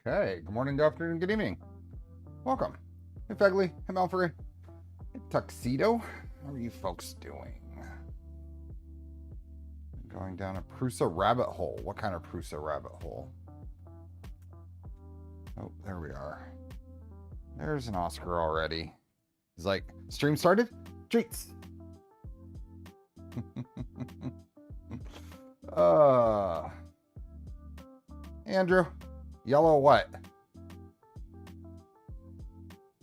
Okay, good morning, good afternoon, good evening. Welcome. Hey, Fegley. Hey, Malfory. Hey, Tuxedo. How are you folks doing? Going down a PETG rabbit hole. What kind of PETG rabbit hole? Oh, there we are. There's an Oscar already. He's like, stream started? Treats. Andrew. Yellow what?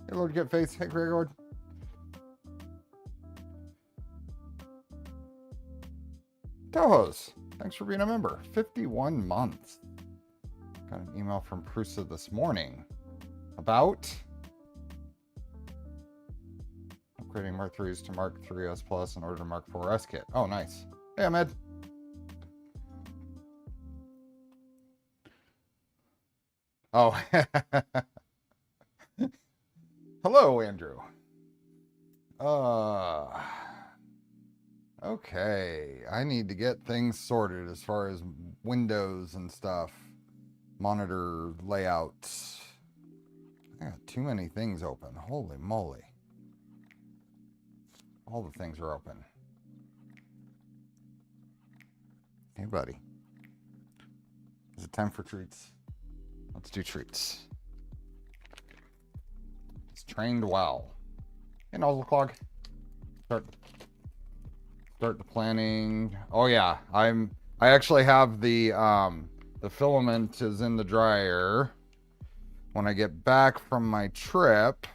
Hey, Lord Get Face. Hey, Gregor. Tohos. Thanks for being a member. 51 months. Got an email from PETG this morning about upgrading Mark 3s to Mark 3S Plus in order to Mark 4S kit. Oh, nice. Hey, Ahmed. Oh. Hello, Andrew. Okay. I need to get things sorted as far as windows and stuff. Monitor layouts. I got too many things open. Holy moly. All the things are open. Hey, buddy. Is it time for treats? Let's do treats. It's trained well. Hey, nozzle clog. Start the planning. Oh yeah, I actually have the filament is in the dryer. When I get back from my trip,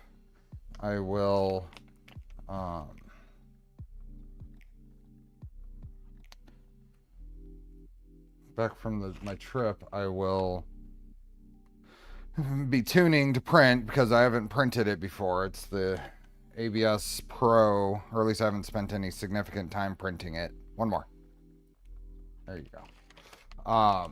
I will my trip, I will be tuning to print because I haven't printed it before. It's the ABS Pro, or at least I haven't spent any significant time printing it. One more. There you go.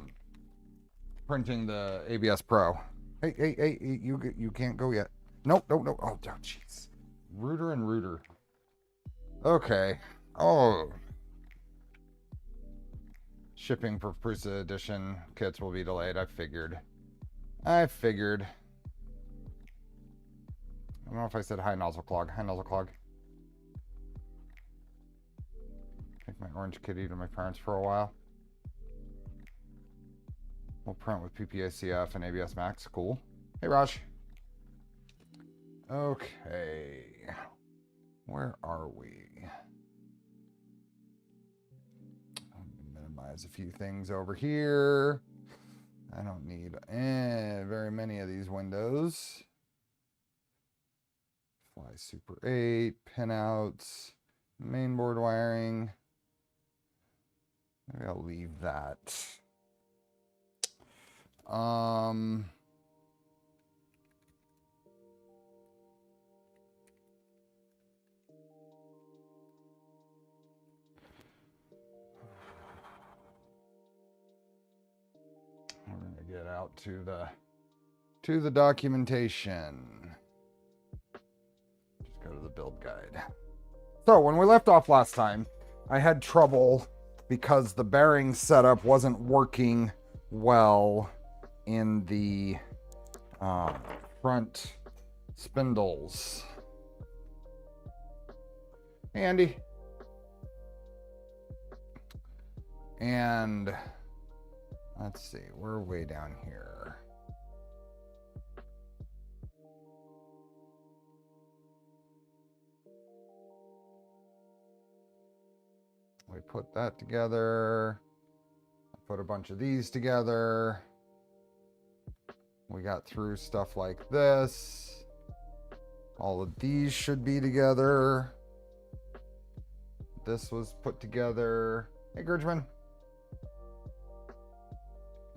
Printing the ABS Pro. Hey, you can't go yet. Nope. Oh, jeez. Ruder and ruder. Okay. Oh. Shipping for PETG edition kits will be delayed. I figured. I don't know if I said hi, nozzle clog. Hi, nozzle clog. Take my orange kitty to my parents for a while. We'll print with PPACF and ABS Max. Cool. Hey, Raj. Okay. Where are we? Minimize a few things over here. I don't need very many of these windows. Fly Super 8, pinouts, mainboard wiring. Maybe I'll leave that. We're gonna get out to the documentation. Just go to the build guide. So when we left off last time, I had trouble because the bearing setup wasn't working well in the front spindles. Hey, Andy. And let's see, we're way down here. We put that together. I put a bunch of these together. We got through stuff like this. All of these should be together. This was put together. Hey, Gurgman.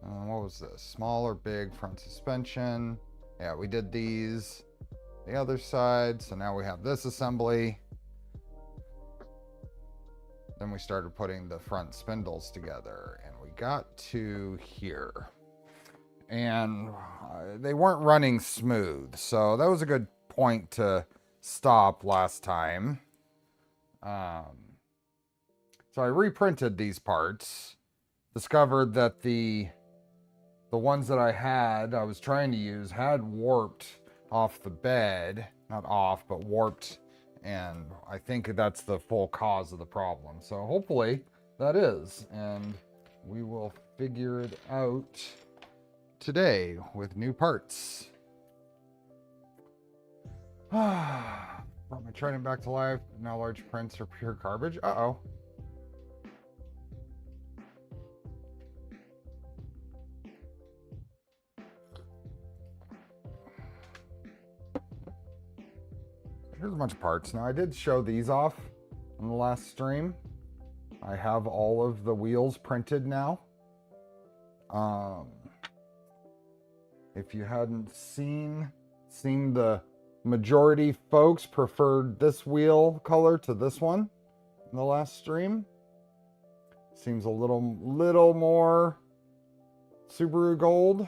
What was this? Small or big front suspension. Yeah, we did these. The other side. So now we have this assembly. Then we started putting the front spindles together. And we got to here. And they weren't running smooth. So that was a good point to stop last time. So I reprinted these parts. Discovered that the the ones that I was trying to use had warped off the bed, not off, but warped. And I think that's the full cause of the problem. So hopefully that is, and we will figure it out today with new parts. Brought my trident back to life. Now large prints are pure garbage. Uh-oh. Here's a bunch of parts. Now I did show these off on the last stream. I have all of the wheels printed now. If you hadn't seen the majority folks preferred this wheel color to this one in the last stream. Seems a little more Subaru gold.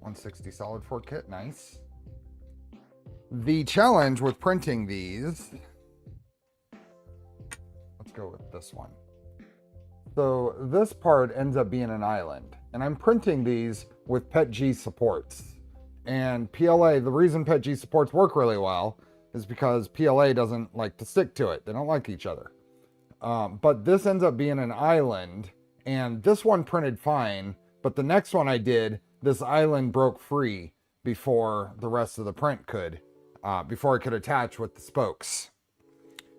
$160 solid fork kit, nice. The challenge with printing these, let's go with this one. So this part ends up being an island, and I'm printing these with PETG supports. And PLA, the reason PETG supports work really well is because PLA doesn't like to stick to it. They don't like each other. But this ends up being an island, and this one printed fine, but the next one I did, this island broke free before the rest of the print could, before it could attach with the spokes.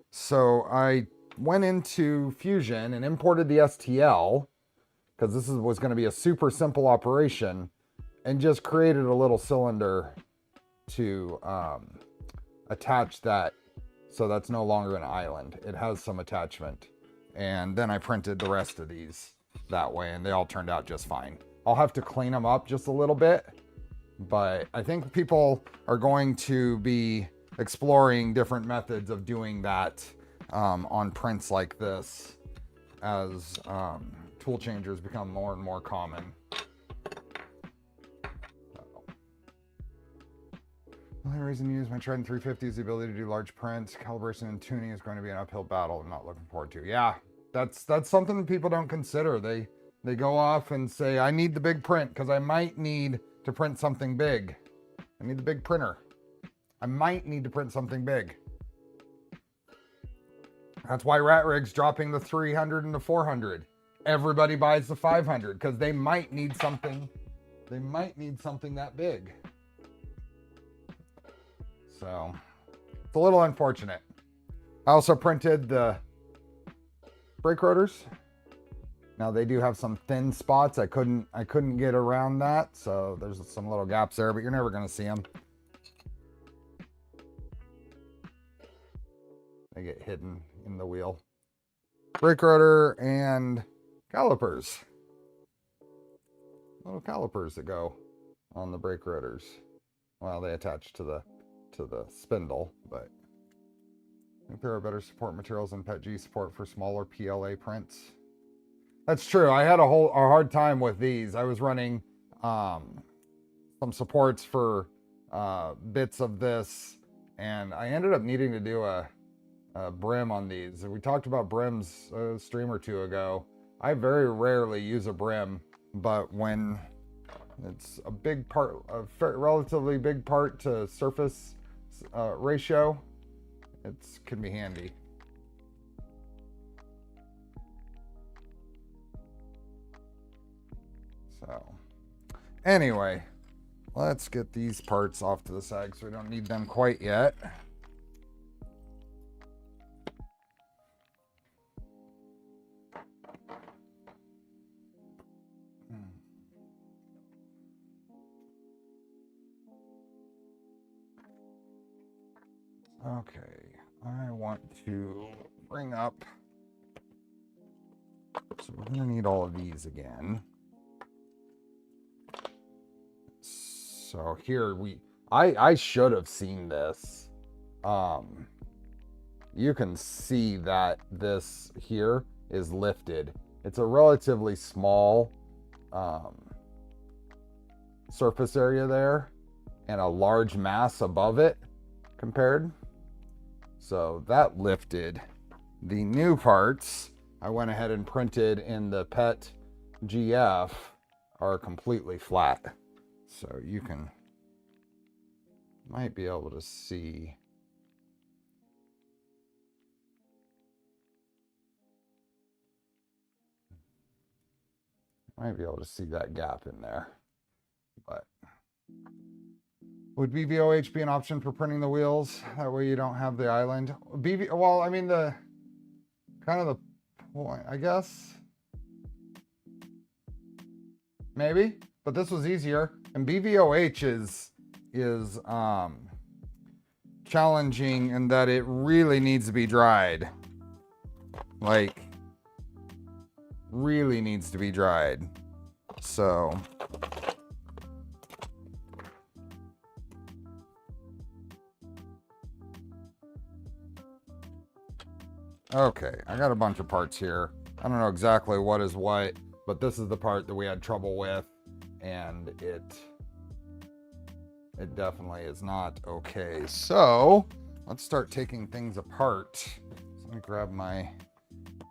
So I went into Fusion and imported the STL, because this was going to be a super simple operation, and just created a little cylinder to attach that, so that's no longer an island. It has some attachment. And then I printed the rest of these that way, and they all turned out just fine. I'll have to clean them up just a little bit, but I think people are going to be exploring different methods of doing that on prints like this as tool changers become more and more common. The only reason to use my Trident 350 is the ability to do large prints. Calibration and tuning is going to be an uphill battle I'm not looking forward to. Yeah, that's something that people don't consider. They go off and say, I need the big print because I might need to print something big. I need the big printer. I might need to print something big. That's why Rat Rig's dropping the 300 and the 400. Everybody buys the 500 because they might need something. They might need something that big. So it's a little unfortunate. I also printed the brake rotors. Now they do have some thin spots. I couldn't get around that. So there's some little gaps there, but you're never going to see them. They get hidden in the wheel. Brake rotor and calipers. Little calipers that go on the brake rotors. Well, they attach to the spindle, but I think there are better support materials than PETG support for smaller PLA prints. That's true. I had a hard time with these. I was running some supports for bits of this, and I ended up needing to do a brim on these. We talked about brims a stream or two ago. I very rarely use a brim, but when it's a big part, a relatively big part to surface ratio, it can be handy. So anyway, let's get these parts off to the side so we don't need them quite yet. Okay, I want to bring up, so we're gonna need all of these again. So here I should have seen this. You can see that this here is lifted. It's a relatively small surface area there and a large mass above it compared. So that lifted The new parts I went ahead and printed in the PETG are completely flat. So you might be able to see. Might be able to see that gap in there. But would BVOH be an option for printing the wheels? That way you don't have the island. Well, I mean, the kind of the point, I guess. Maybe, but this was easier. And BVOH is challenging in that it really needs to be dried. Like, really needs to be dried. So okay, I got a bunch of parts here. I don't know exactly what is what, but this is the part that we had trouble with, and it definitely is not okay. So let's start taking things apart. So let me grab my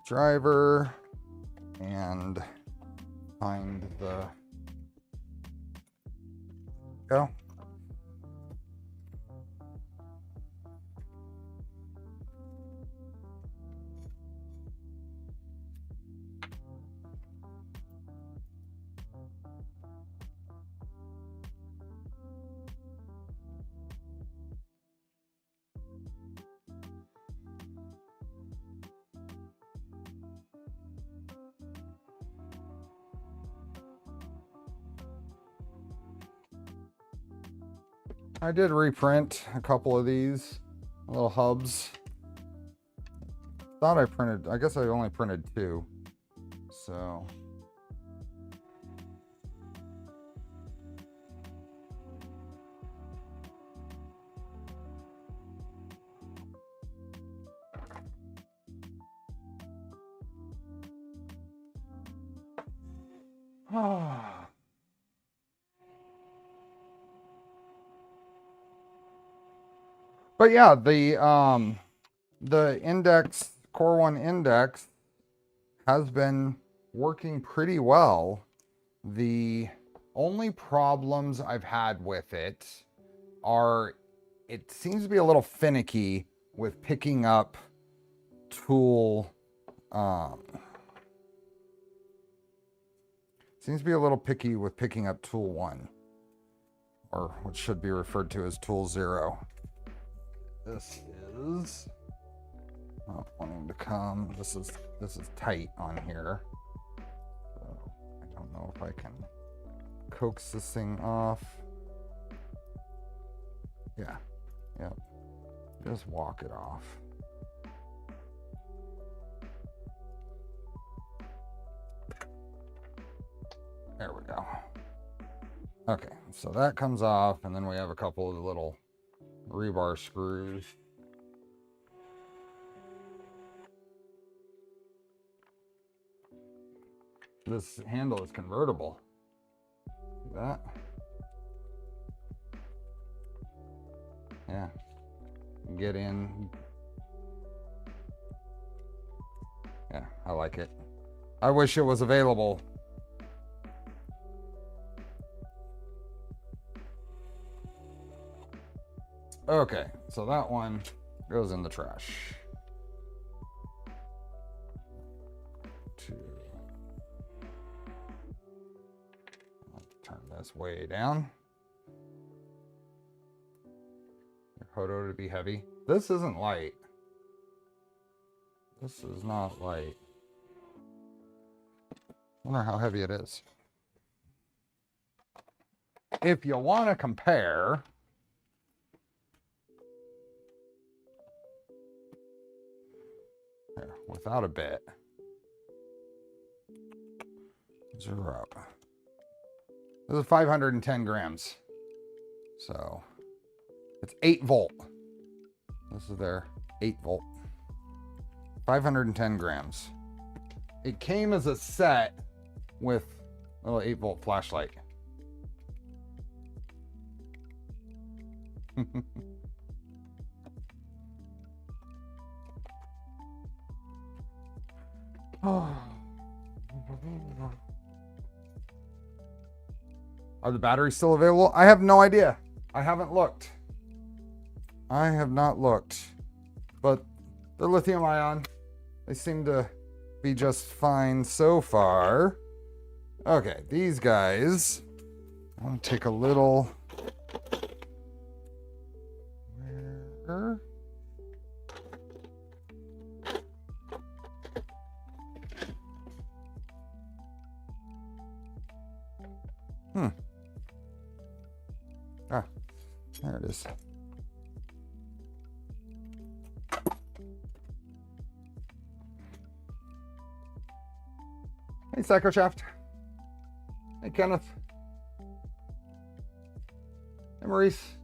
driver and find the go. I did reprint a couple of these little hubs. Thought I printed, I guess I only printed 2. So but yeah, the index, Core 1 index has been working pretty well. The only problems I've had with it are it seems to be a little finicky with picking up tool. Seems to be a little picky with picking up tool 1, or what should be referred to as tool 0. This is not wanting to come. This is tight on here. So I don't know if I can coax this thing off. Yeah. Yep. Just walk it off. There we go. Okay, so that comes off, and then we have a couple of little rebar screws. This handle is convertible. See that? Yeah. Get in. Yeah, I like it. I wish it was available. Okay, so that one goes in the trash. Turn this way down. Photo to be heavy. This isn't light. This is not light. Wonder how heavy it is. If you want to compare, here, without a bit, 0. This is 510 grams. So it's 8 volt. This is their 8 volt. 510 grams. It came as a set with a little 8 volt flashlight. Are the batteries still available? I have no idea. I haven't looked. I have not looked. But they're lithium ion. They seem to be just fine so far. Okay, these guys. I want to take a little. Where? Ah, there it is. Hey, Psycho Shaft. Hey, Kenneth. Hey, Maurice.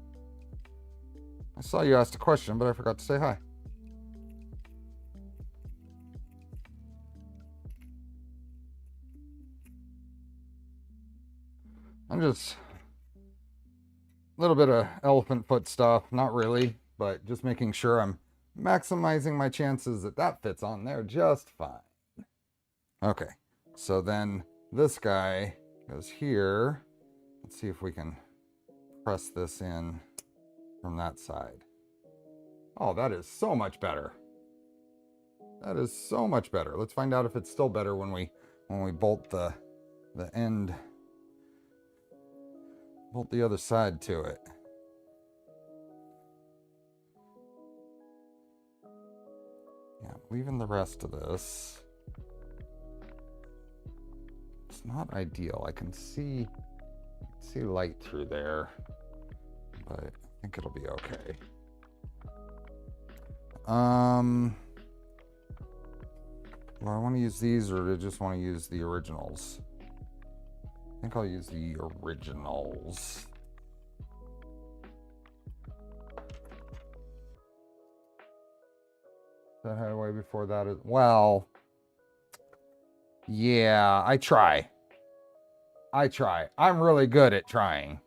I saw you asked a question, but I forgot to say hi. I'm just a little bit of elephant foot stuff. Not really, but just making sure I'm maximizing my chances that that fits on there just fine. Okay, so then this guy goes here. Let's see if we can press this in from that side. Oh, that is so much better. That is so much better. Let's find out if it's still better when we bolt the end, bolt the other side to it. Yeah, leaving the rest of this. It's not ideal. I can see light through there, but I think it'll be okay. Do I want to use these, or do I just want to use the originals? I think I'll use the originals. That had away before that as well. Yeah, I try. I'm really good at trying.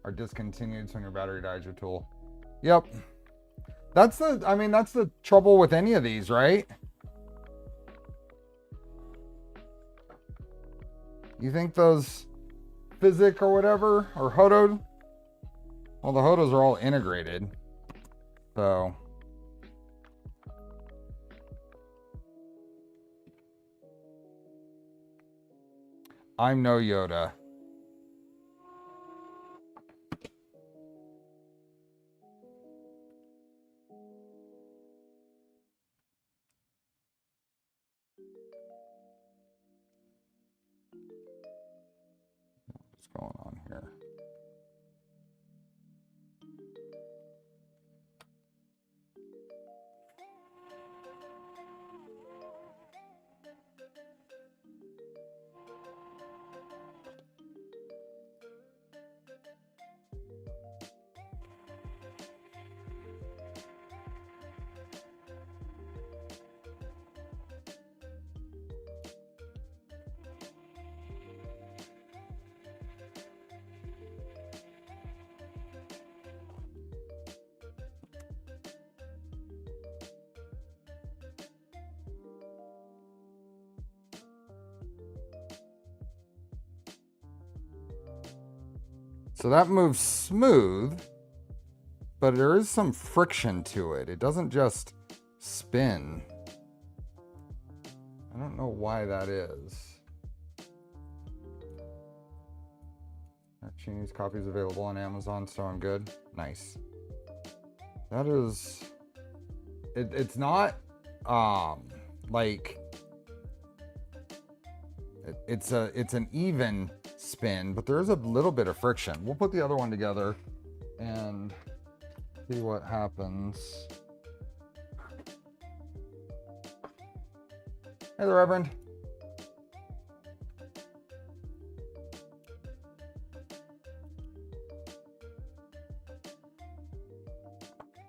Are discontinued when your battery dies, your tool. Yep. That's the trouble with any of these, right? You think those Physic or whatever, or Hodo? Well, the Hodos are all integrated. So I'm no Yoda. What's going on here? So that moves smooth, but there is some friction to it. It doesn't just spin. I don't know why that is. Chini's copy is available on Amazon, so I'm good. Nice. That is... It's not, like... It's an even spin, but there is a little bit of friction. We'll put the other one together and see what happens. Hey there, Reverend.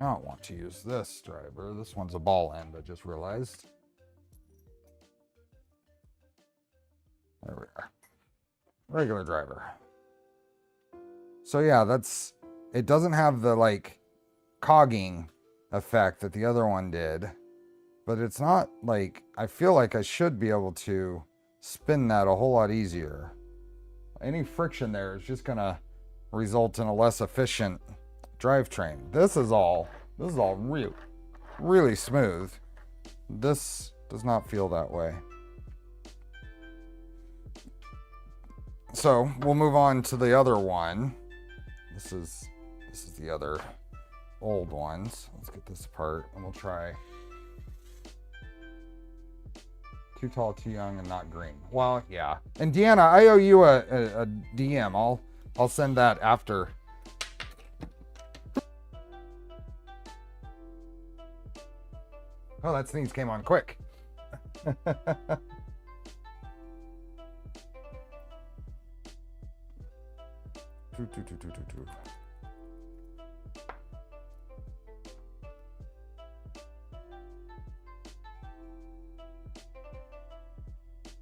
I don't want to use this driver. This one's a ball end, I just realized. There we are. Regular driver. So yeah, that's It doesn't have the like cogging effect that the other one did, but it's not like, I feel like I should be able to spin that a whole lot easier. Any friction there is just gonna result in a less efficient drivetrain. This is all really smooth. This does not feel that way. So we'll move on to the other one. This is the other old ones. Let's get this apart and we'll try Too Tall, Too Young, and Not Green. Well, yeah. And Deanna, I owe you a DM. I'll send that after. Oh, that sneeze came on quick.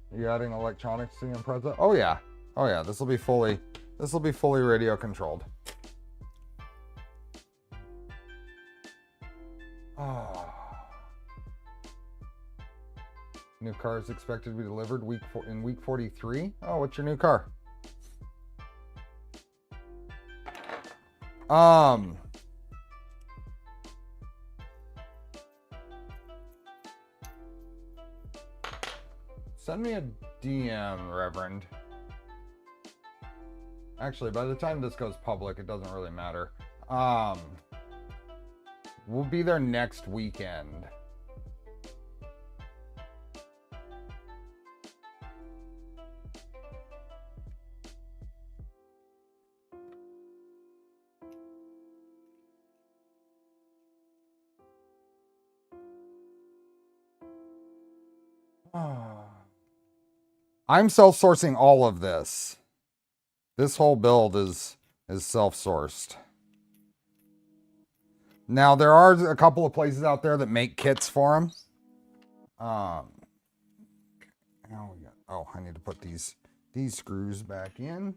Are you adding electronics to the Impr3za? Oh yeah. Oh yeah, this will be fully radio controlled. Oh. New car is expected to be delivered in week 43. Oh, what's your new car? Send me a DM, Reverend. Actually, by the time this goes public, it doesn't really matter. We'll be there next weekend. I'm self-sourcing all of this. This whole build is self-sourced. Now, there are a couple of places out there that make kits for them. Now we got, oh, I need to put these screws back in.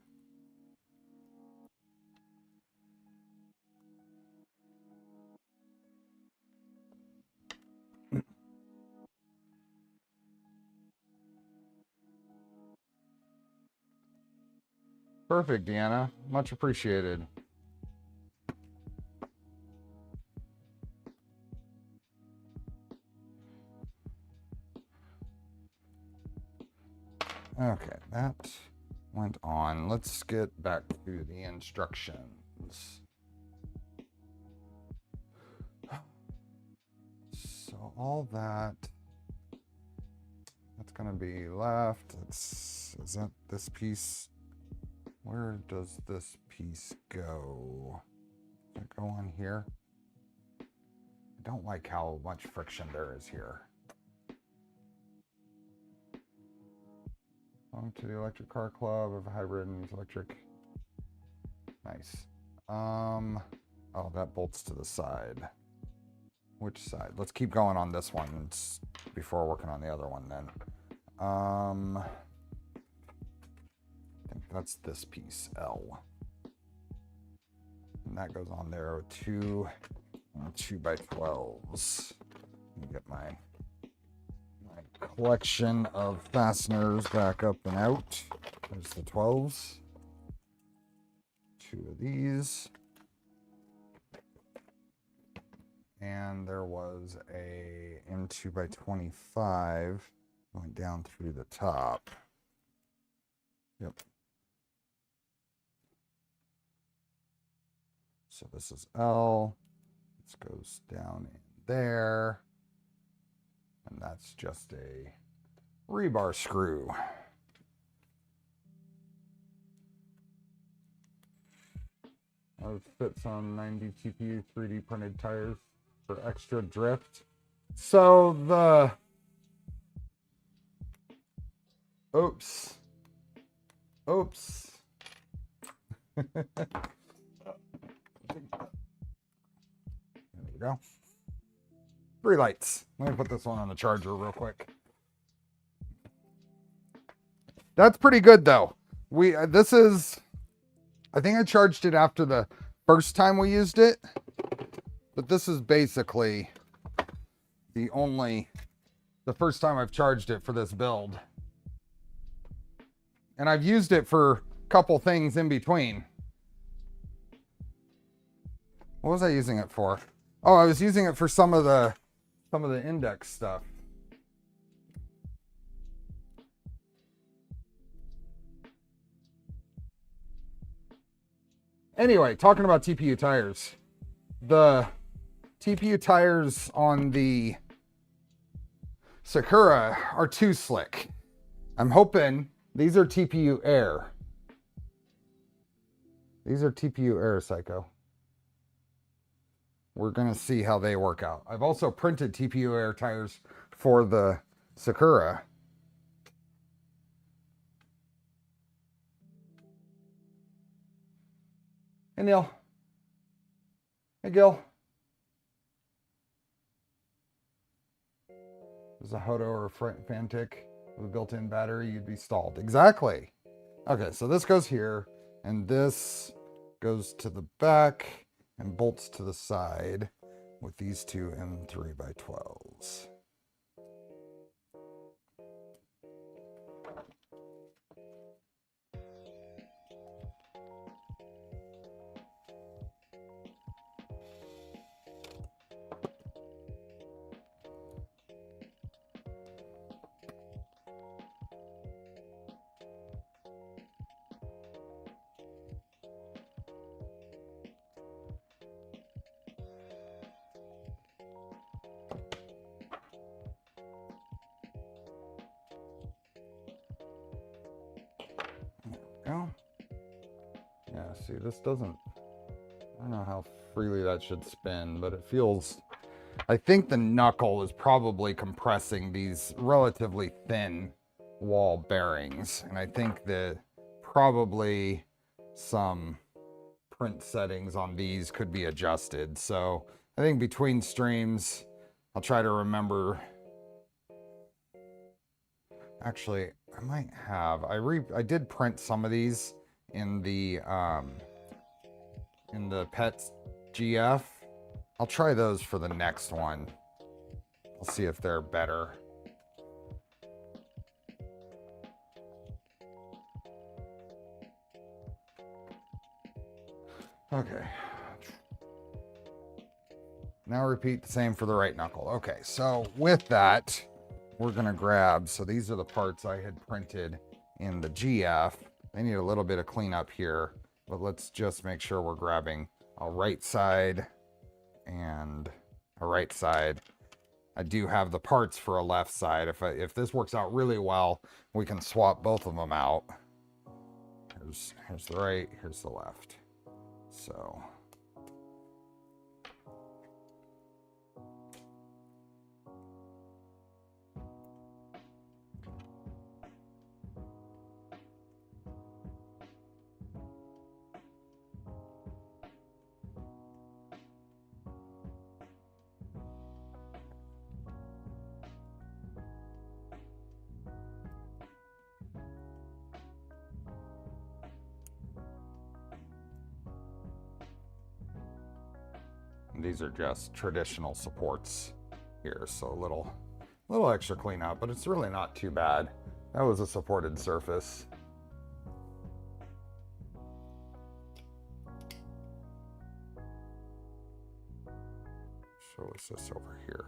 Perfect, Deanna. Much appreciated. Okay, that went on. Let's get back to the instructions. So all that's gonna be left. Is that this piece? Where does this piece go? Does it go on here? I don't like how much friction there is here. Belong to the Electric Car Club of a hybrid and electric. Nice. Oh, that bolts to the side. Which side? Let's keep going on this one before working on the other one then. I think that's this piece, L. And that goes on there with two 2x12s. Let me get my collection of fasteners back up and out. There's the 12s. Two of these. And there was a M2x25 going down through the top. Yep. So this is L. This goes down in there. And that's just a rebar screw. That fits on 90 TPU 3D printed tires for extra drift. So the... Oops. There we go. 3 lights. Let me put this one on the charger real quick. That's pretty good though. This is, I think I charged it after the first time we used it, but this is basically the first time I've charged it for this build. And I've used it for a couple things in between. What was I using it for? Oh, I was using it for some of the index stuff. Anyway, talking about TPU tires. The TPU tires on the Sakura are too slick. I'm hoping these are TPU Air. These are TPU Air, Psycho. We're going to see how they work out. I've also printed TPU Air tires for the Sakura. Hey, Neil. Hey, Gil. Is a Hoto or a Fantic with a built-in battery, you'd be stalled. Exactly. Okay, so this goes here, and this goes to the back and bolts to the side with these two M3x12s. Yeah, see, this doesn't, I don't know how freely that should spin, but it feels, I think the knuckle is probably compressing these relatively thin wall bearings. And I think that probably some print settings on these could be adjusted. So I think between streams, I'll try to remember. Actually, I might have, I did print some of these in the PETG. I'll try those for the next one. I'll see if they're better. Okay. Now repeat the same for the right knuckle. Okay, so with that, we're gonna grab, so these are the parts I had printed in the GF. They need a little bit of cleanup here, but let's just make sure we're grabbing a right side and a right side. I do have the parts for a left side. If this works out really well, we can swap both of them out. Here's the right, here's the left. So these are just traditional supports here, so a little extra cleanup, but it's really not too bad. That was a supported surface. So what's this over here?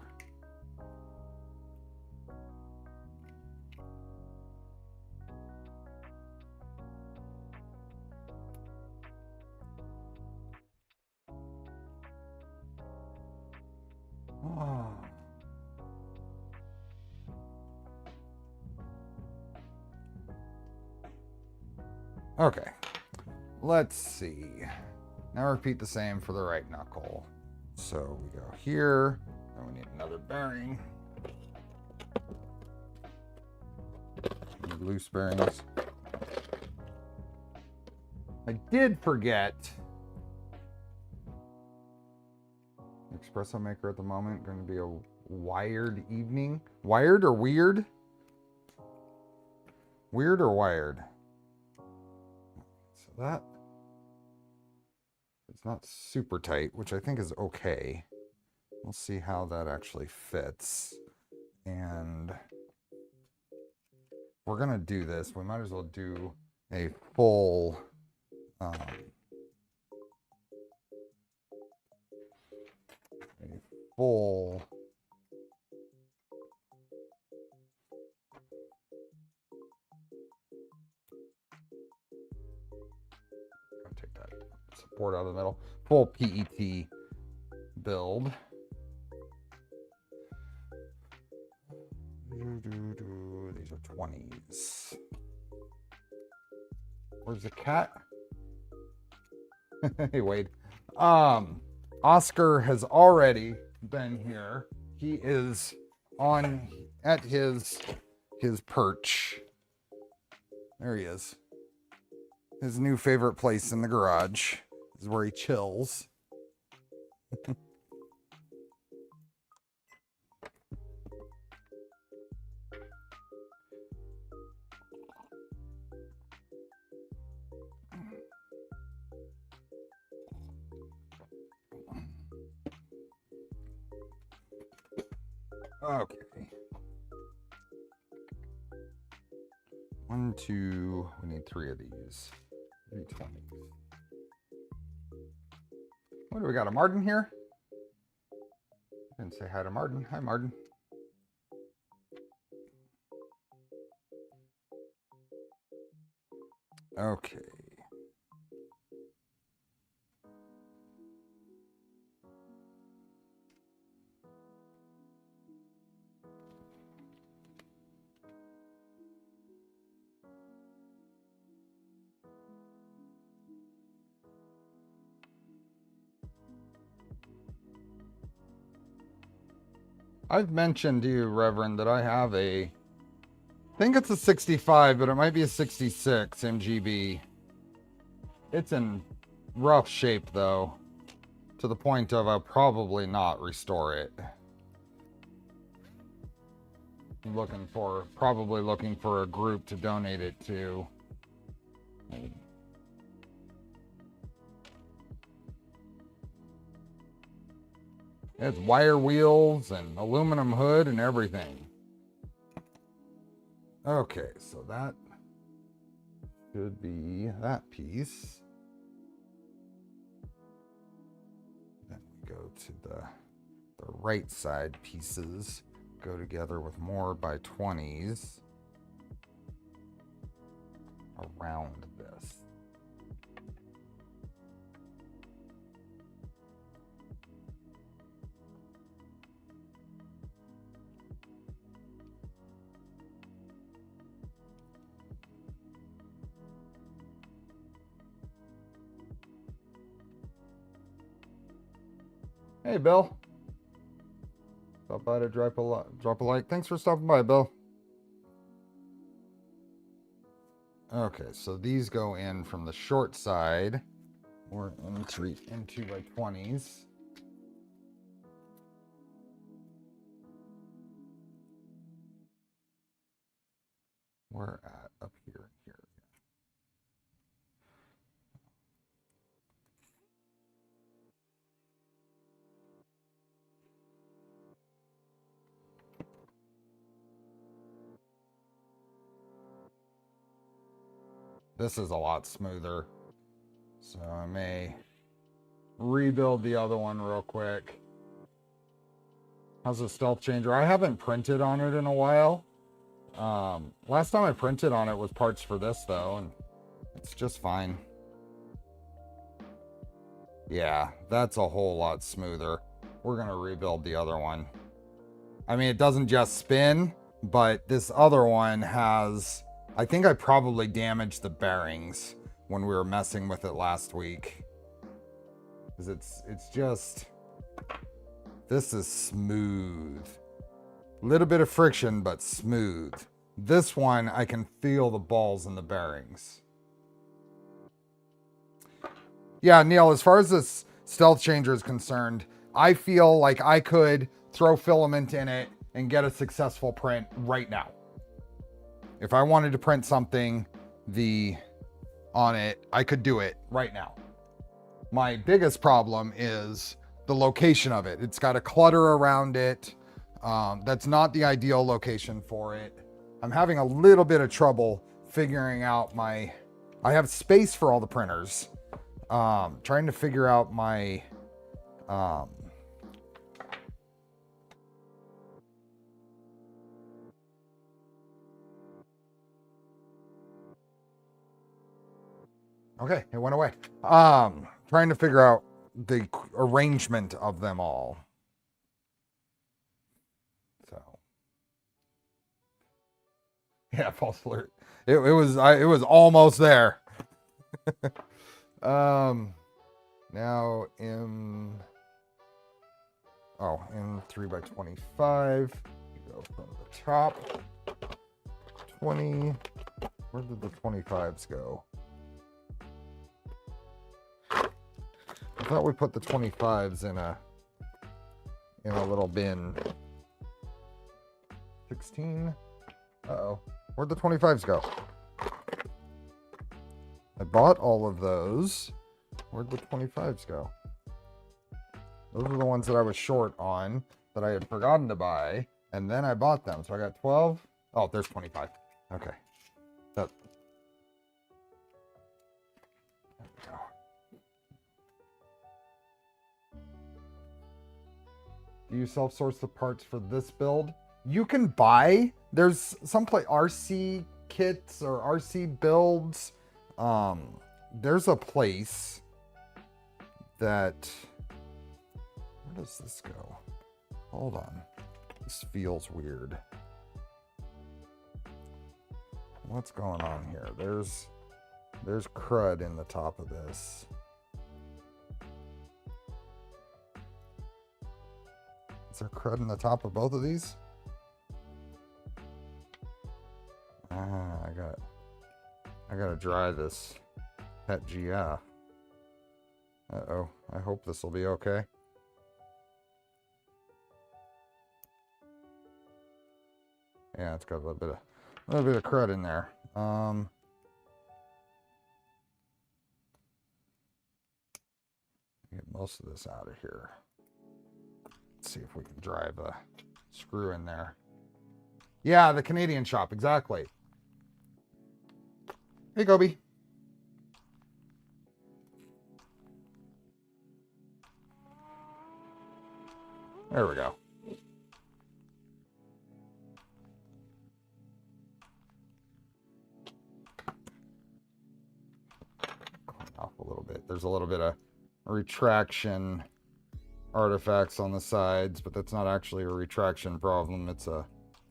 Oh. Okay, let's see. Now repeat the same for the right knuckle. So we go here, and we need another bearing. Need loose bearings. I did forget. Espresso maker at the moment, going to be a wired evening. Wired or weird? Weird or wired? So that is It's not super tight, which I think is okay. We'll see how that actually fits. And we're gonna do this. We might as well do a full I'll take that support out of the middle. Full PET build. These are 20s. Where's the cat? Hey, Wade. Oscar has already been here. He is on at his perch. There he is. His new favorite place in the garage is where he chills. Okay. 1, 2, we need 3 of these. 320. What do we got? A Martin here? Didn't say hi to Martin. Hi, Martin. Okay. I've mentioned to you, Reverend, that I have I think it's a 65, but it might be a 66 MGB. It's in rough shape, though, to the point of I'll probably not restore it. I'm probably looking for a group to donate it to. It's wire wheels and aluminum hood and everything. Okay, so that should be that piece. Then we go to the right side pieces. Go together with more by 20s around this. Hey, Bill. Stop by to drop a like. Thanks for stopping by, Bill. Okay, so these go in from the short side. We're in 2 by 20s. We're at up here and here. This is a lot smoother, so I may rebuild the other one real quick. How's the Stealthchanger? I haven't printed on it in a while. Last time I printed on it was parts for this, though, and it's just fine. Yeah, that's a whole lot smoother. We're gonna rebuild the other one. I mean, it doesn't just spin, but this other one has... I think I probably damaged the bearings when we were messing with it last week. Because it's just... This is smooth. Little bit of friction, but smooth. This one, I can feel the balls in the bearings. Yeah, Neil, as far as this Stealthchanger is concerned, I feel like I could throw filament in it and get a successful print right now. If I wanted to print something on it, I could do it right now. My biggest problem is the location of it. It's got a clutter around it. That's not the ideal location for it. I'm having a little bit of trouble figuring out I have space for all the printers. Trying to figure out my, okay, it went away. Trying to figure out the arrangement of them all. So, yeah, false alert. It was almost there. Now in 3x25. Go from the top. 20. Where did the 25s go? I thought we put the 25s in a little bin. 16. Uh-oh. Where'd the 25s go? I bought all of those. Where'd the 25s go? Those are the ones that I was short on that I had forgotten to buy, and then I bought them. So I got 12. Oh, there's 25. Okay. There we go. Do you self-source the parts for this build? You can buy. There's some RC kits or RC builds. There's a place that, where does this go? Hold on. This feels weird. What's going on here? There's crud in the top of this. Is there crud in the top of both of these? I gotta dry this PETG off. Uh-oh. I hope this will be okay. Yeah, it's got a little bit of crud in there. Get most of this out of here. Let's see if we can drive a screw in there. Yeah, the Canadian shop, exactly. Hey, Gobi. There we go. Clean off a little bit. There's a little bit of retraction artifacts on the sides, but that's not actually a retraction problem. It's a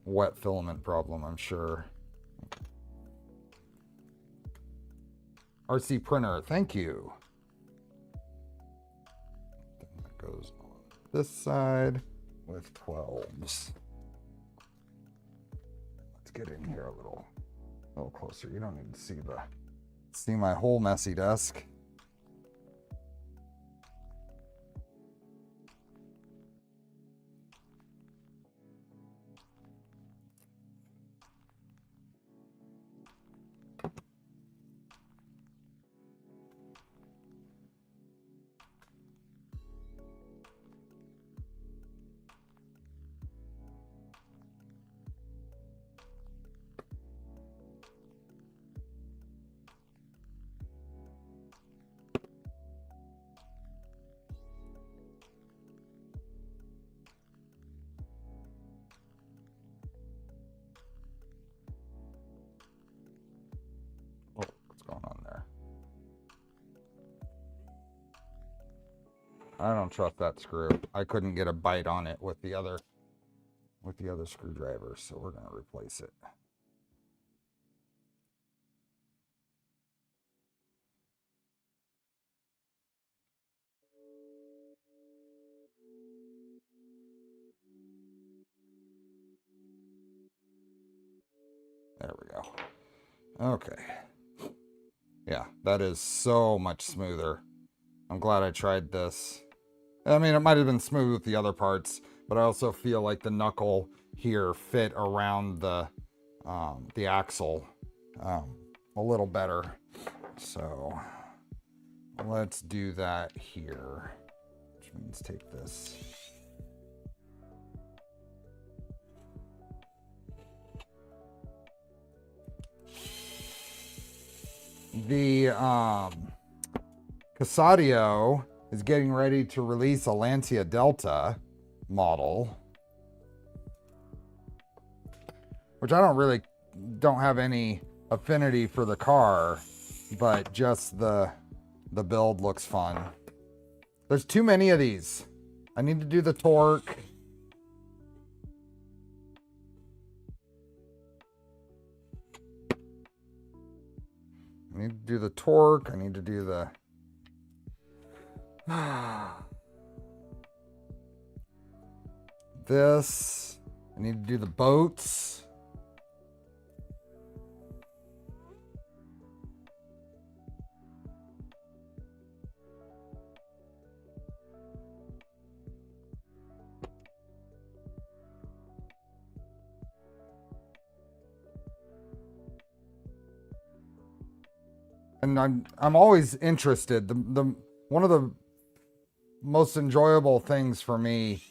wet filament problem, I'm sure. RC printer, thank you. Then that goes on this side with 12s. Let's get in here a little closer. You don't need to see my whole messy desk. I don't trust that screw. I couldn't get a bite on it with the other screwdriver, so we're going to replace it. There we go. Okay. Yeah, that is so much smoother. I'm glad I tried this. I mean, it might have been smooth with the other parts, but I also feel like the knuckle here fit around the axle a little better. So let's do that here, which means take this. The Casadio is getting ready to release a Lancia Delta model, which I don't have any affinity for the car, but just the build looks fun. There's too many of these. I need to do the torque. I need to do the torque. I need to do the this. I need to do the boats. And I'm always interested. The one of the most enjoyable things for me,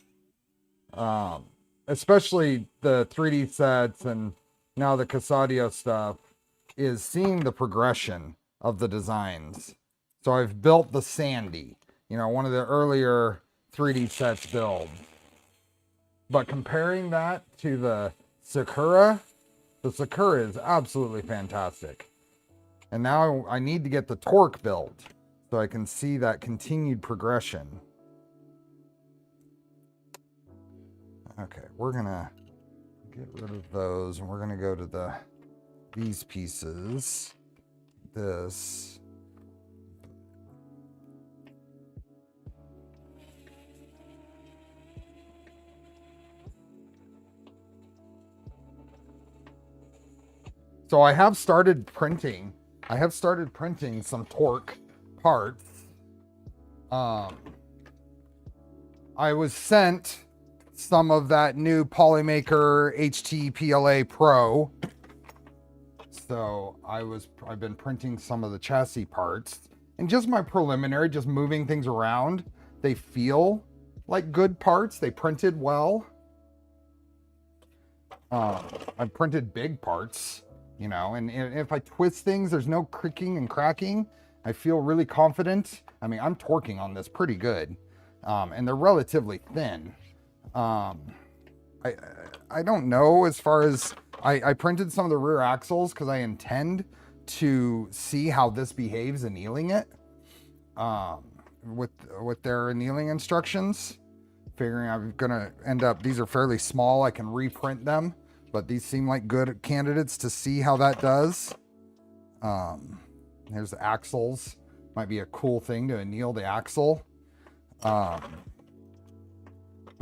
especially the 3D sets and now the Casadio stuff, is seeing the progression of the designs. So I've built the Sandy, you know, one of the earlier 3D sets build. But comparing that to the Sakura is absolutely fantastic. And now I need to get the torque built so I can see that continued progression. Okay, we're gonna get rid of those and we're gonna go to these pieces. This. So I have started printing. I have started printing some torque parts. I was sent some of that new Polymaker HT PLA Pro. So I've been printing some of the chassis parts and just my preliminary, just moving things around. They feel like good parts. They printed well. I printed big parts. You know, and if I twist things, there's no creaking and cracking. I feel really confident. I mean, I'm torquing on this pretty good. And they're relatively thin. I don't know as far as... I printed some of the rear axles because I intend to see how this behaves annealing it. With their annealing instructions. Figuring I'm going to end up... These are fairly small. I can reprint them. But these seem like good candidates to see how that does. There's the axles. Might be a cool thing to anneal the axle. But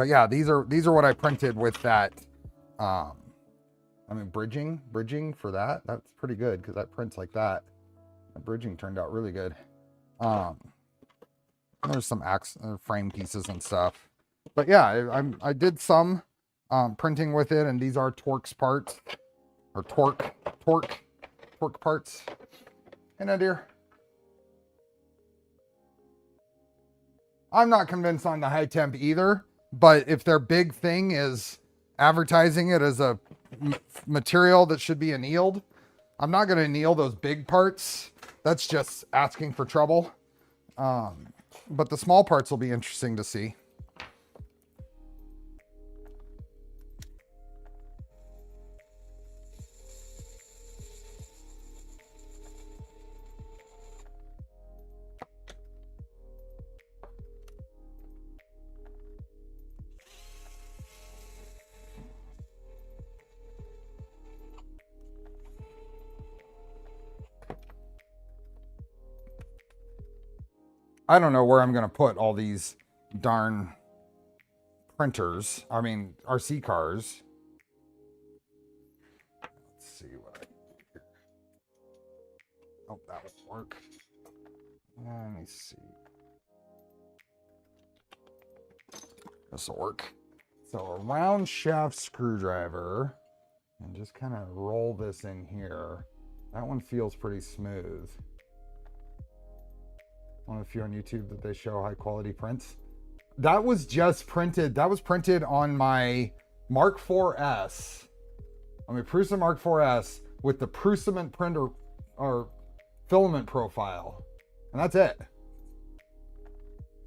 yeah, these are what I printed with that. I mean, bridging for that. That's pretty good because that prints like that. The bridging turned out really good. There's some frame pieces and stuff. But yeah, I did some printing with it, and these are torque parts, or torque parts. Hey, now, dear. I'm not convinced on the high temp either, but if their big thing is advertising it as a material that should be annealed, I'm not going to anneal those big parts. That's just asking for trouble. But the small parts will be interesting to see. I don't know where I'm going to put all these darn printers. I mean, RC cars. Let's see what I can do here. Oh, that would work. Let me see. This will work. So a round shaft screwdriver, and just kind of roll this in here. That one feels pretty smooth. One of the few on YouTube that they show high quality prints. That was just printed. That was printed on my Mark IV's. On my Prusament Mark IV's with the Prusament printer or filament profile. And that's it.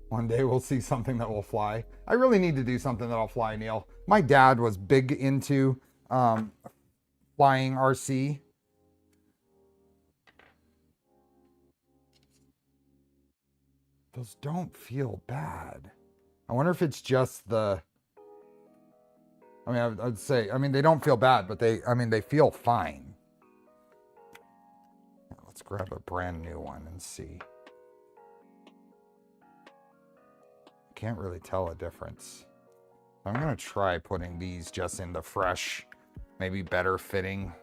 One day we'll see something that will fly. I really need to do something that'll fly, Neil. My dad was big into flying RC. Those don't feel bad. I wonder if it's just the... I mean, I'd say, I mean, they don't feel bad, but they feel fine. Let's grab a brand new one and see. Can't really tell a difference. I'm gonna try putting these just in the fresh, maybe better fitting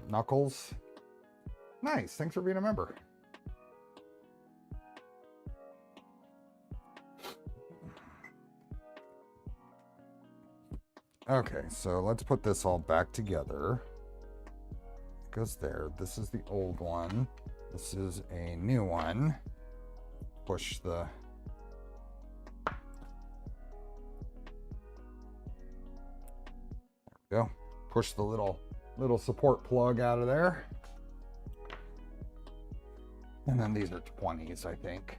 knuckles. Nice, thanks for being a member. Okay, so let's put this all back together. It goes there. This is the old one. This is a new one. Push the... Go. Push the little support plug out of there. And then these are 20s, I think.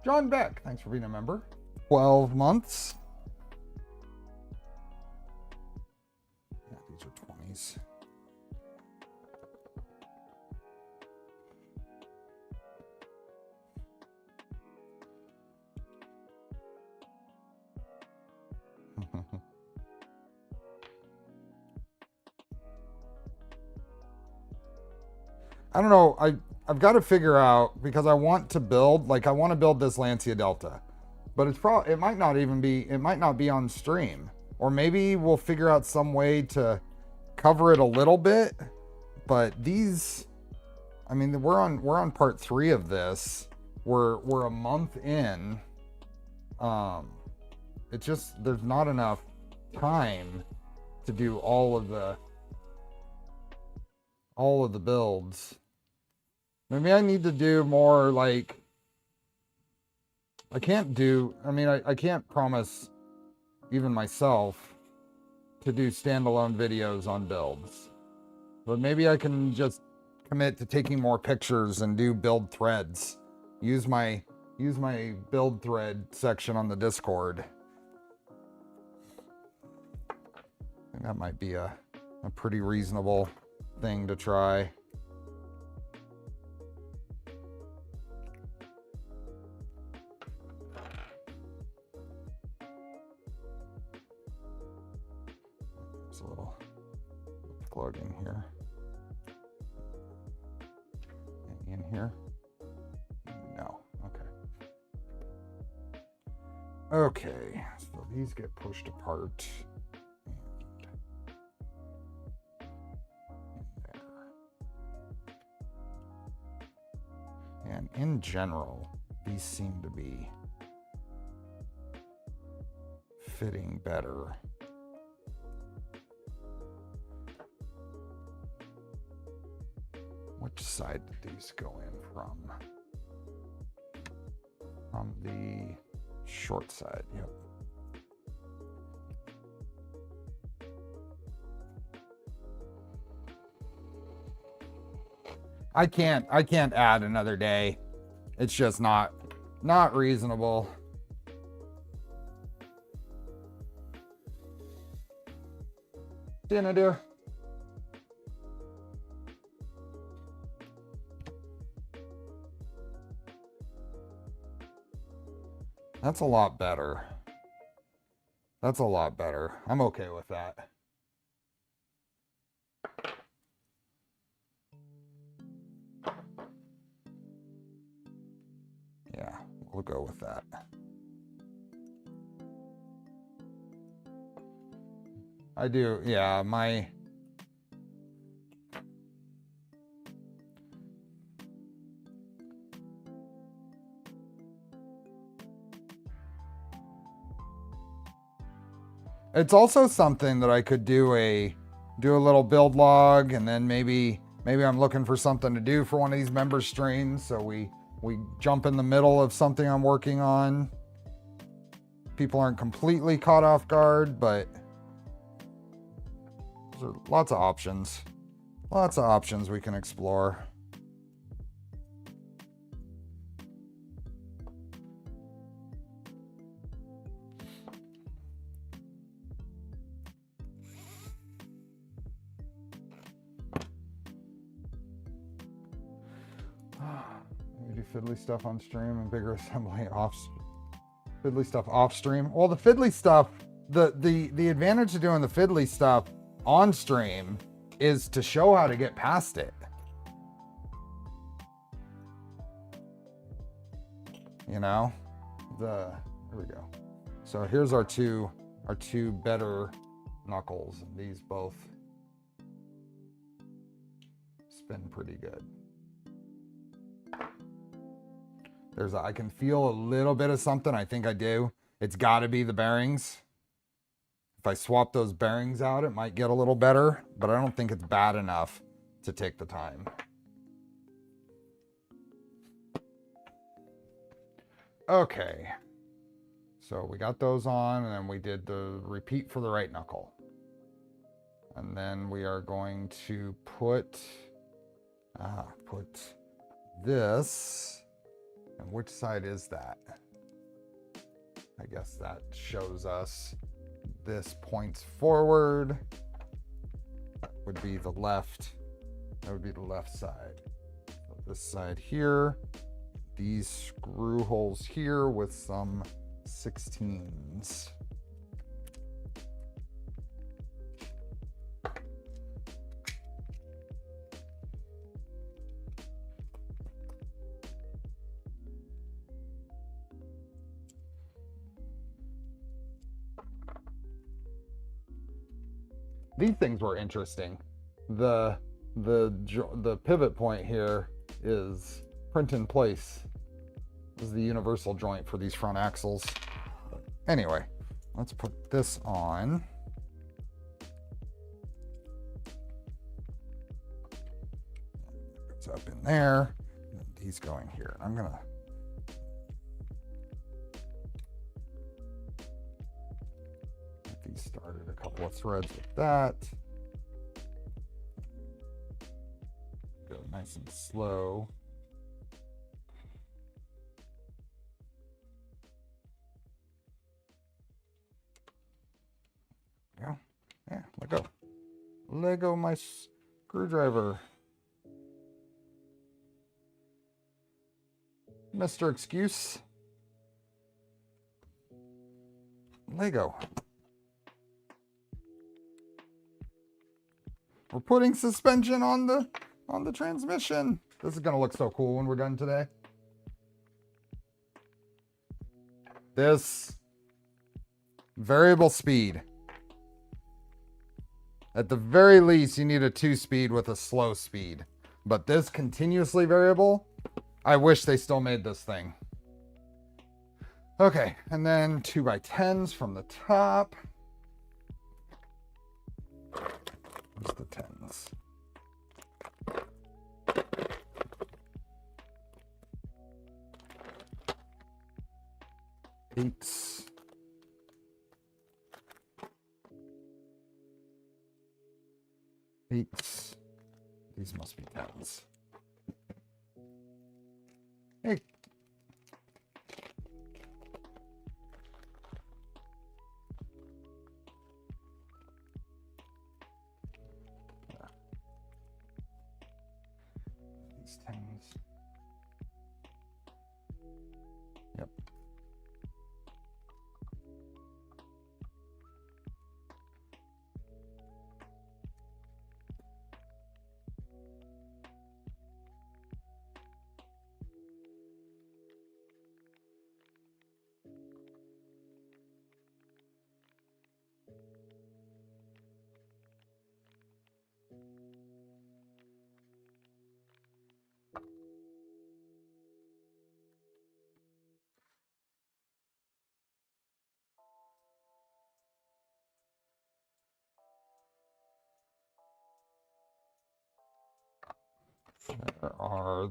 John Beck, thanks for being a member. 12 months. Yeah, these are 20s. I don't know. I've got to figure out, because I want to build, like I want to build this Lancia Delta, but it might not be on stream, or maybe we'll figure out some way to cover it a little bit. But these, I mean, we're on part 3 of this. We're a month in. It's just, there's not enough time to do all of the builds. Maybe I need to do more, like, I can't promise even myself to do standalone videos on builds, but maybe I can just commit to taking more pictures and do build threads. Use my build thread section on the Discord. I think that might be a pretty reasonable thing to try. There's a little plug in here. And in here? No. Okay. Okay, so these get pushed apart. And in general, these seem to be fitting better. Which side did these go in from? From the short side, yep. I can't add another day. It's just not reasonable. Dinner, dear. That's a lot better. That's a lot better. I'm okay with that. Yeah, we'll go with that. I do, yeah, it's also something that I could do a little build log, and then maybe Maybe I'm looking for something to do for one of these member streams, so we jump in the middle of something I'm working on. People aren't completely caught off guard, but there's lots of options. Lots of options we can explore. We do fiddly stuff on stream and bigger assembly off. Fiddly stuff off stream. Well, the fiddly stuff, the advantage of doing the fiddly stuff on stream is to show how to get past it. You know, here we go. So here's our two better knuckles. These both spin pretty good. I can feel a little bit of something. I think I do. It's got to be the bearings. If I swap those bearings out, it might get a little better, but I don't think it's bad enough to take the time. Okay. So we got those on, and then we did the repeat for the right knuckle. And then we are going to put this. And which side is that? I guess that shows us this points forward. That would be the left. That would be the left side. So this side here. These screw holes here with some 16s. These things were interesting. The pivot point here is print in place. This is the universal joint for these front axles. Anyway, let's put this on. It's up in there. And these going here. I'm gonna get these started. A couple of threads with that. Go nice and slow. Yeah, let go. Let go my screwdriver. Mr. Excuse. Lego. We're putting suspension on the transmission. This is gonna look so cool when we're done today. This variable speed. At the very least, you need a 2-speed with a slow speed. But this continuously variable, I wish they still made this thing. Okay, and then 2x10s from the top. Where's the 10s? Eights. Eights. These must be 10s. Hey. These 10s. Yep.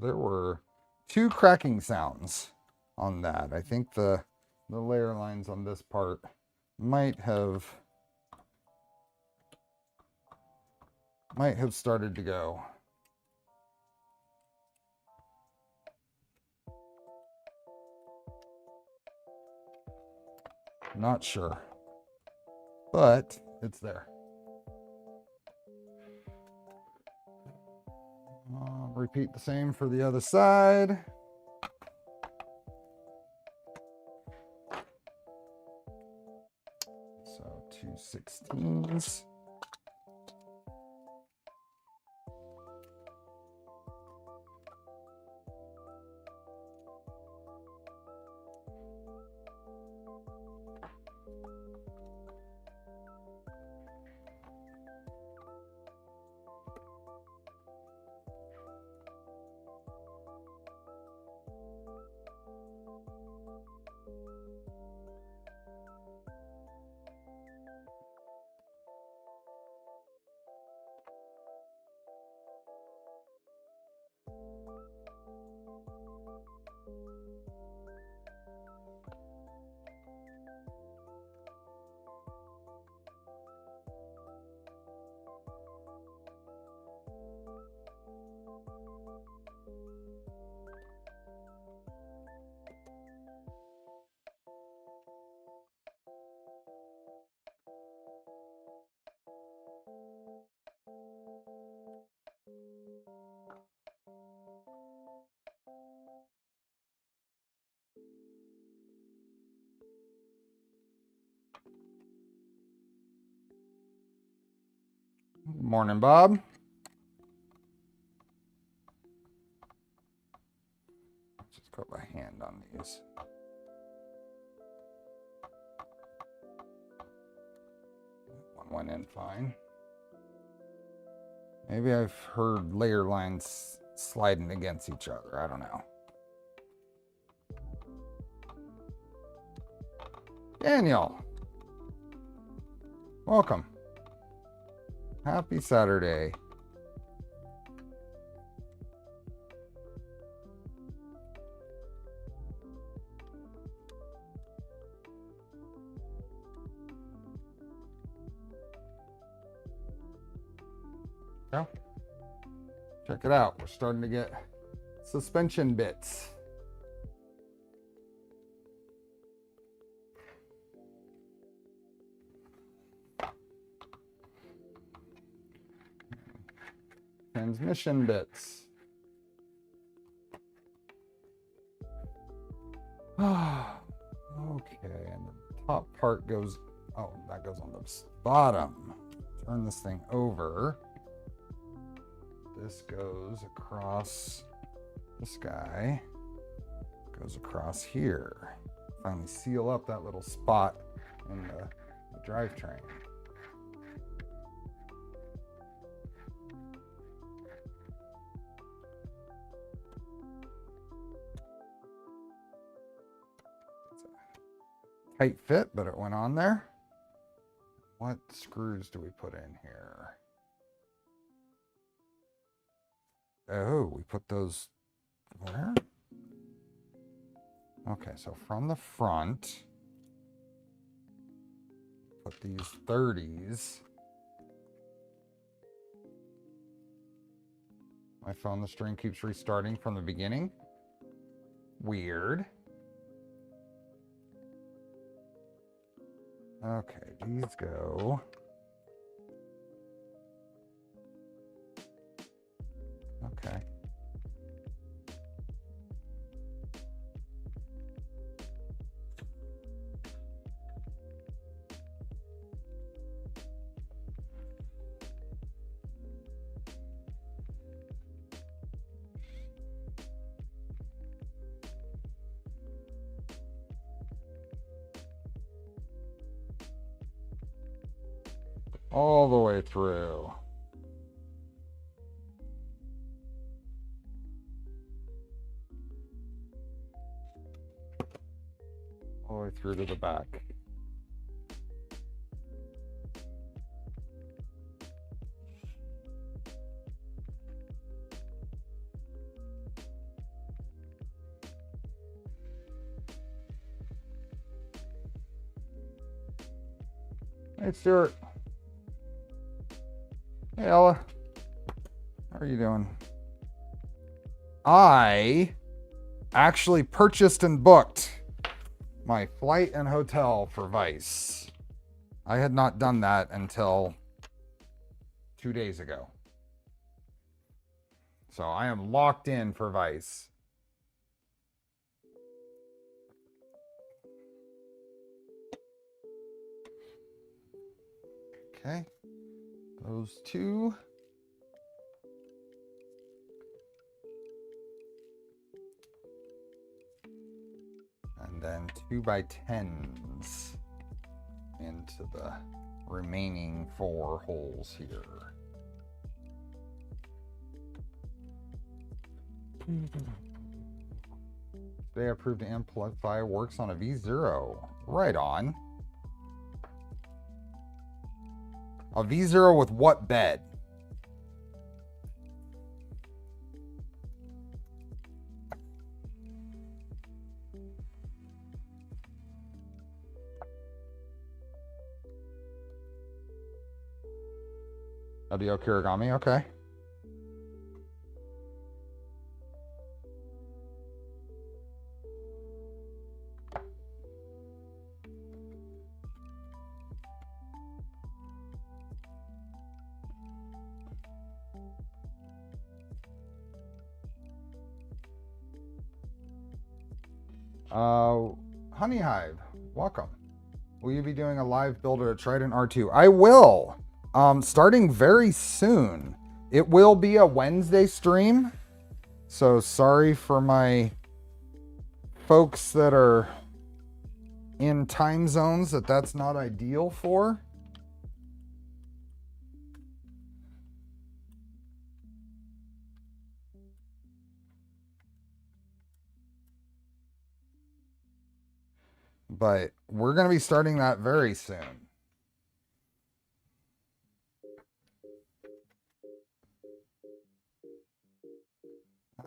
There were 2 cracking sounds on that. I think the layer lines on this part might have started to go. Not sure, but it's there. I'll repeat the same for the other side. So 2 16s. Morning, Bob. Just put my hand on these. One went in fine. Maybe I've heard layer lines sliding against each other. I don't know. Daniel, welcome. Happy Saturday. Yeah. Check it out. We're starting to get suspension bits. Transmission bits. Okay, and the top part goes, oh, that goes on the bottom. Turn this thing over. This goes across this guy, goes across here. Finally seal up that little spot in the drivetrain. Tight fit, but it went on there. What screws do we put in here? Oh, we put those where? Okay, so from the front, put these 30s. My phone, the string keeps restarting from the beginning. Weird. Okay, these go. Okay. All the way through. All the way through to the back. Hey, Stuart. Hey, Ella. How are you doing? I actually purchased and booked my flight and hotel for Vice. I had not done that until 2 days ago. So I am locked in for Vice. Okay. Those two. And then 2x10s into the remaining 4 holes here. They approved to amplify works on a V0. Right on. A V0 with what bed? LDO Kirigami, okay. Honey Hive, welcome. Will you be doing a live build of a Trident R2? I will. Starting very soon. It will be a Wednesday stream. So sorry for my folks that are in time zones that's not ideal for. But we're going to be starting that very soon.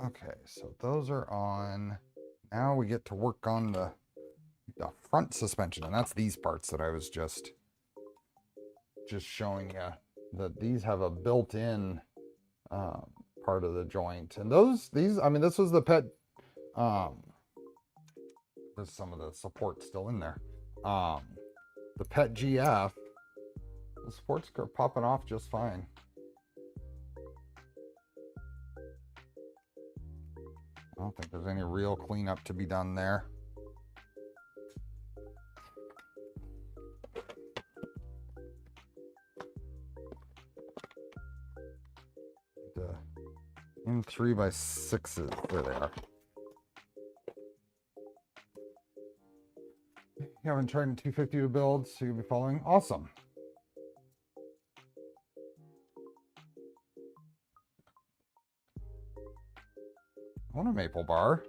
Okay, so those are on. Now we get to work on the front suspension, and that's these parts that I was just showing you, that these have a built-in part of the joint. And these, I mean, this was the there's some of the support still in there. The PETG, the supports are popping off just fine. I don't think there's any real cleanup to be done there. The M3x6s, there they are. You haven't tried in 250 to build, so you'll be following. Awesome. I want a maple bar.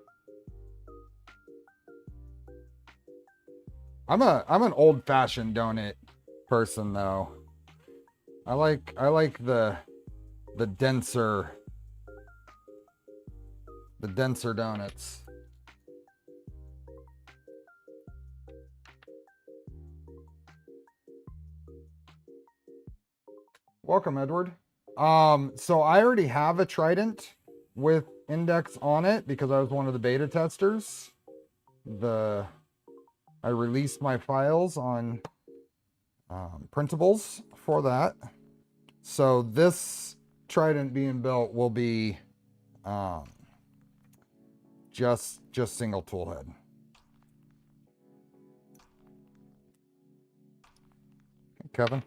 I'm an old-fashioned donut person though. I like the denser donuts. Welcome, Edward. So I already have a Trident with index on it because I was one of the beta testers. I released my files on printables for that. So this Trident being built will be just single tool head. Okay, Kevin.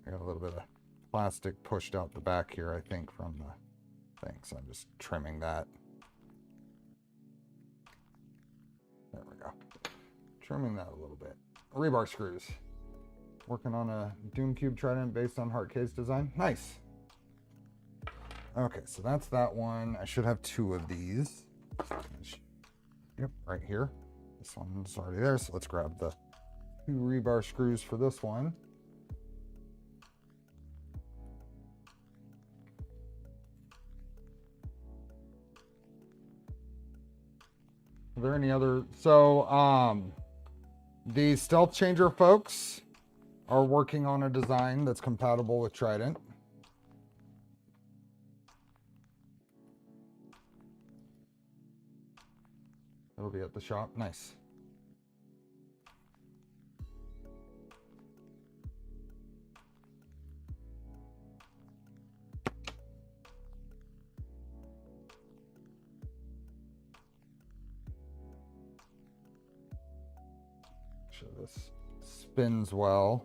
I got a little bit of plastic pushed out the back here, I think, from the thing. So I'm just trimming that. There we go. Trimming that a little bit. Rebar screws. Working on a Doom Cube Trident based on Heart Case design. Nice. Okay, so that's that one. I should have 2 of these. Yep, right here. This one's already there, so let's grab the 2 rebar screws for this one. Are there any other? So, the Stealthchanger folks, are working on a design that's compatible with Trident. It'll be at the shop. Nice. Sure this spins well.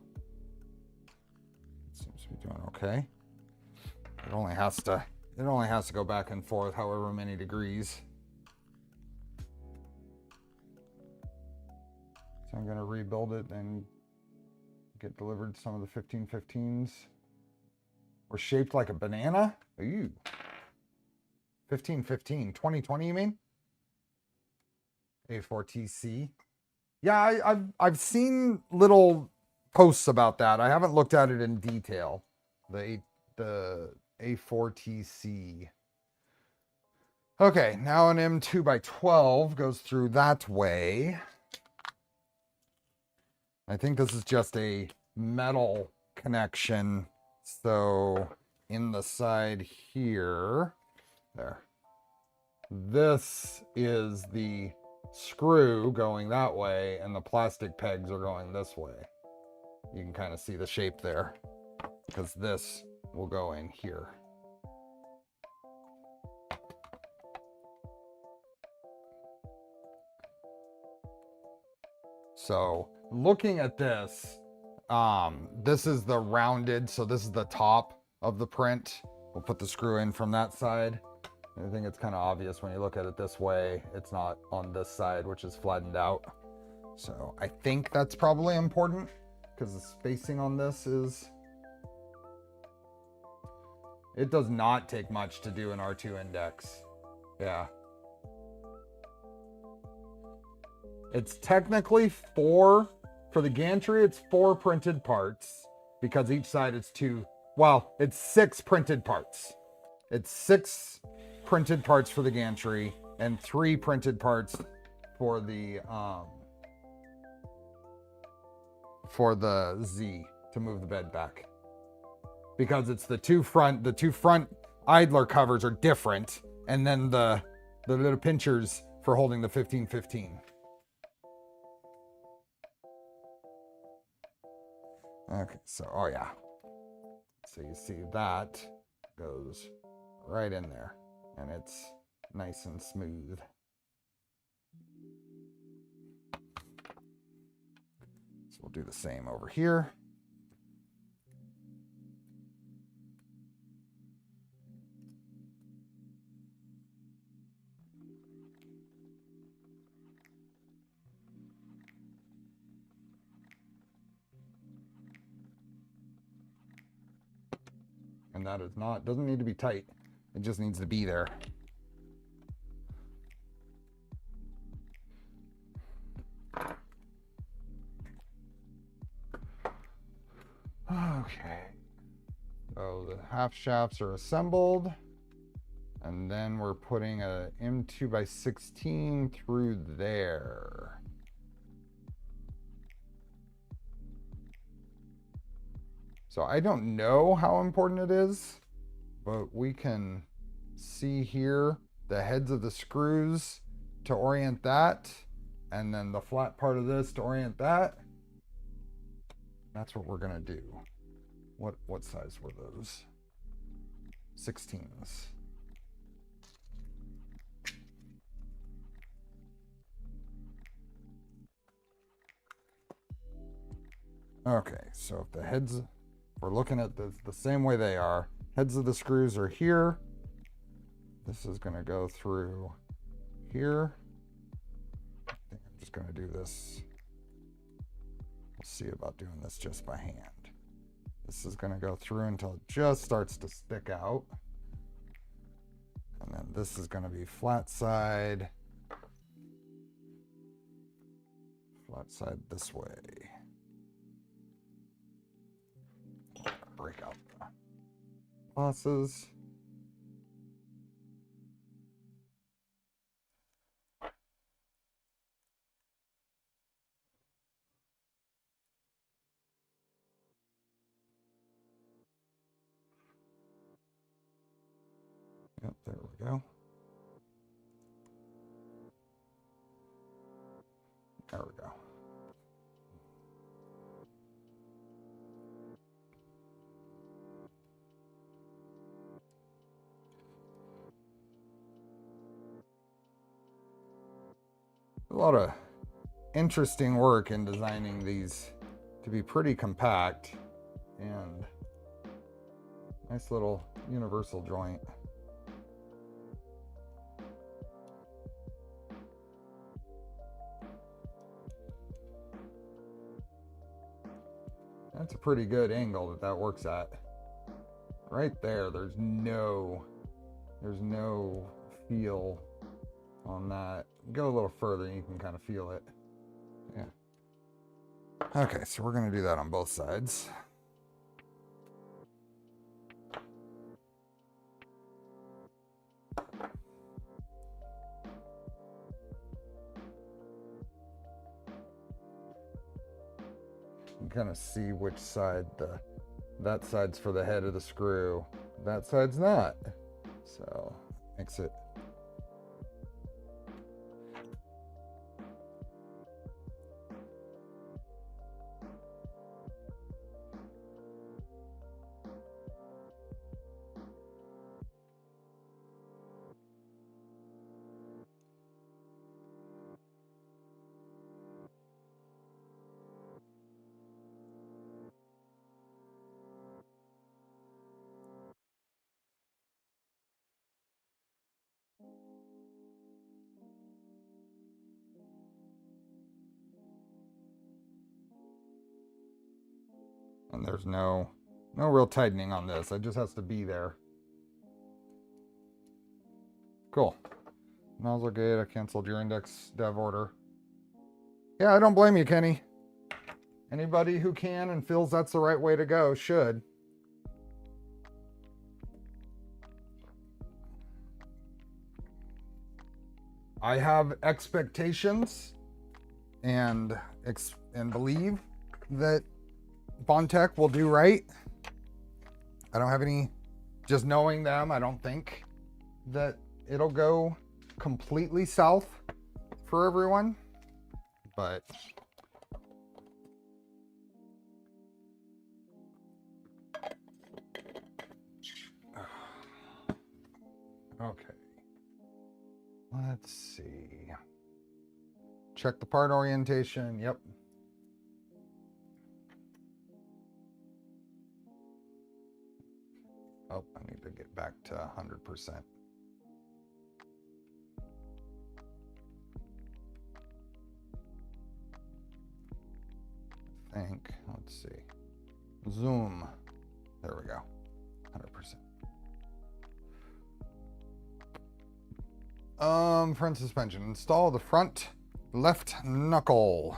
It seems to be doing okay. It only has to go back and forth however many degrees. So I'm going to rebuild it and get delivered some of the 1515s. We're shaped like a banana? Ooh. 1515. 2020 you mean? A4TC. Yeah, I've seen little posts about that. I haven't looked at it in detail. The A4TC. Okay, now an M2x12 goes through that way. I think this is just a metal connection. So in the side here, there. This is the screw going that way, and the plastic pegs are going this way. You can kind of see the shape there, because this will go in here. So looking at this, this is the rounded, so this is the top of the print. We'll put the screw in from that side. I think it's kind of obvious when you look at it this way. It's not on this side, which is flattened out. So I think that's probably important because the spacing on this is... It does not take much to do an R2 index. Yeah. It's technically 4, for the gantry, it's 4 printed parts because each side is 2. Well, it's 6 printed parts. It's 6 printed parts for the gantry and 3 printed parts for the Z to move the bed back, because it's the two front idler covers are different, and then the little pinchers for holding the 1515. Okay, so oh yeah, so you see that goes right in there, and it's nice and smooth. So we'll do the same over here. And that is not, doesn't need to be tight. It just needs to be there. Okay. So the half shafts are assembled. And then we're putting a M2x16 through there. So I don't know how important it is, but we can see here the heads of the screws to orient that, and then the flat part of this to orient that. That's what we're gonna do. What size were those? 16s. Okay, so if the heads, we're looking at the same way they are. Heads of the screws are here. This is gonna go through here. I think I'm just gonna do this. We'll see about doing this just by hand. This is gonna go through until it just starts to stick out. And then this is gonna be flat side this way. Break out the bosses. Yep, there we go. There we go. A lot of interesting work in designing these to be pretty compact and nice little universal joint. That's a pretty good angle that works at. Right there, there's no feel on that. Go a little further and you can kind of feel it. Yeah. Okay, so we're gonna do that on both sides. You can kind of see which side that side's for the head of the screw, that side's not. So makes it and there's no real tightening on this. It just has to be there. Cool. Nozzle gate, I canceled your index dev order. Yeah, I don't blame you, Kenny. Anybody who can and feels that's the right way to go should. I have expectations and believe that Bondtech will do right. I don't have any, just knowing them, I don't think that it'll go completely south for everyone, but okay. Let's see. Check the part orientation. Yep. Oh, I need to get back to 100%. I think, let's see. Zoom. There we go. 100%. Front suspension. Install the front left knuckle.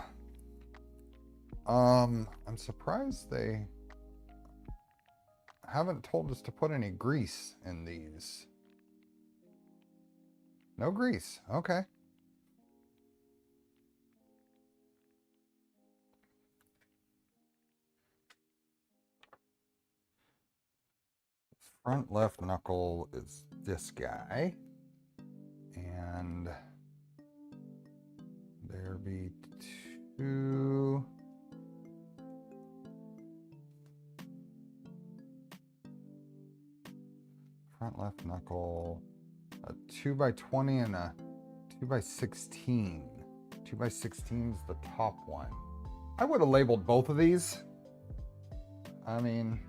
I'm surprised they haven't told us to put any grease in these. No grease. Okay. Front left knuckle is this guy. And there be two. Front left knuckle, a 2x20 and a 2x16. 2x16 is the top one. I would have labeled both of these. I mean,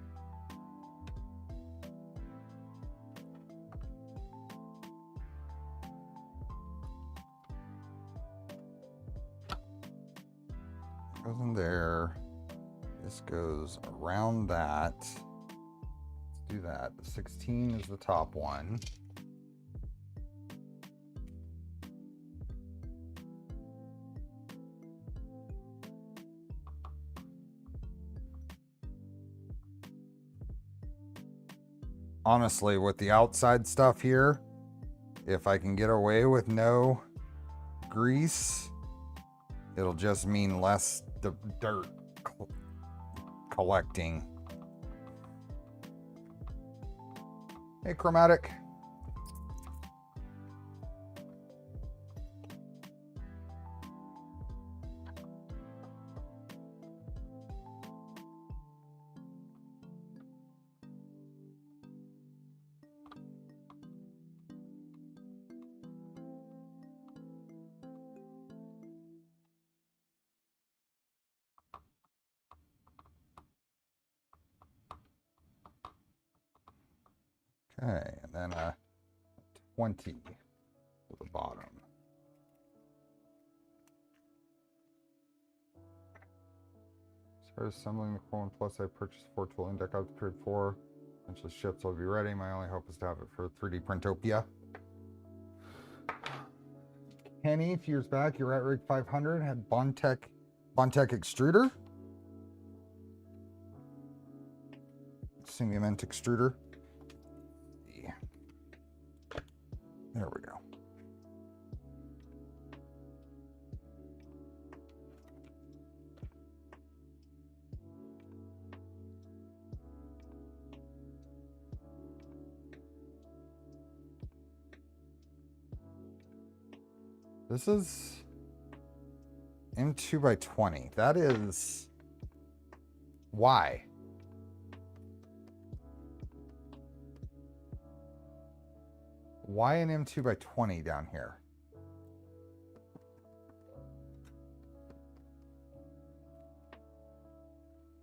goes in there. This goes around that. Let's do that. The 16 is the top one. Honestly, with the outside stuff here, if I can get away with no grease, it'll just mean less dirt collecting. Hey, Chromatic. Okay, and then a 20 to the bottom. Started assembling the Quote Plus. I purchased 4 tooling deck out to period 4. Eventually ships will be ready. My only hope is to have it for 3D Printopia. Kenny, a few years back, you're at Rig 500, had Bondtech extruder. Cement extruder. Yeah. There we go. This is M2 by 20. That is why. Why an M2 by 20 down here?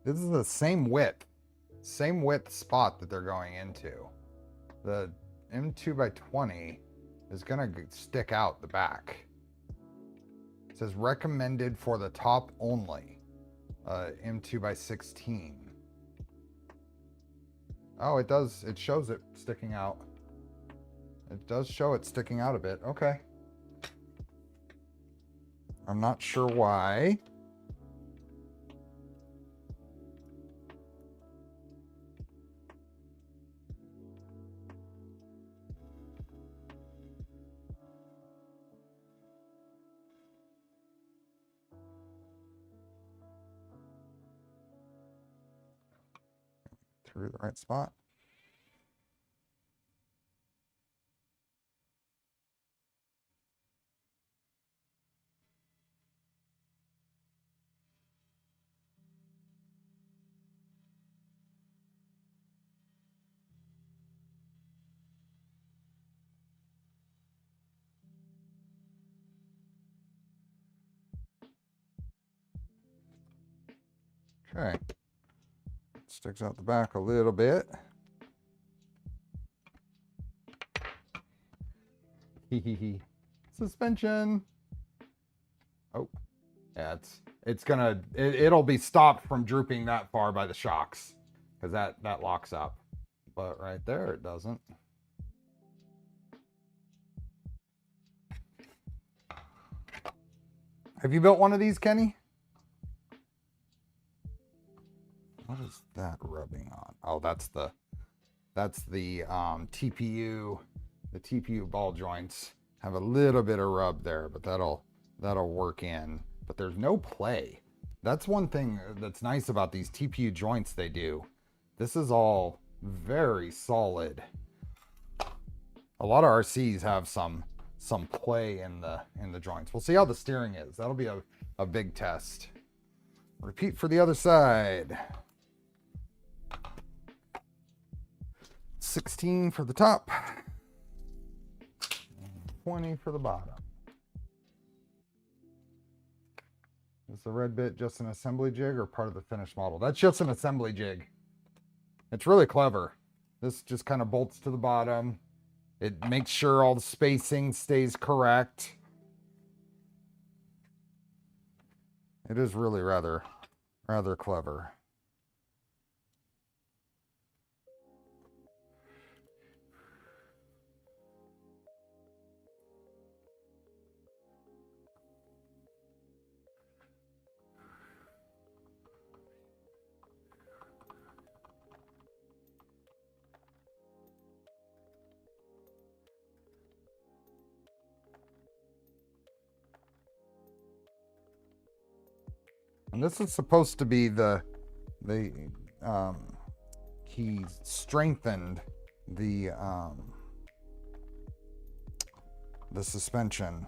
This is the same width spot that they're going into. The M2 by 20 is gonna stick out the back. It says recommended for the top only. M2 by 16. Oh, it does. It shows it sticking out. It does show it sticking out a bit. Okay. I'm not sure why. Through the right spot. Okay. Sticks out the back a little bit. Suspension. Oh, yeah, it'll be stopped from drooping that far by the shocks because that locks up. But right there, it doesn't. Have you built one of these, Kenny? What is that rubbing on? Oh, that's the TPU. The TPU ball joints have a little bit of rub there, but that'll work in. But there's no play. That's one thing that's nice about these TPU joints they do. This is all very solid. A lot of RCs have some play in the joints. We'll see how the steering is. That'll be a big test. Repeat for the other side. 16 for the top. 20 for the bottom. Is the red bit just an assembly jig or part of the finished model? That's just an assembly jig. It's really clever. This just kind of bolts to the bottom. It makes sure all the spacing stays correct. It is really rather clever. And this is supposed to be he strengthened the suspension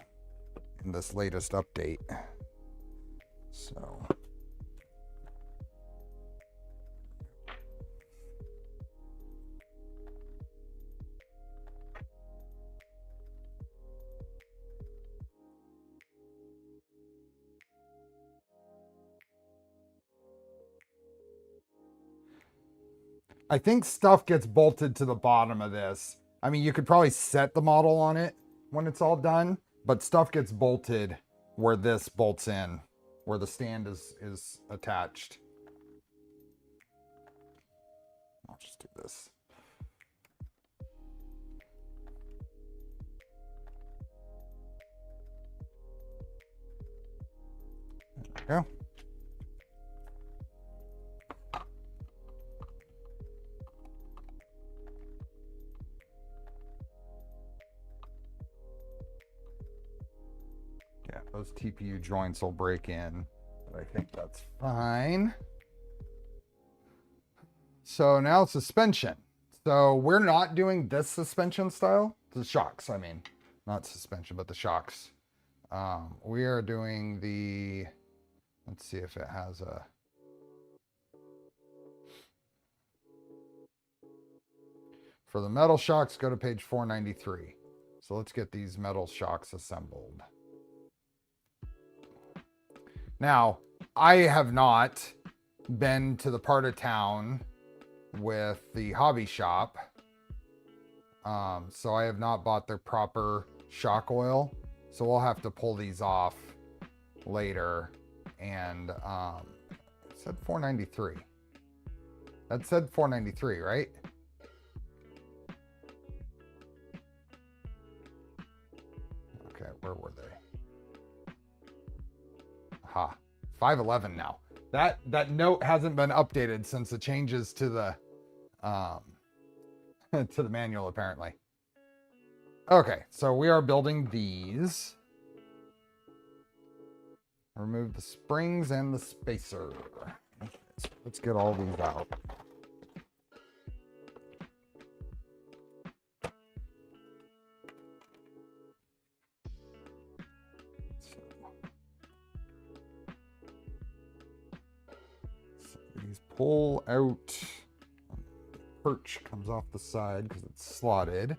in this latest update. So I think stuff gets bolted to the bottom of this. I mean, you could probably set the model on it when it's all done, but stuff gets bolted where this bolts in, where the stand is attached. I'll just do this. There we go. Yeah, those TPU joints will break in, but I think that's fine. So now suspension. So we're not doing this suspension style. The shocks, I mean. Not suspension, but the shocks. We are doing the, let's see if it has a, for the metal shocks, go to page 493. So let's get these metal shocks assembled. Now, I have not been to the part of town with the hobby shop. So I have not bought their proper shock oil. So we'll have to pull these off later. And it said 493. That said 493, right? Okay, where were they? Ha, 511 now. That note hasn't been updated since the changes to the to the manual, apparently. Okay, so we are building these. Remove the springs and the spacer. So let's get all these out. So these pull out. Perch comes off the side because it's slotted.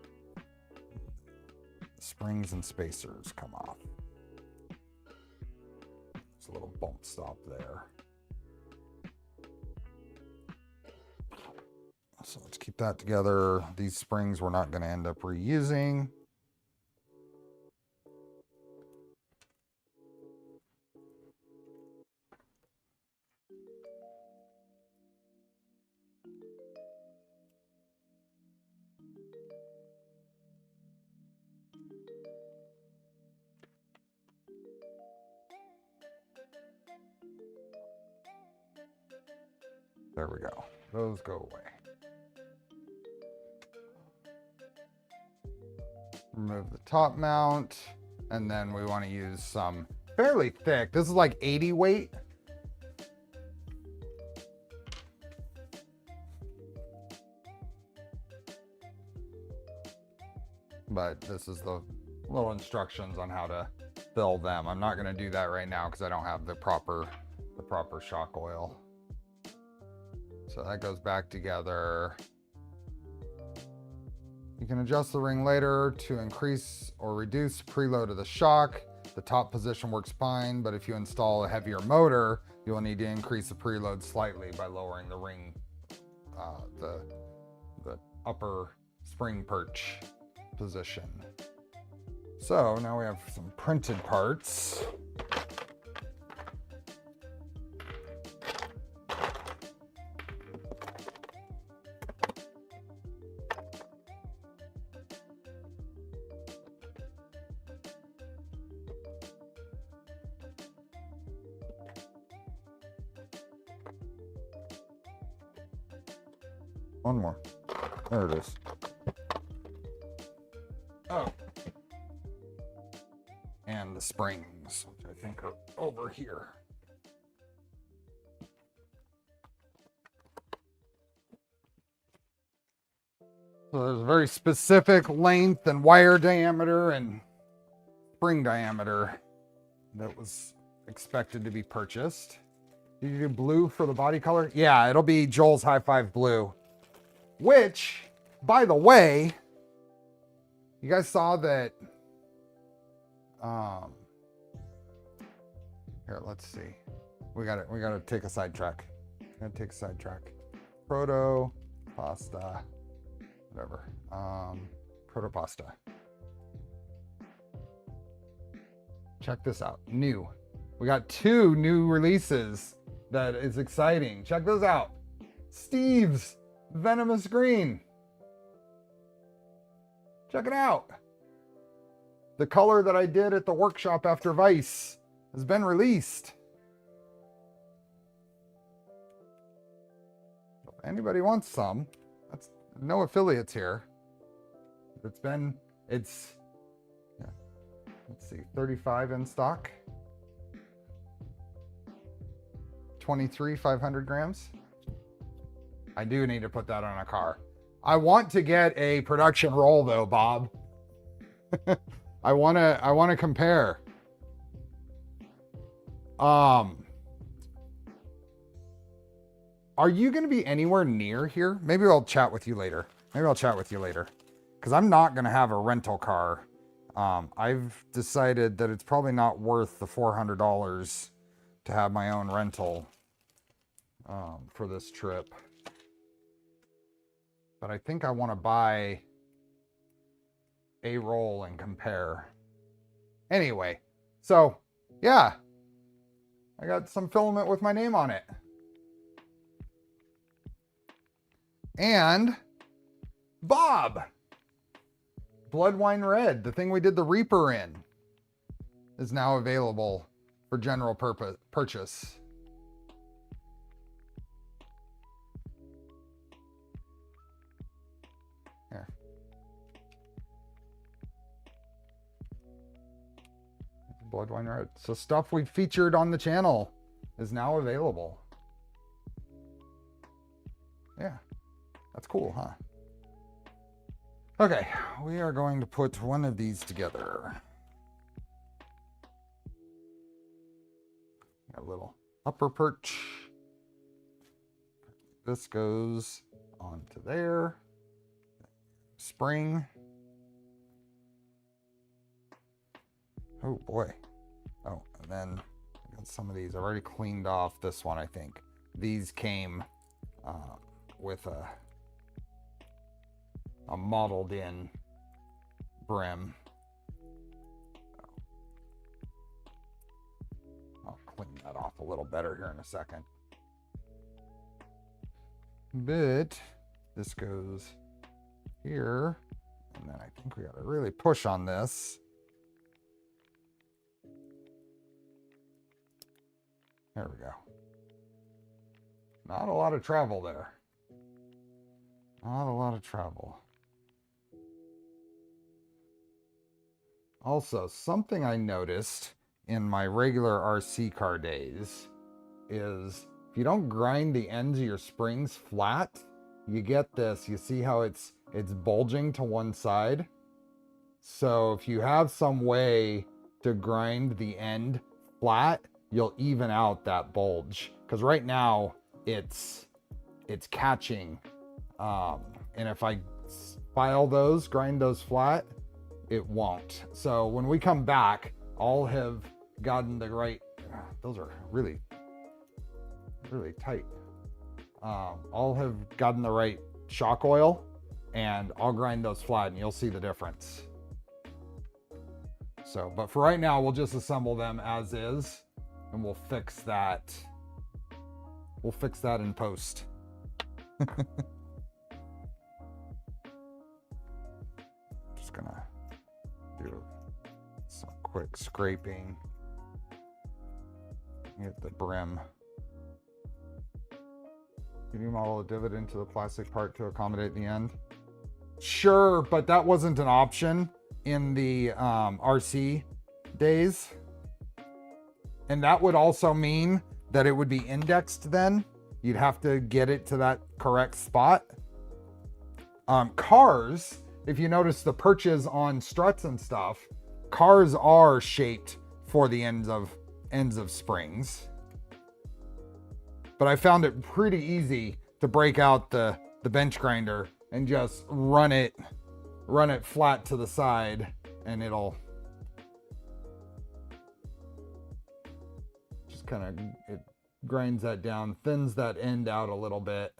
Springs and spacers come off. There's a little bump stop there. So let's keep that together. These springs we're not going to end up reusing. There we go. Those go away. Remove the top mount, and then we want to use some fairly thick. This is like 80 weight. But this is the little instructions on how to fill them. I'm not going to do that right now because I don't have the proper shock oil. So that goes back together. You can adjust the ring later to increase or reduce preload of the shock. The top position works fine, but if you install a heavier motor, you will need to increase the preload slightly by lowering the ring, the upper spring perch position. So now we have some printed parts. One more. There it is. Oh. And the springs, which I think are over here. So there's a very specific length and wire diameter and spring diameter that was expected to be purchased. Did you do blue for the body color? Yeah, it'll be Joel's High Five Blue. Which, by the way, you guys saw that, here, let's see. We gotta take a sidetrack. Proto, pasta, whatever. Protopasta. Check this out. New. We got 2 new releases. That is exciting. Check this out. Steve's Venomous Green. Check it out. The color that I did at the workshop after Vice has been released. If anybody wants some, that's no affiliates here. It's yeah, let's see, 35 in stock. 23 500 grams. I do need to put that on a car. I want to get a production roll though, Bob. I want to compare. Are you going to be anywhere near here? Maybe I'll chat with you later. Because I'm not going to have a rental car. I've decided that it's probably not worth the $400 to have my own rental for this trip. But I think I want to buy a roll and compare. Anyway, so yeah, I got some filament with my name on it. And Bob, Blood Wine Red, the thing we did the Reaper in, is now available for general purchase. Here. Blood Wine Red. So stuff we've featured on the channel is now available. Yeah, that's cool, huh? Okay, we are going to put one of these together. Got a little upper perch. This goes onto there. Spring. Oh boy. Oh, and then I got some of these. I've already cleaned off this one, I think. These came with a modeled in brim. I'll clean that off a little better here in a second. But this goes here, and then I think we got to really push on this. There we go. Not a lot of travel there. Not a lot of travel. Also, something I noticed in my regular RC car days is if you don't grind the ends of your springs flat, you get this. You see how it's bulging to one side? So if you have some way to grind the end flat, you'll even out that bulge. Because right now it's catching. And if I file those, grind those flat, it won't. So when we come back, I'll have gotten the right, those are really, really tight. I'll have gotten the right shock oil and I'll grind those flat and you'll see the difference. So, but for right now, we'll just assemble them as is and we'll fix that. We'll fix that in post. Just gonna do some quick scraping. Get the brim. Can you model a divot into the plastic part to accommodate the end? Sure, but that wasn't an option in the RC days. And that would also mean that it would be indexed then. You'd have to get it to that correct spot. Cars, if you notice the perches on struts and stuff, cars are shaped for the ends of springs. But I found it pretty easy to break out the bench grinder and just run it flat to the side and it'll just kind of, it grinds that down, thins that end out a little bit.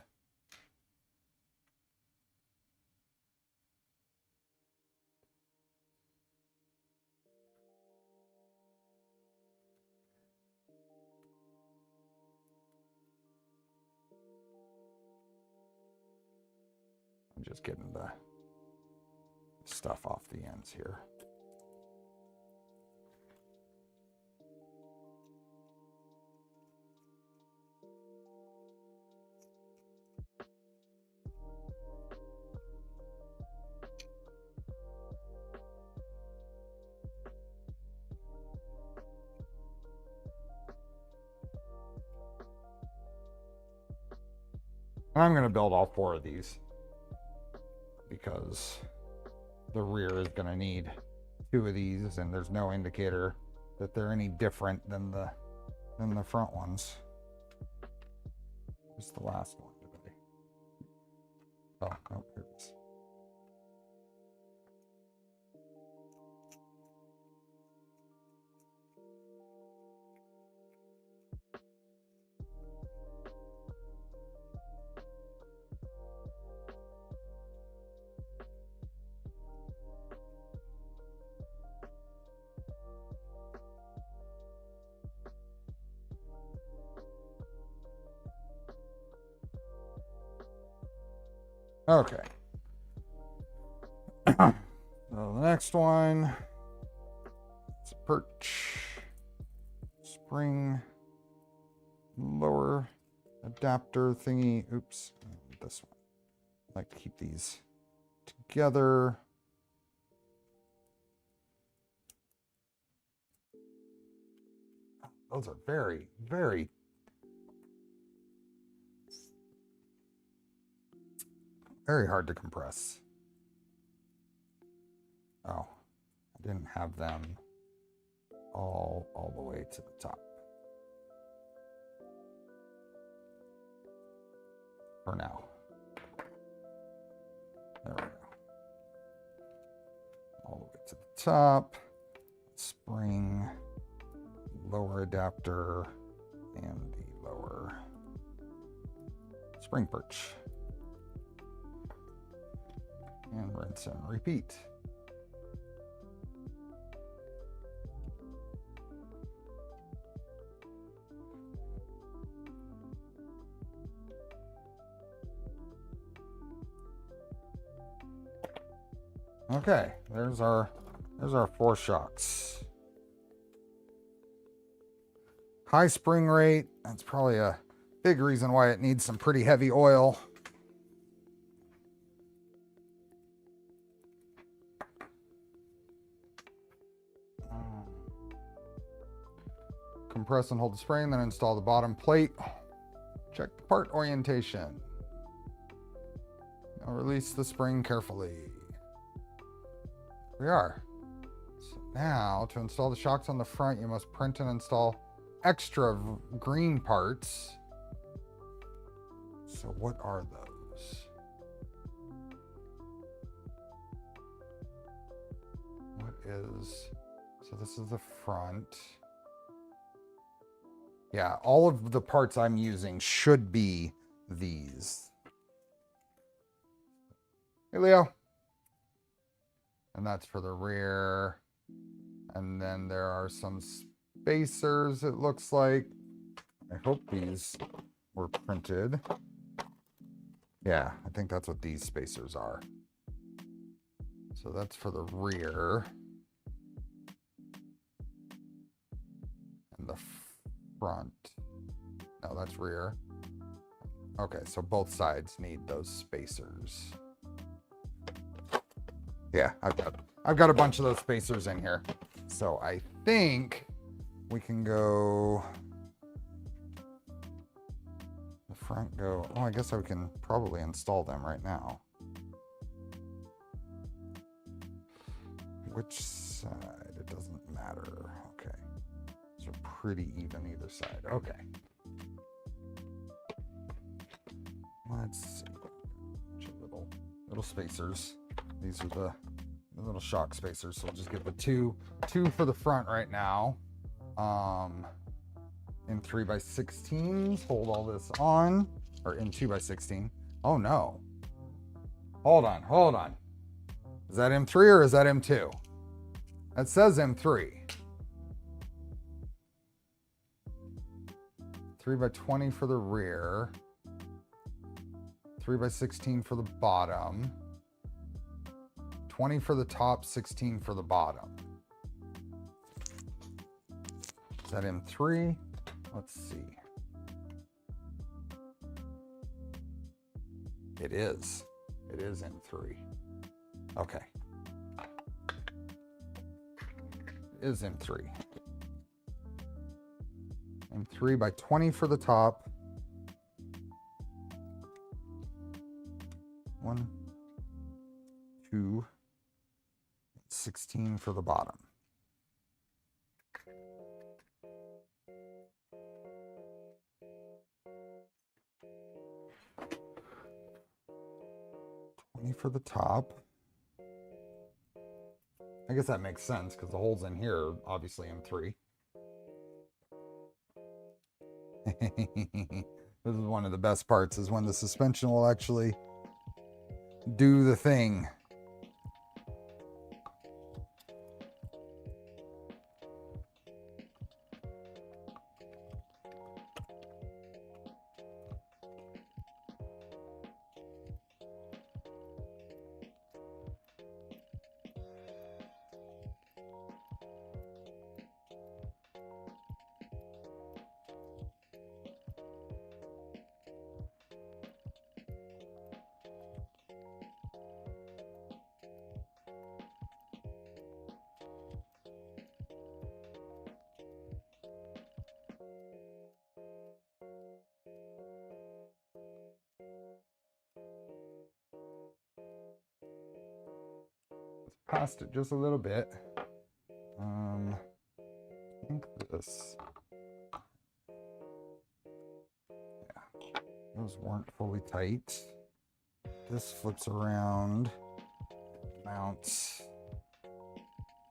Just getting the stuff off the ends here. And I'm going to build all 4 of these because the rear is going to need 2 of these, and there's no indicator that they're any different than the front ones. Where's the last one today? Oh, here it is. Okay. So the next one, it's a perch, spring, lower adapter thingy. Oops, this one. I like to keep these together. Those are very, very hard to compress. Oh, I didn't have them all the way to the top. For now. There we go. All the way to the top. Spring, lower adapter, and the lower spring perch. And rinse and repeat. Okay, there's our 4 shocks. High spring rate, that's probably a big reason why it needs some pretty heavy oil. Compress and hold the spring, then install the bottom plate. Check the part orientation. Now release the spring carefully. Here we are. So now, to install the shocks on the front, you must print and install extra green parts. So what are those? What is... So this is the front. Yeah, all of the parts I'm using should be these. Hey, Leo. And that's for the rear. And then there are some spacers, it looks like. I hope these were printed. Yeah, I think that's what these spacers are. So that's for the rear. And the front. No, that's rear. Okay, so both sides need those spacers. Yeah, I've got a bunch of those spacers in here. So I think we can go the front go. Oh, I guess I can probably install them right now. Which side? It doesn't matter. Okay. These are pretty even either side. Okay. Let's see. Little spacers. These are the little shock spacers. So we'll just give the two for the front right now. In 3x16s. Hold all this on. Or in 2x16. Oh no. Hold on. Is that M3 or is that M2? That says M3. 3x20 for the rear. 3 by 16 for the bottom. 20 for the top, 16 for the bottom. Is that M3? Let's see. It is. It is M3. Okay. It is M3. M3 by 20 for the top. 1, 2, 16 for the bottom. For the top. I guess that makes sense because the holes in here are obviously M3. This is one of the best parts, is when the suspension will actually do the thing. Past it just a little bit. I think this. Yeah, those weren't fully tight. This flips around, mounts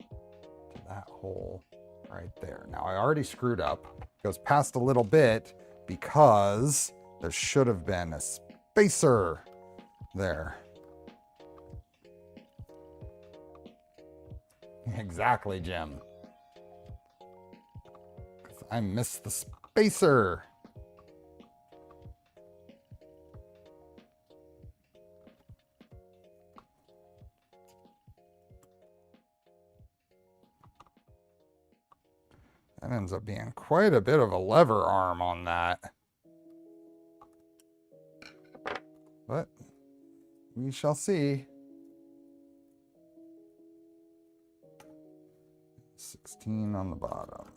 to that hole right there. Now I already screwed up. Goes past a little bit because there should have been a spacer there. Exactly, Jim. I missed the spacer. That ends up being quite a bit of a lever arm on that. But we shall see. 16 on the bottom.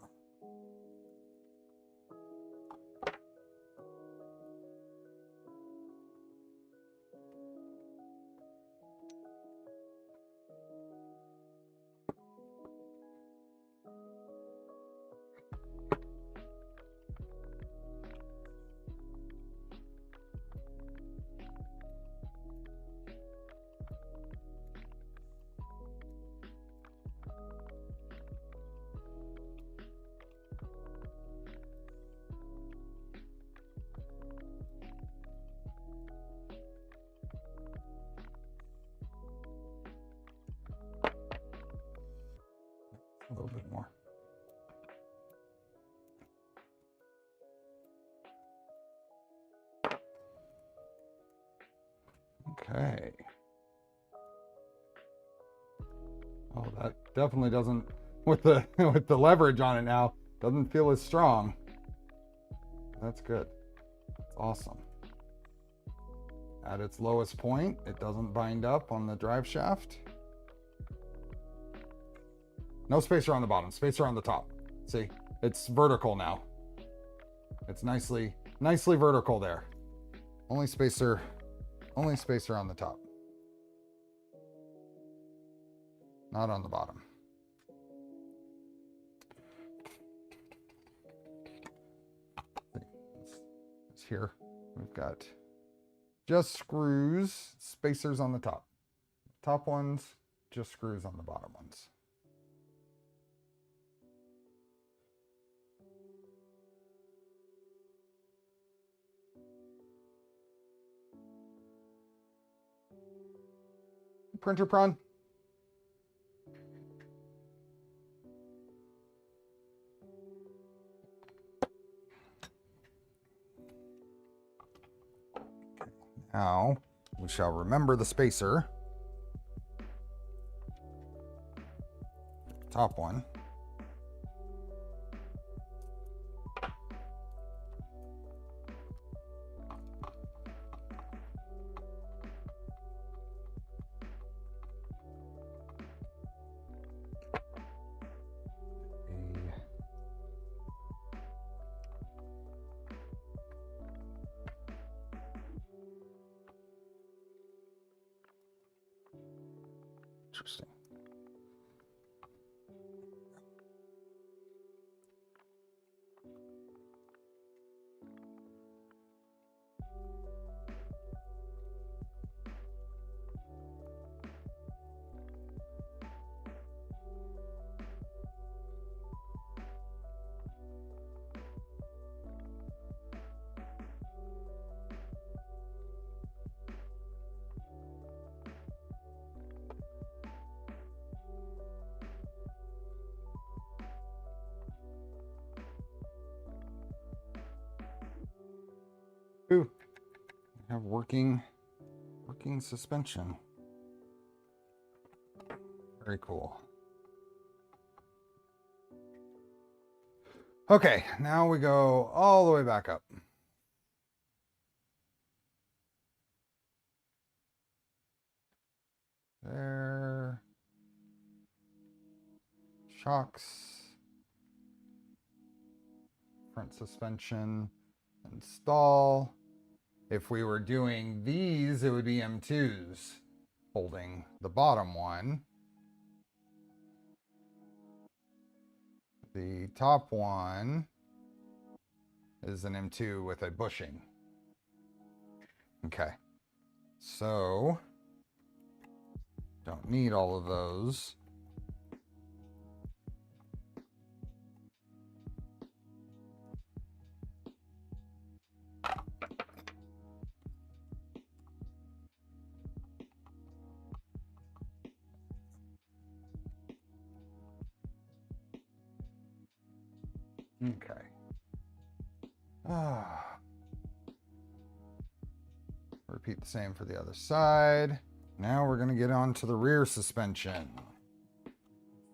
A little bit more. Okay. Oh, that definitely doesn't, with the with the leverage on it now, doesn't feel as strong. That's good. That's awesome. At its lowest point, it doesn't bind up on the drive shaft. No spacer on the bottom, spacer on the top. See, it's vertical now. It's nicely vertical there. Only spacer on the top. Not on the bottom. It's here. We've got just screws, spacers on the top. Top ones, just screws on the bottom ones. Printer prawn. Now, we shall remember the spacer. Top one. Interesting. Ooh, we have working suspension. Very cool. Okay, now we go all the way back up. There. Shocks. Front suspension. Install. If we were doing these, it would be M2s holding the bottom one. The top one is an M2 with a bushing. Okay. So, don't need all of those. Okay. Repeat the same for the other side. Now we're going to get on to the rear suspension.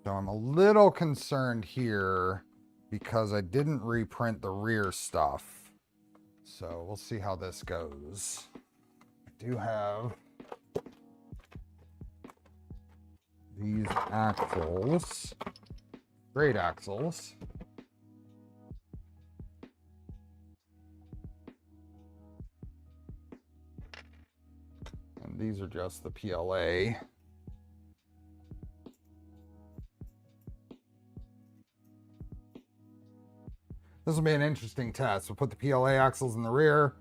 So I'm a little concerned here because I didn't reprint the rear stuff. So we'll see how this goes. I do have these axles, great axles. And these are just the PLA. This will be an interesting test. We'll put the PLA axles in the rear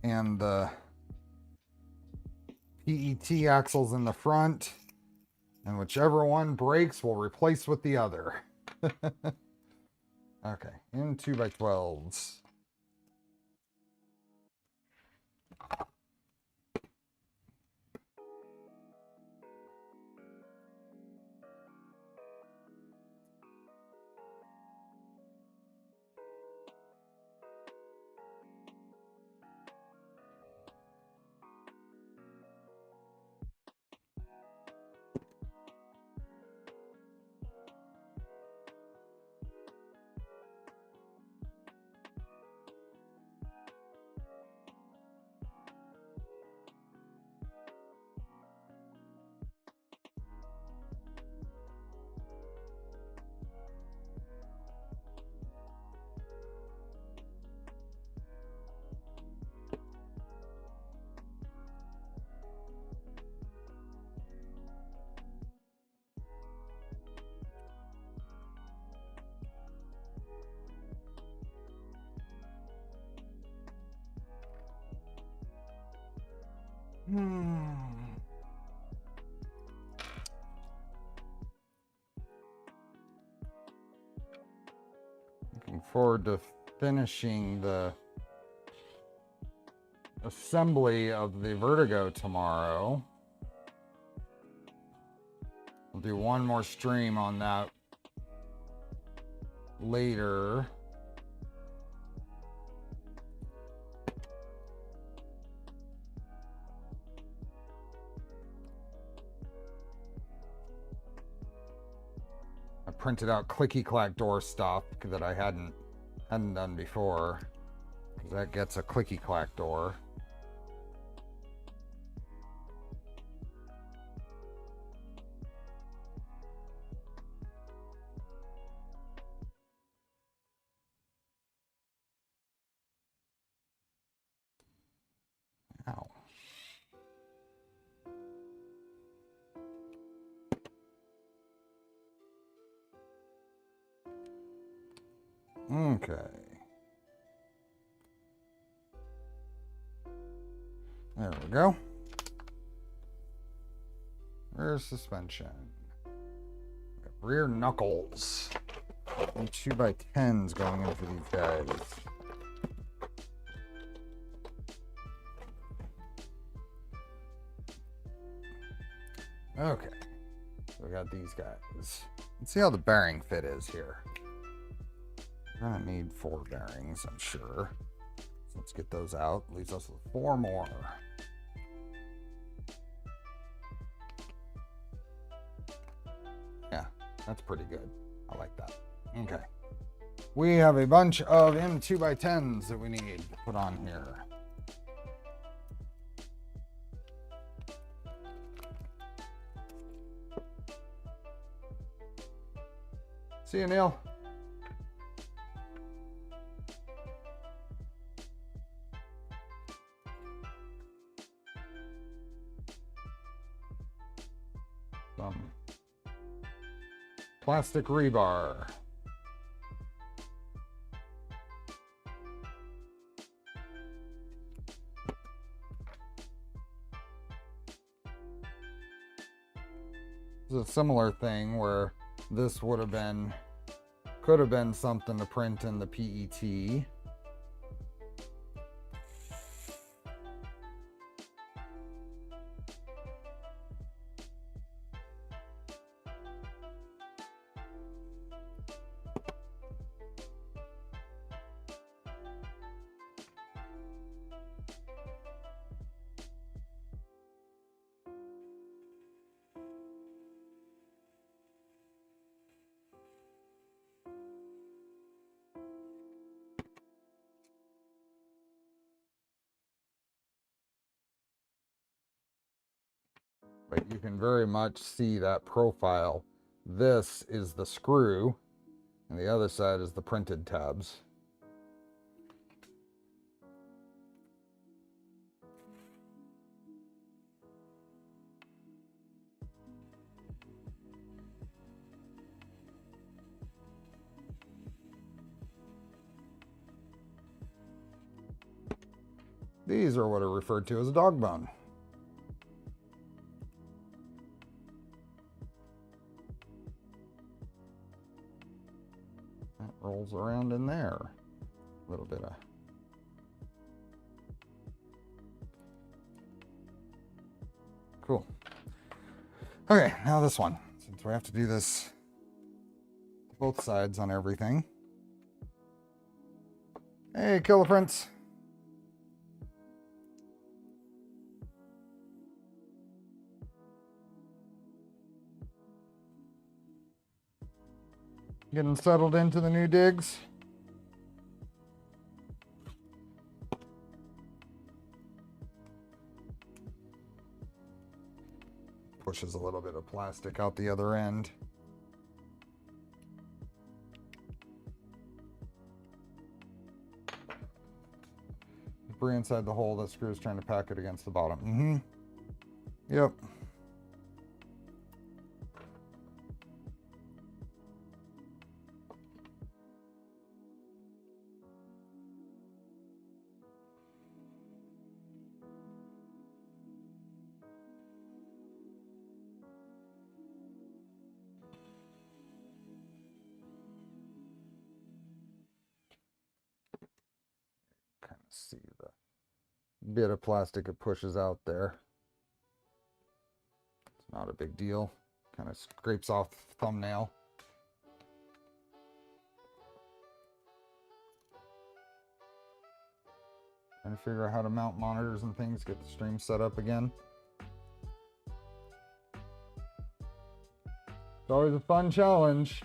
and the PET axles in the front. And whichever one breaks, we'll replace with the other. Okay, in 2x12s. Looking forward to finishing the assembly of the Vertigo tomorrow. We'll do one more stream on that later. printed out clicky clack door stuff that I hadn't done before, because that gets a clicky clack door. Ow. Okay. There we go. Rear suspension. Rear knuckles. And 2x10s going in for these guys. Okay. So we got these guys. Let's see how the bearing fit is here. We're gonna need 4 bearings, I'm sure. So let's get those out. Leaves us with 4 more. Yeah, that's pretty good. I like that. Okay. We have a bunch of M2x10s that we need to put on here. See you, Neil. Some plastic rebar. This is a similar thing where this would have been, could have been something to print in the PET. But you can very much see that profile. This is the screw, and the other side is the printed tabs. These are what are referred to as a dog bone. That rolls around in there. A little bit of cool. Okay, now this one. Since we have to do this both sides on everything. Hey, Killer Prince. Getting settled into the new digs. Pushes a little bit of plastic out the other end. Debris inside the hole, that screw is trying to pack it against the bottom. Yep. See the bit of plastic it pushes out there. It's not a big deal. Kind of scrapes off the thumbnail. Trying to figure out how to mount monitors and things, get the stream set up again. It's always a fun challenge.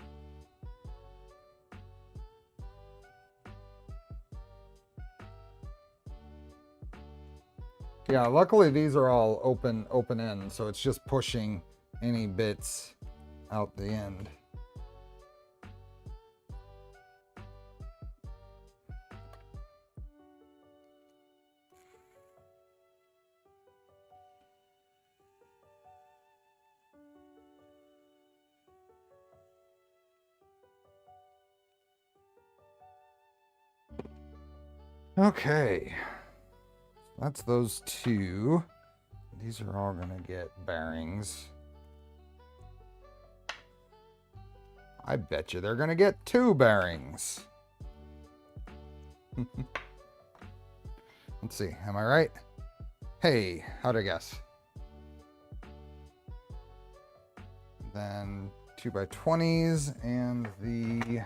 Yeah, luckily these are all open end, so it's just pushing any bits out the end. Okay, that's those two. These are all gonna get bearings. I bet you they're gonna get 2 bearings. Let's see, am I right? Hey, how'd I guess? Then 2x20s and the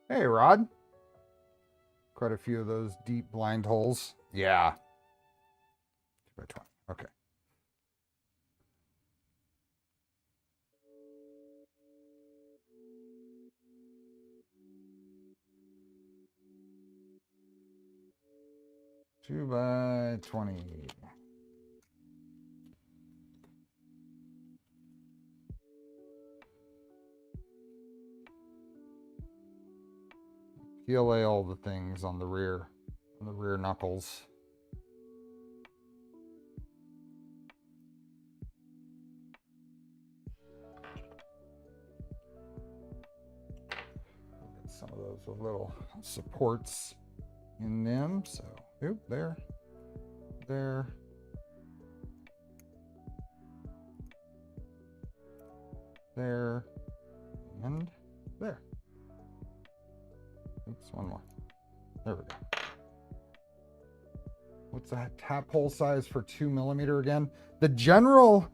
Hey, Rod. Quite a few of those deep blind holes. Yeah. 2x20. Okay. Two by 20. PLA all the things on the rear knuckles. Get some of those little supports in them. So, oop, there, and there. Oops, one more. There we go. What's that tap hole size for 2mm again? The general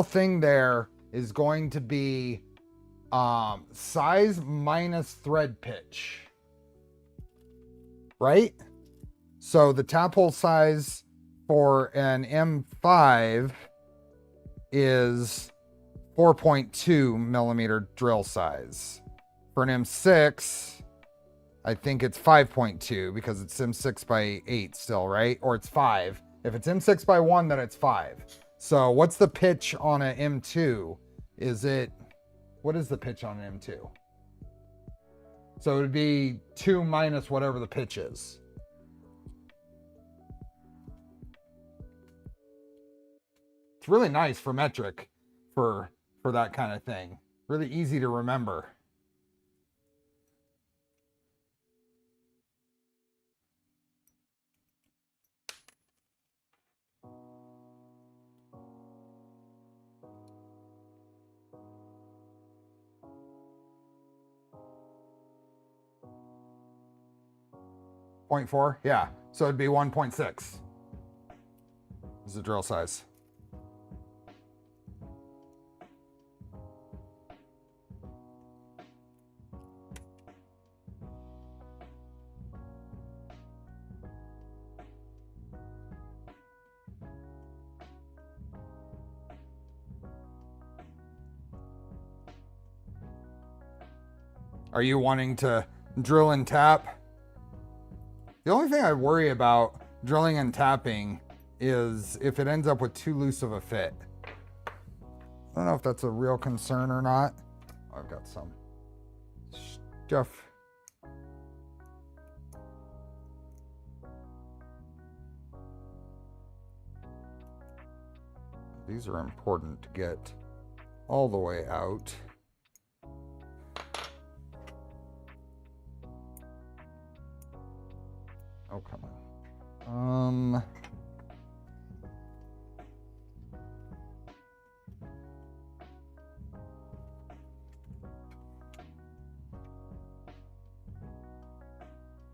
thing there is going to be size minus thread pitch, right? So the tap hole size for an M5 is 4.2mm drill size. For an M6, I think it's 5.2 because it's M6 by 8 still, right? Or it's 5. If it's M6 by 1, then it's 5. So what's the pitch on an M2? What is the pitch on an M2? So it would be 2 minus whatever the pitch is. It's really nice for metric for that kind of thing. Really easy to remember. .4, yeah. So it'd be 1.6 is the drill size. Are you wanting to drill and tap? The only thing I worry about drilling and tapping is if it ends up with too loose of a fit. I don't know if that's a real concern or not. Oh, I've got some stuff. These are important to get all the way out. Oh, come on.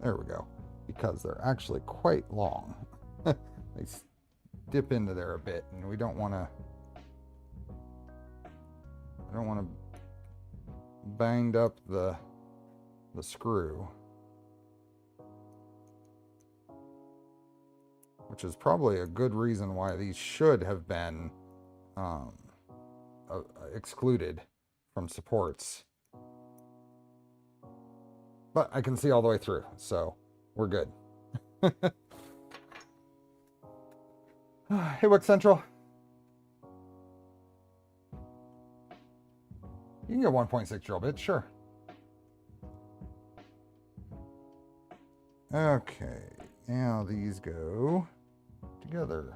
There we go. Because they're actually quite long. They dip into there a bit, and we don't want to banged up the screw, which is probably a good reason why these should have been excluded from supports. But I can see all the way through, so we're good. Hey, Wick Central. You can get 1.6 drill bits, sure. Okay, now these go together.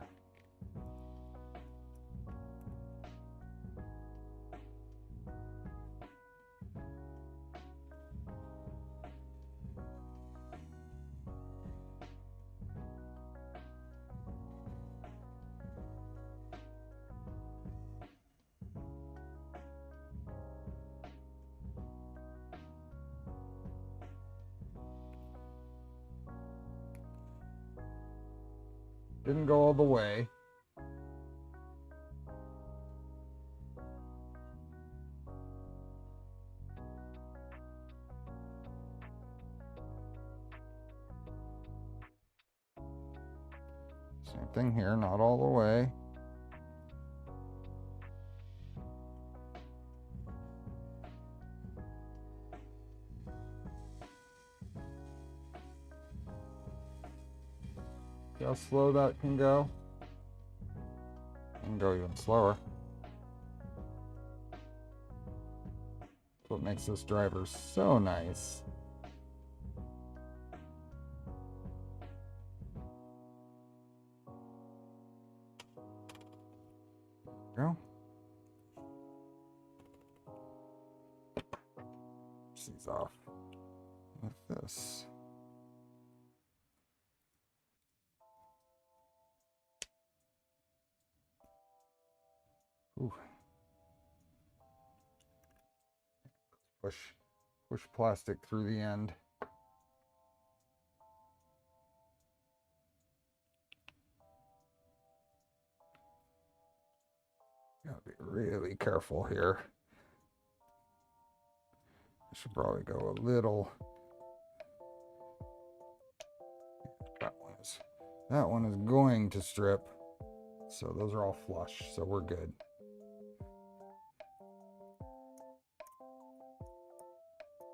Didn't go all the way. Same thing here, not all the way. See how slow that can go? It can go even slower. That's what makes this driver so nice. Go. Push these off with this. Ooh. Push plastic through the end. Gotta be really careful here. I should probably go a little. That one is going to strip. So those are all flush, so we're good.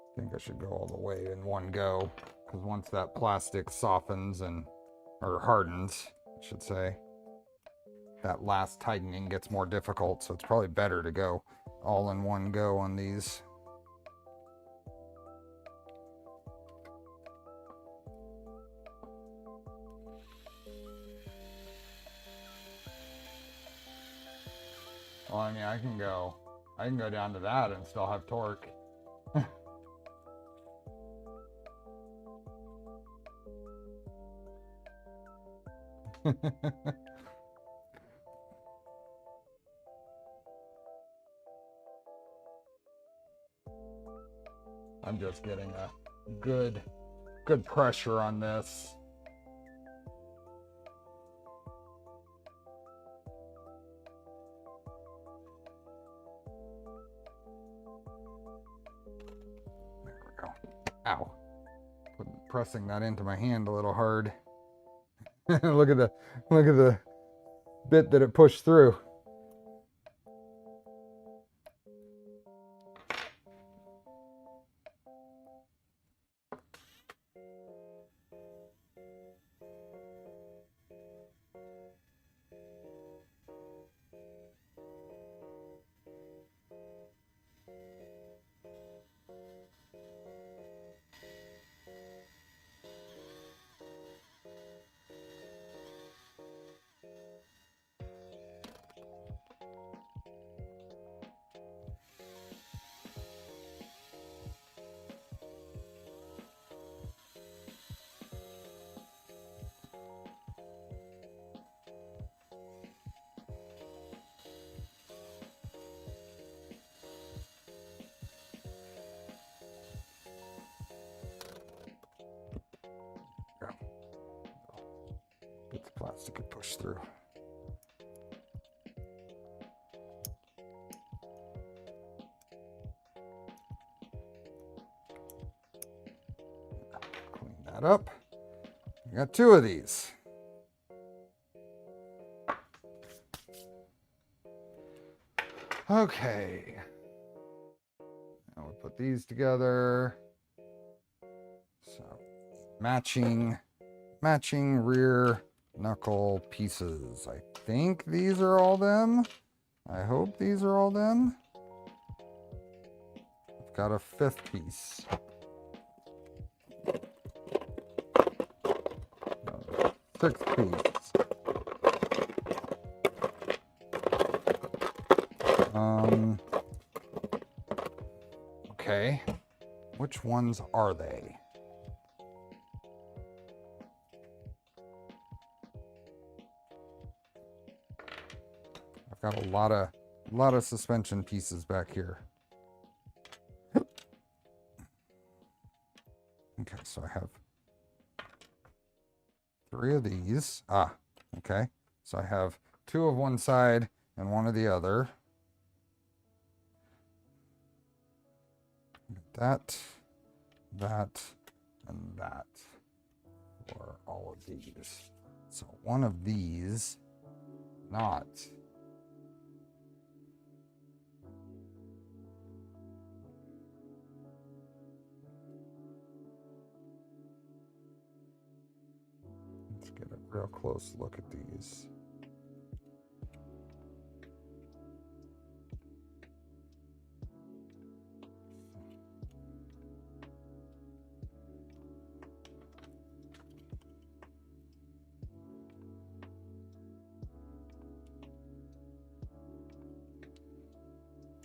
I think I should go all the way in one go, because once that plastic softens or hardens, I should say, that last tightening gets more difficult, so it's probably better to go all in one go on these. Well, I mean, I can go down to that and still have torque. I'm just getting a good pressure on this. There we go. Ow. Pressing that into my hand a little hard. look at the bit that it pushed through. Get the plastic to push through. that up. I got 2 of these. Okay. Now we put these together. So matching rear knuckle pieces. I think these are all them. I hope these are all them. I've got a 5th piece. 6th piece. Okay. Which ones are they? I've got a lot of suspension pieces back here. Okay, so I have 3 of these. Ah, okay. So I have 2 of one side and 1 of the other. That, and that for all of these. So one of these, not. Let's get a real close look at these.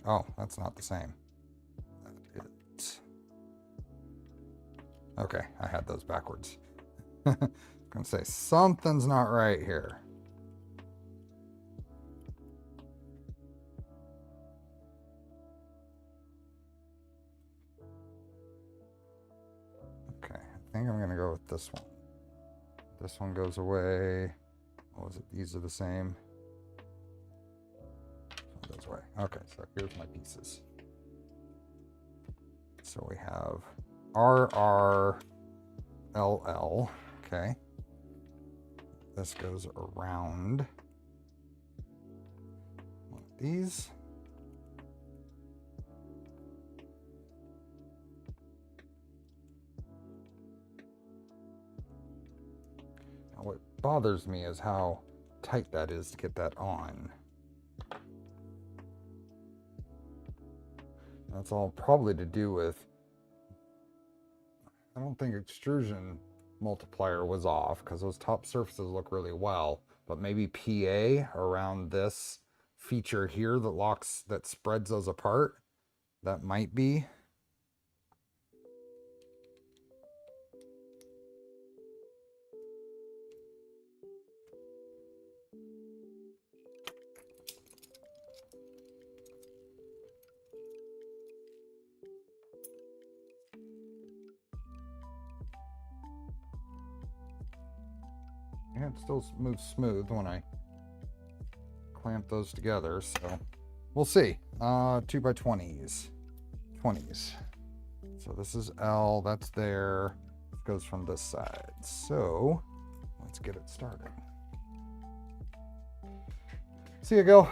Oh, that's not the same. That is. Okay, I had those backwards. I'm gonna say something's not right here. Okay, I think I'm gonna go with this one. This one goes away. What was it? These are the same. Goes away. Okay, so here's my pieces. So we have RRLL. Okay. This goes around one of these. Now what bothers me is how tight that is to get that on. That's all probably to do with, I don't think extrusion multiplier was off because those top surfaces look really well, but maybe PA around this feature here that spreads those apart, that might be. Yeah, it still moves smooth when I clamp those together, so we'll see. 2x20s. 20s. So this is L, that's there. It goes from this side. So let's get it started. See you, Gil.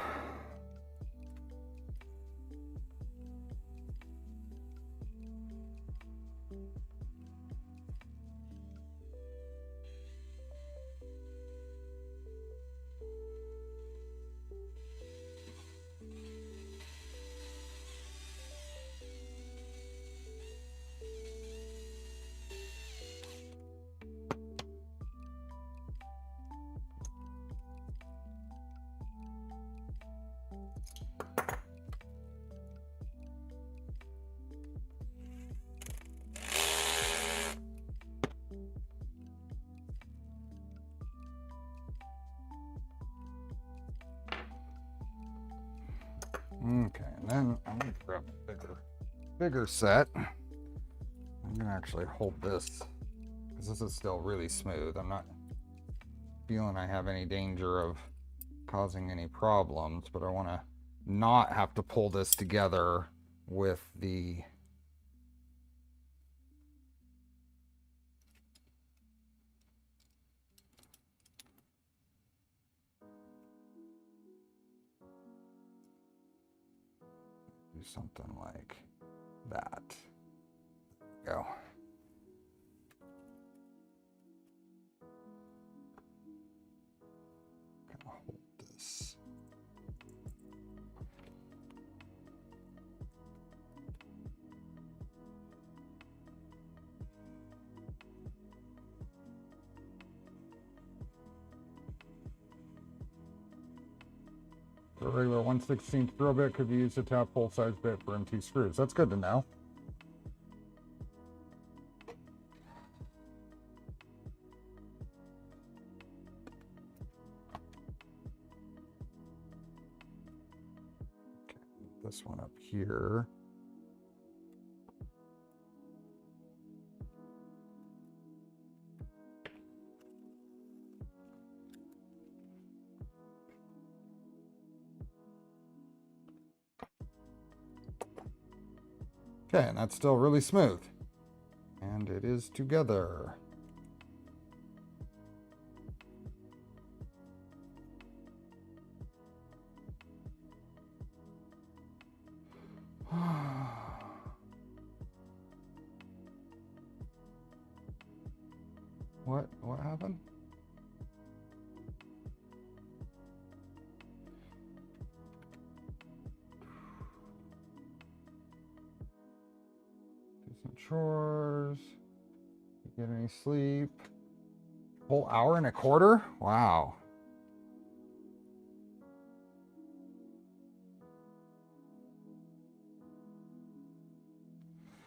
Okay, and then I'm gonna grab a bigger set. I'm gonna actually hold this because this is still really smooth. I'm not feeling I have any danger of causing any problems, but I want to not have to pull this together with the Do something like that. There we go. Kind of hold this. A regular 1/16 drill bit could be used to tap full-size bit for M2 screws. That's good to know. Okay, this one up here. Okay, and that's still really smooth. And it is together. What happened? Chores. Get any sleep? Whole hour and a quarter? Wow.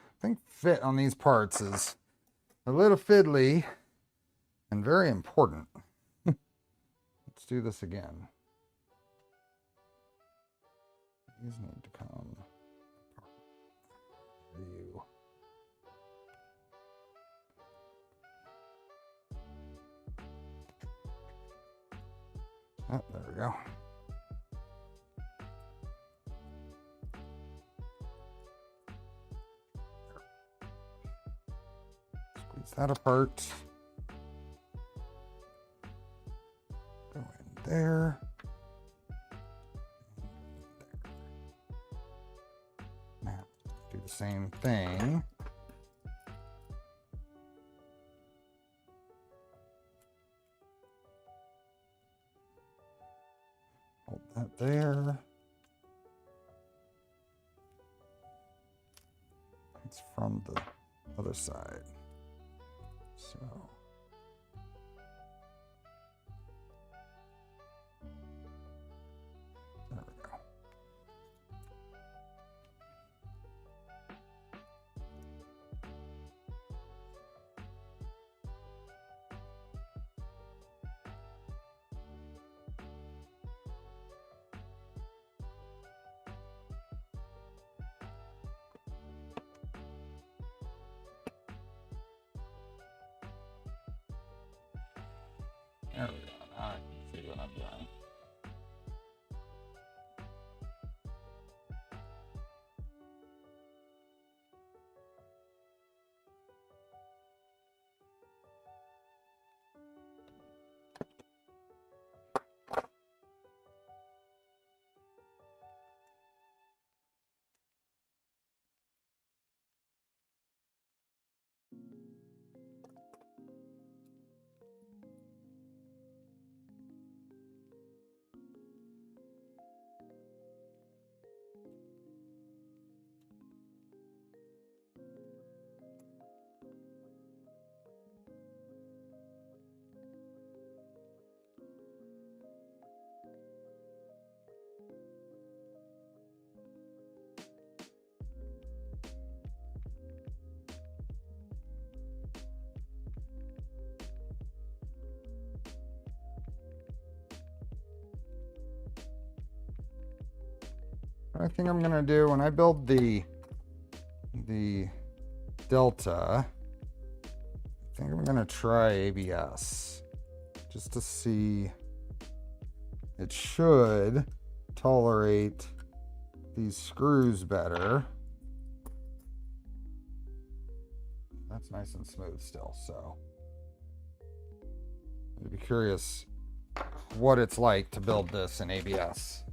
I think fit on these parts is a little fiddly and very important. Let's do this again. These need to come. View. Oh, there we go. Squeeze that apart. Go in there. Now, do the same thing. Hold that there. It's from the other side. So. There we go. There we go. Now I can see what I'm doing. I think I'm gonna do when I build the Delta, I think I'm gonna try ABS just to see. It should tolerate these screws better. That's nice and smooth still, so I'd be curious what it's like to build this in ABS.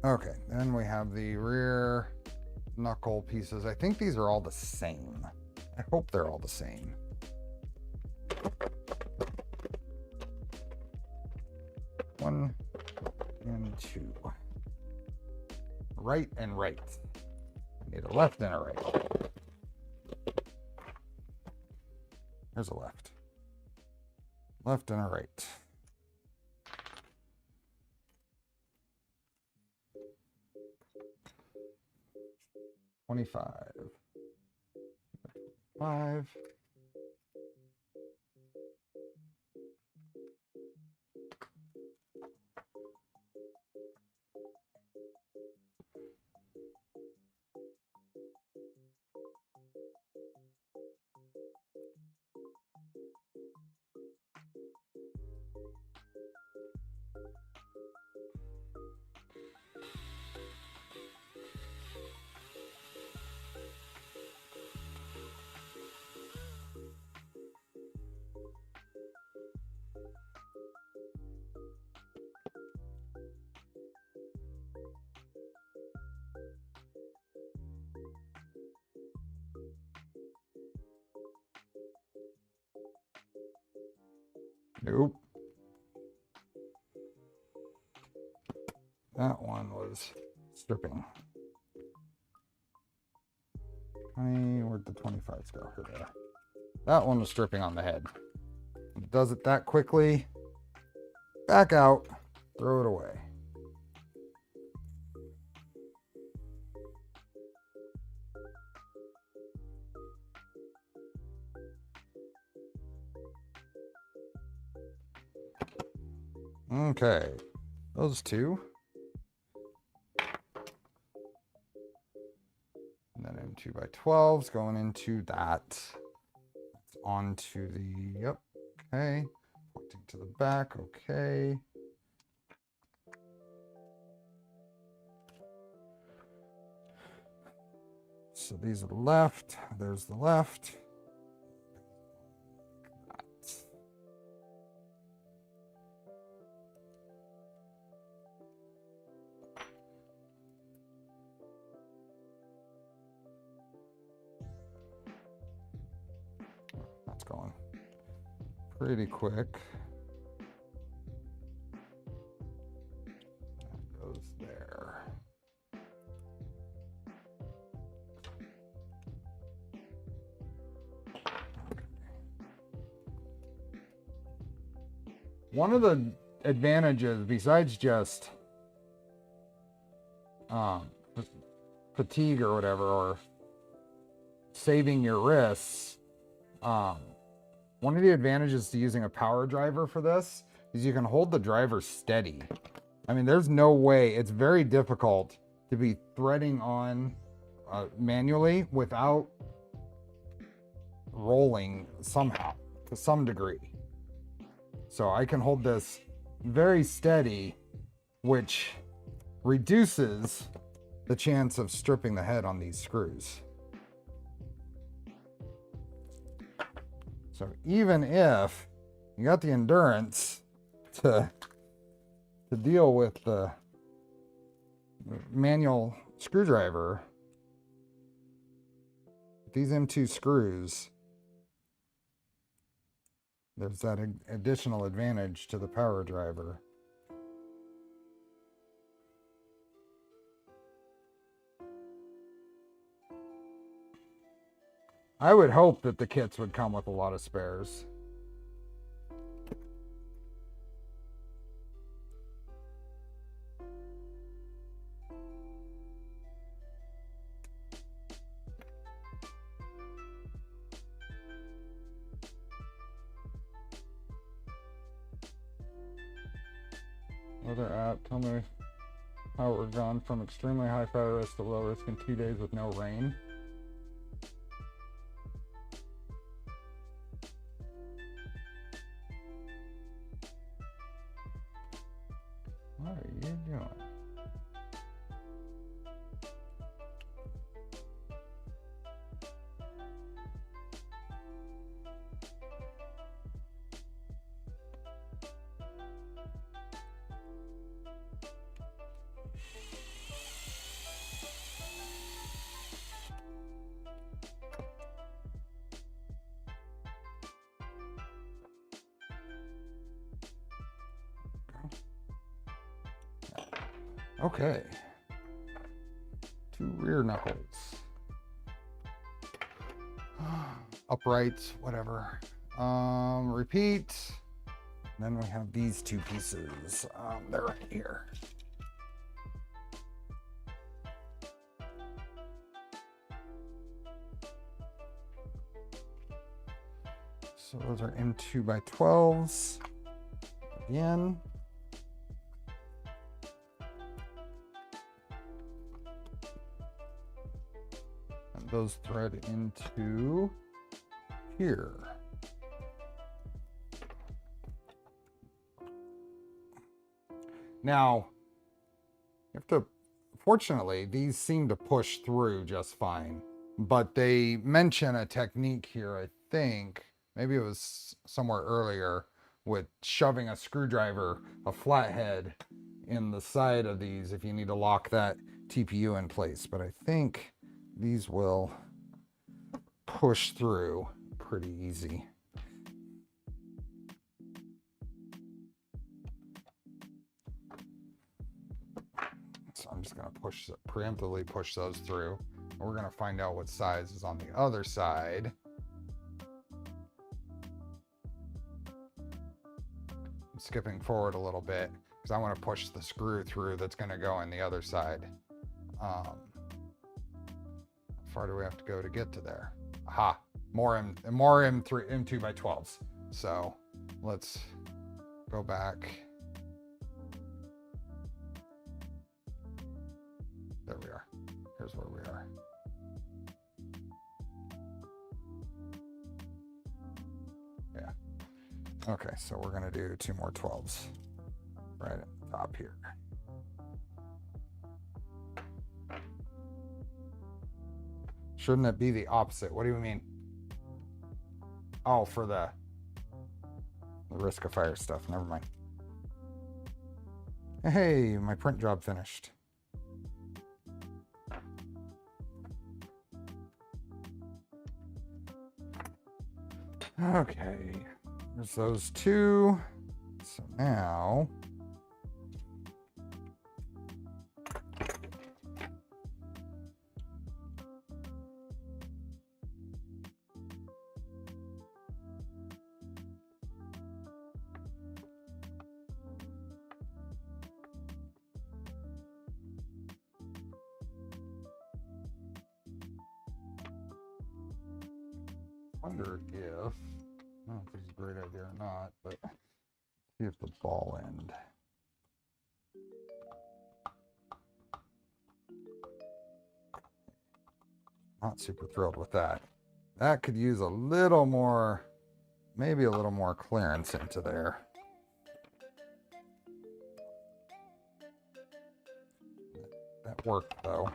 Okay, then we have the rear knuckle pieces. I think these are all the same. I hope they're all the same. One and two. Right and right. I need a left and a right. There's a left. Left and a right. $25. $5. Nope. That one was stripping. Where'd the 25s go? Here they are. That one was stripping on the head. It does it that quickly. Back out. Throw it away. Okay, those two. And then in 2x12s going into that. It's onto the, yep, okay. Pointing to the back, okay. So these are the left, there's the left. That's going pretty quick. That goes there. One of the advantages, besides just fatigue or whatever, or saving your wrists, one of the advantages to using a power driver for this is you can hold the driver steady. I mean, there's no way, it's very difficult to be threading on manually without rolling somehow, to some degree. So I can hold this very steady, which reduces the chance of stripping the head on these screws. So even if you got the endurance to deal with the manual screwdriver, these M2 screws, there's that additional advantage to the power driver. I would hope that the kits would come with a lot of spares. Other app, tell me how we're gone from extremely high fire risk to low risk in 2 days with no rain. What are you doing? Okay. 2 rear knuckles. Uprights, whatever. Repeat. Then we have these 2 pieces. They're right here. So those are M2 by 12s. Again. And those thread into here. Now, you have to, fortunately, these seem to push through just fine, but they mention a technique here, I think, maybe it was somewhere earlier, with shoving a screwdriver, a flathead, in the side of these if you need to lock that TPU in place. But I think these will push through pretty easy. So I'm just going to preemptively push those through. And we're going to find out what size is on the other side. I'm skipping forward a little bit because I want to push the screw through that's going to go in the other side. How far do we have to go to get to there? Aha, more M2 by 12s. So let's go back. There we are. Here's where we are. Yeah. Okay, so we're gonna do 2 more 12s right at the top here. Shouldn't it be the opposite? What do you mean? Oh, for the risk of fire stuff. Never mind. Hey, my print job finished. Okay, there's those 2. So now wonder if, I don't know if this is a great idea or not, but see if the ball end. Not super thrilled with that. That could use a little more, maybe a little more clearance into there. That worked though.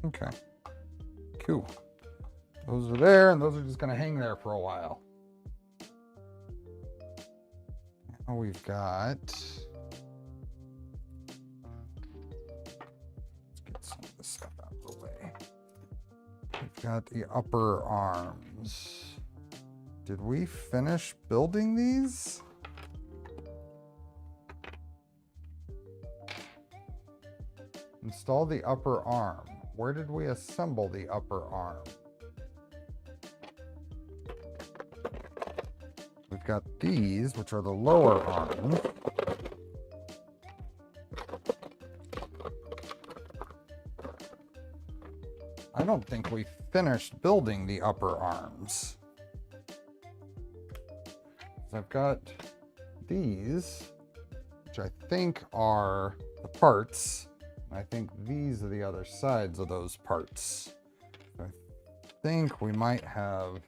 Okay, cool. Those are there, and those are just going to hang there for a while. Now we've got, let's get some of this stuff out of the way. We've got the upper arms. Did we finish building these? Install the upper arm. Where did we assemble the upper arm? We've got these, which are the lower arms. I don't think we finished building the upper arms. So I've got these, which I think are the parts. I think these are the other sides of those parts. I think we might have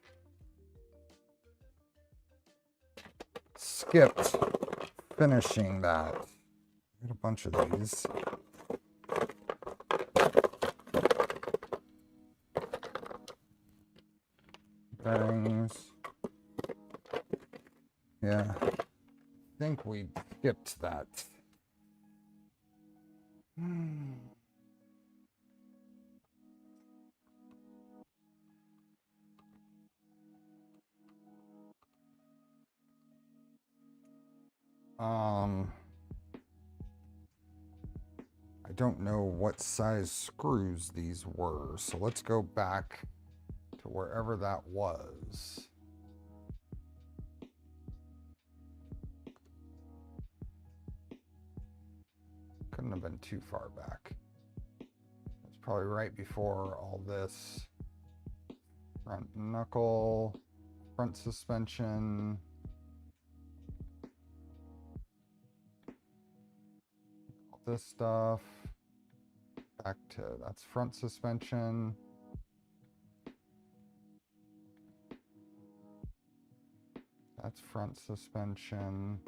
skipped finishing that. Get a bunch of these. Bearings. Yeah, I think we skipped that. I don't know what size screws these were, so let's go back to wherever that was. Couldn't have been too far back. It's probably right before all this. Front knuckle, front suspension. All this stuff. Back to, that's front suspension. That's front suspension.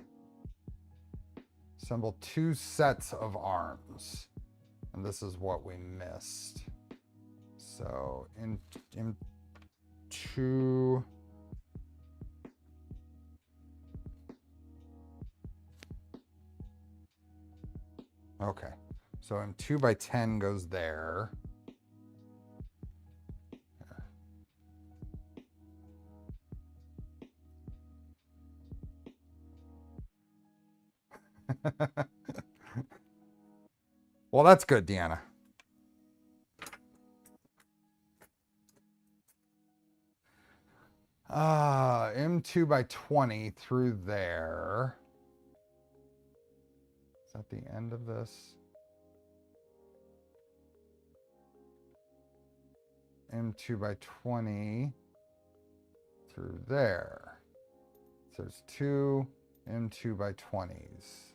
Assemble 2 sets of arms. And this is what we missed. So in 2. Okay. So M2 by 10 goes there. Well, that's good, Deanna. M2 by 20 through there. Is that the end of this? M2 by 20 through there. So there's 2 M2 by 20s.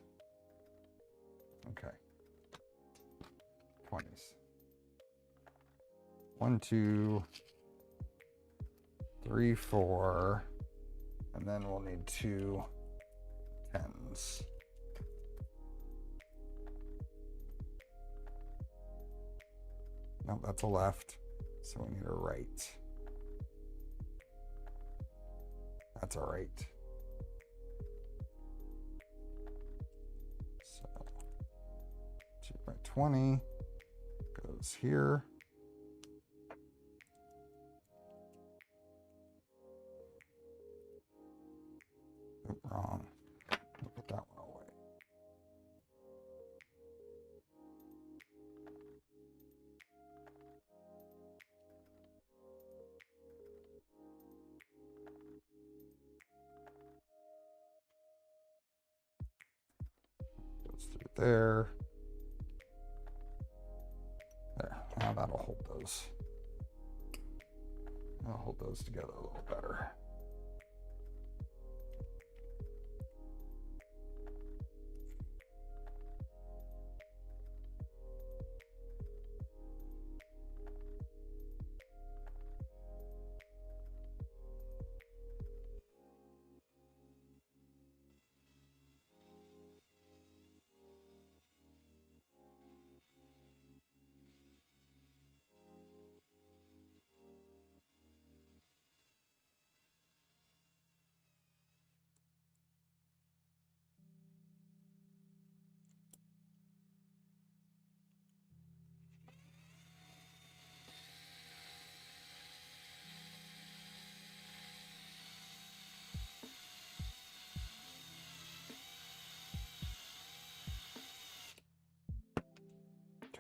Okay. 20s. 1, 2, 3, 4. And then we'll need 2 10s. No, that's a left. So we need a right. That's a right. So 2 by 20 goes here. Oh, wrong. I'll put that one away. Goes through there. There. Now that'll hold those. I'll hold those together a little better.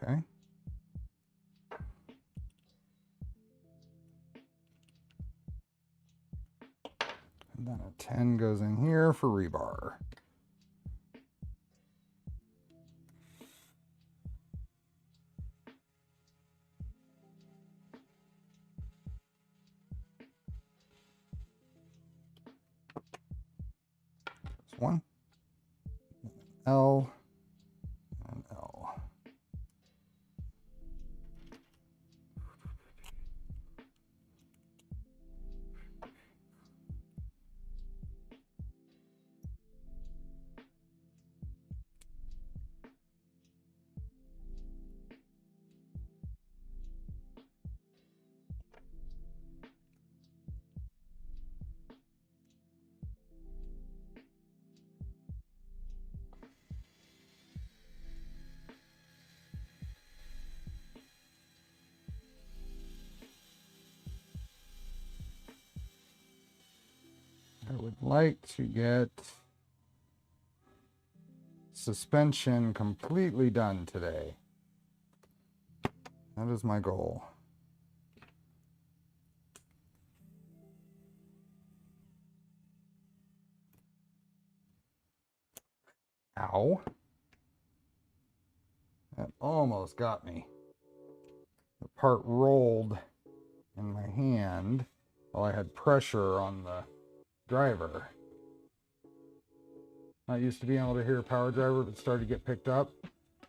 Okay. And then a 10 goes in here for rebar. There's 1, L, and L. would like to get suspension completely done today. That is my goal. Ow. That almost got me. The part rolled in my hand while I had pressure on the driver. Not used to being able to hear a power driver, but started to get picked up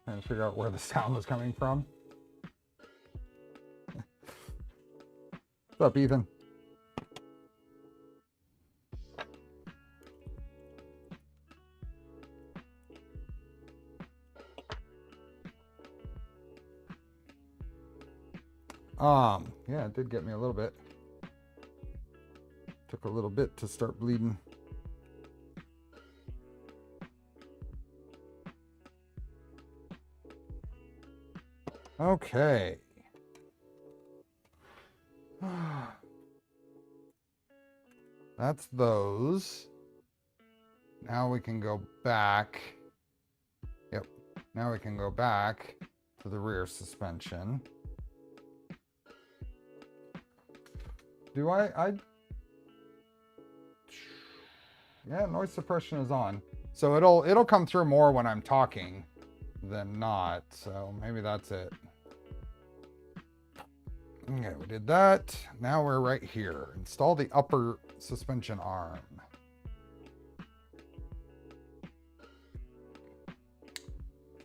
and figure out where the sound was coming from. What's up, Ethan? Yeah, it did get me a little bit. Took a little bit to start bleeding. Okay. That's those. Now we can go back. Yep. Now we can go back to the rear suspension. Yeah, noise suppression is on. So it'll come through more when I'm talking than not. So maybe that's it. Okay, we did that. Now we're right here. Install the upper suspension arm.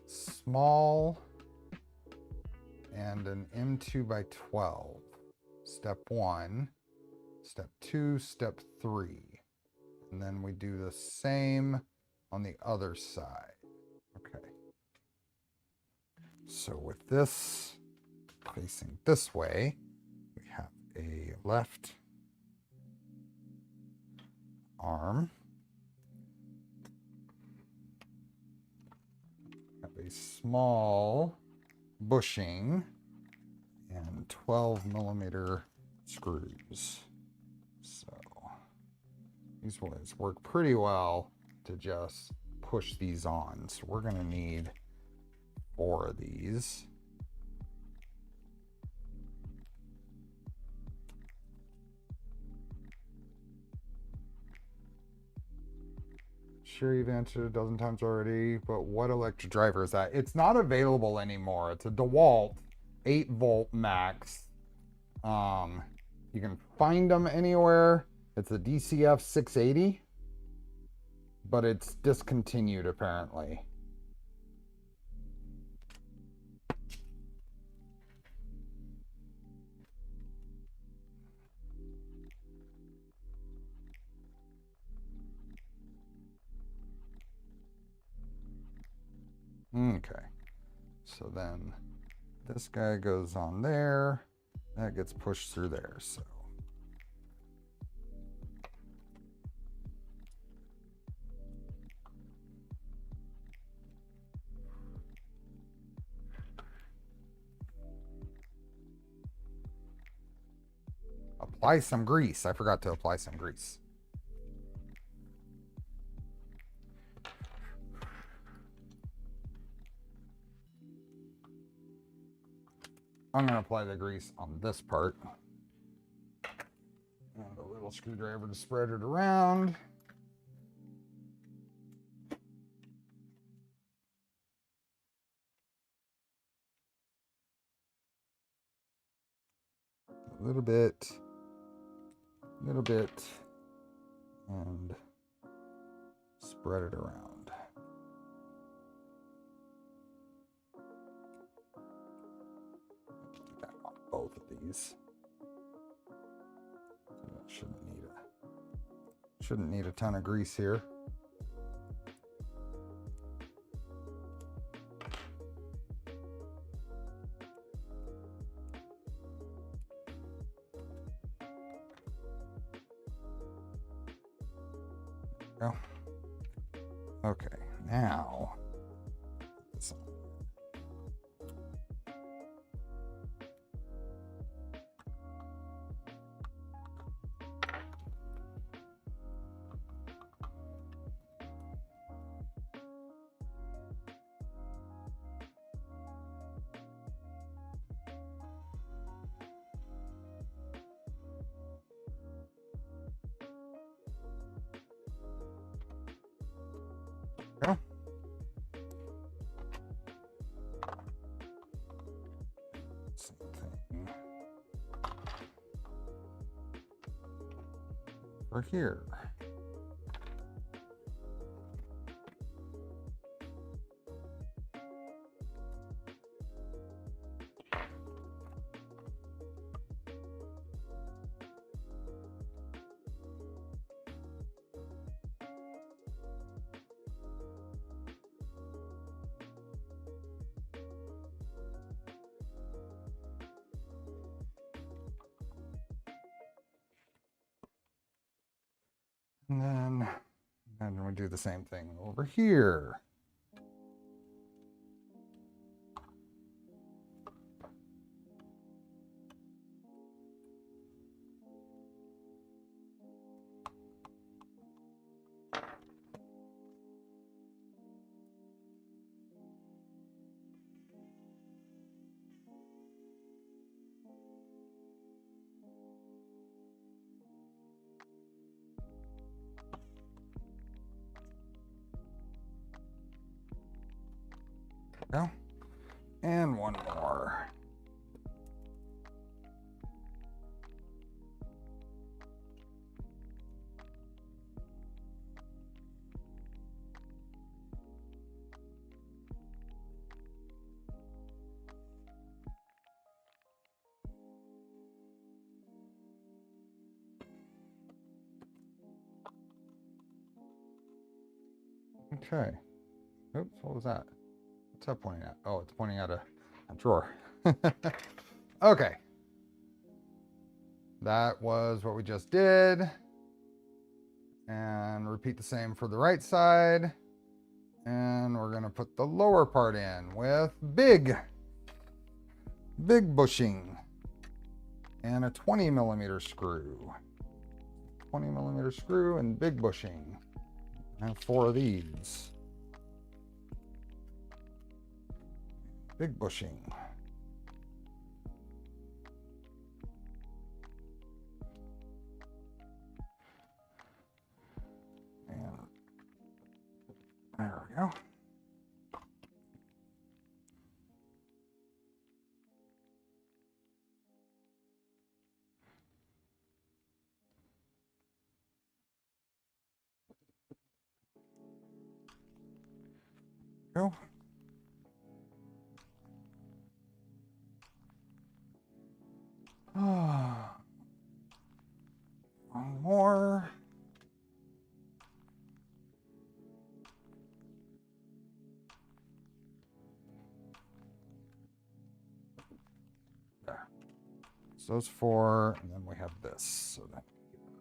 Small and an M2x12. Step 1, step 2, step 3. And then we do the same on the other side. Okay. So with this facing this way, we have a left arm. Have a small bushing and 12mm screws. So these ones work pretty well to just push these on. So we're going to need 4 of these. Sure, you've answered a dozen times already, but what electric driver is that? It's not available anymore. It's a DeWalt 8-volt max. You can find them anywhere. It's a DCF 680, but it's discontinued apparently. Okay, so then this guy goes on there, that gets pushed through there. So apply some grease. I forgot to apply some grease. I'm going to apply the grease on this part. And a little screwdriver to spread it around. A little bit, and spread it around. Do that on both of these. So that shouldn't need a ton of grease here. Go. Okay, now this on. Go. Same thing for here. And then we do the same thing over here. Go. And one more. Okay. Oops, what was that? What's that pointing at? Oh, it's pointing at a drawer. Okay. That was what we just did. And repeat the same for the right side. And we're going to put the lower part in with big bushing and a 20mm screw. 20mm screw and big bushing. I have 4 of these. Big bushing. And there we go. Go. One more. There. So those 4, and then we have this. So then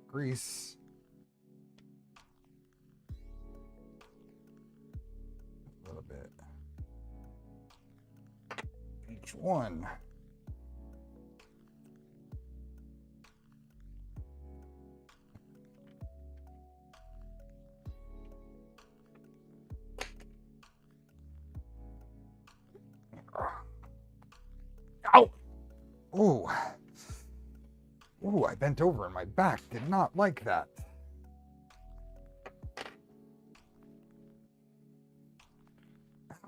grease. A little bit. Each one. Ow! Ooh. Ooh, I bent over and my back did not like that.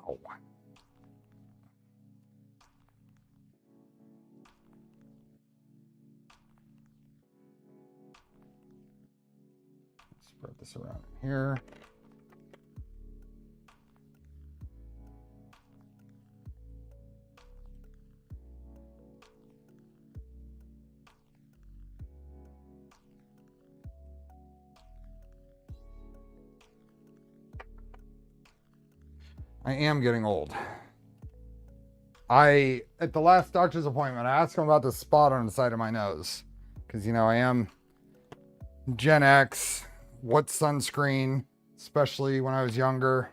Ow. Spread this around here. I am getting old. At the last doctor's appointment, I asked him about the spot on the side of my nose. Because, you know, I am Gen X. What sunscreen, especially when I was younger.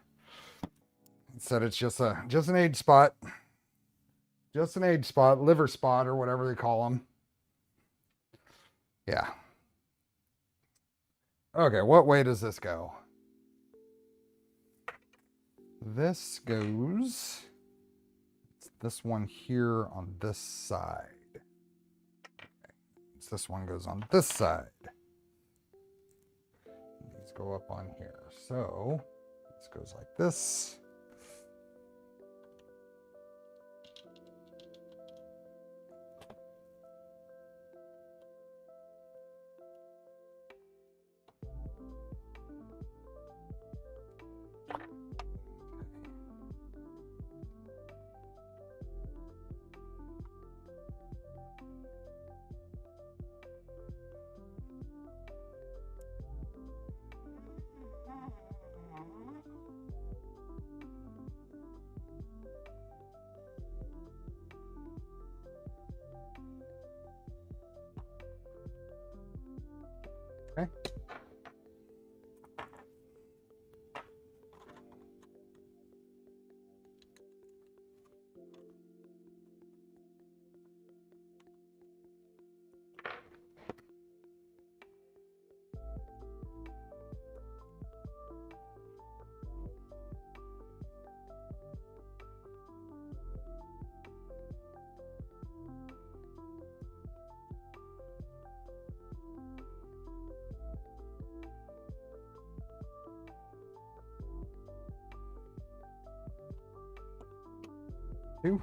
He said it's just an age spot. Just an age spot, liver spot, or whatever they call them. Yeah. Okay, what way does this go? This goes, it's this one here on this side. Okay. So this one goes on this side. These go up on here. So This goes like this. Okay. Two.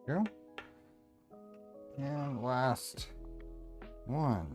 Go. And last one.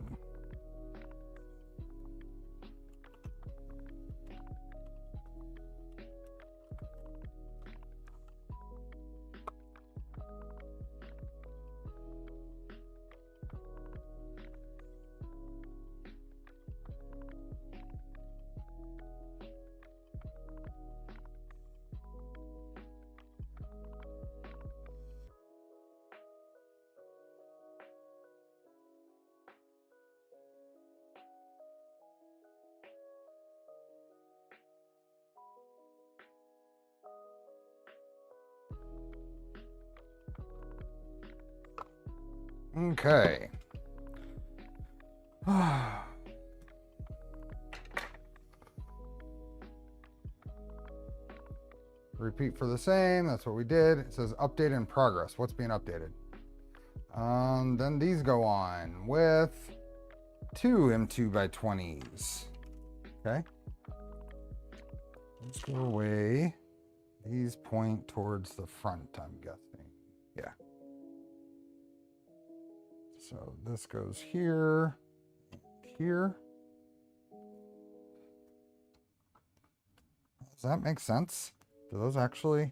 Okay. Repeat for the same. That's what we did. It says update in progress. What's being updated? Then these go on with 2 M2x20s. Okay. Let's go away. These point towards the front, I'm guessing. Yeah. So this goes here, here. Does that make sense? Do those actually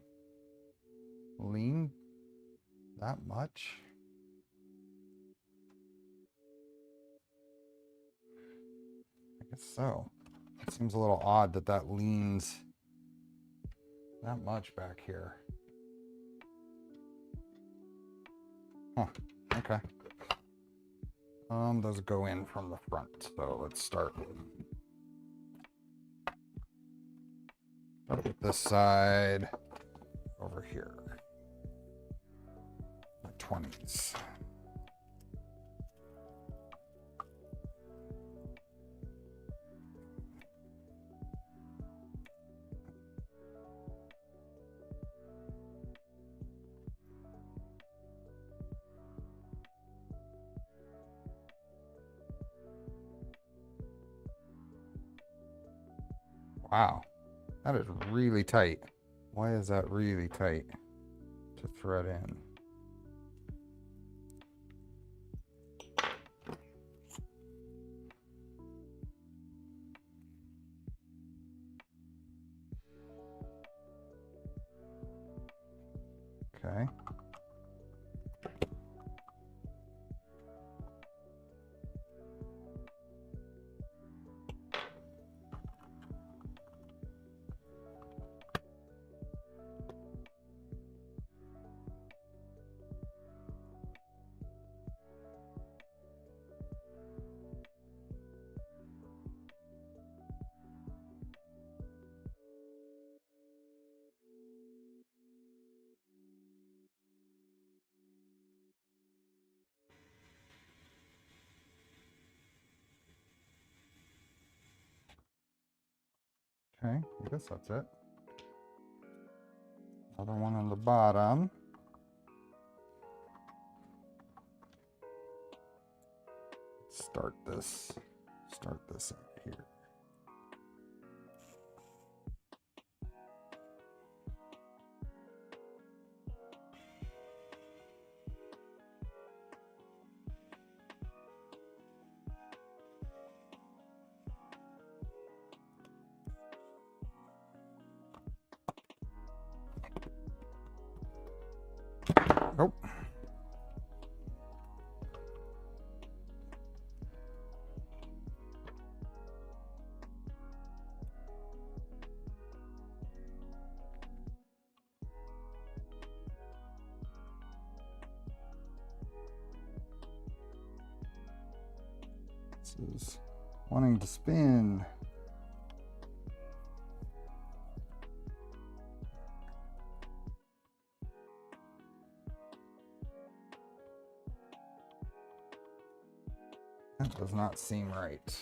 lean that much? I guess so. It seems a little odd that that leans that much back here. Huh, okay. Those go in from the front, so let's start with this side over here. The 20s. Wow, that is really tight. Why is that really tight to thread in? Okay. Okay, I guess that's it. Another one on the bottom. Start this out here. Nope. This is wanting to spin. That does not seem right.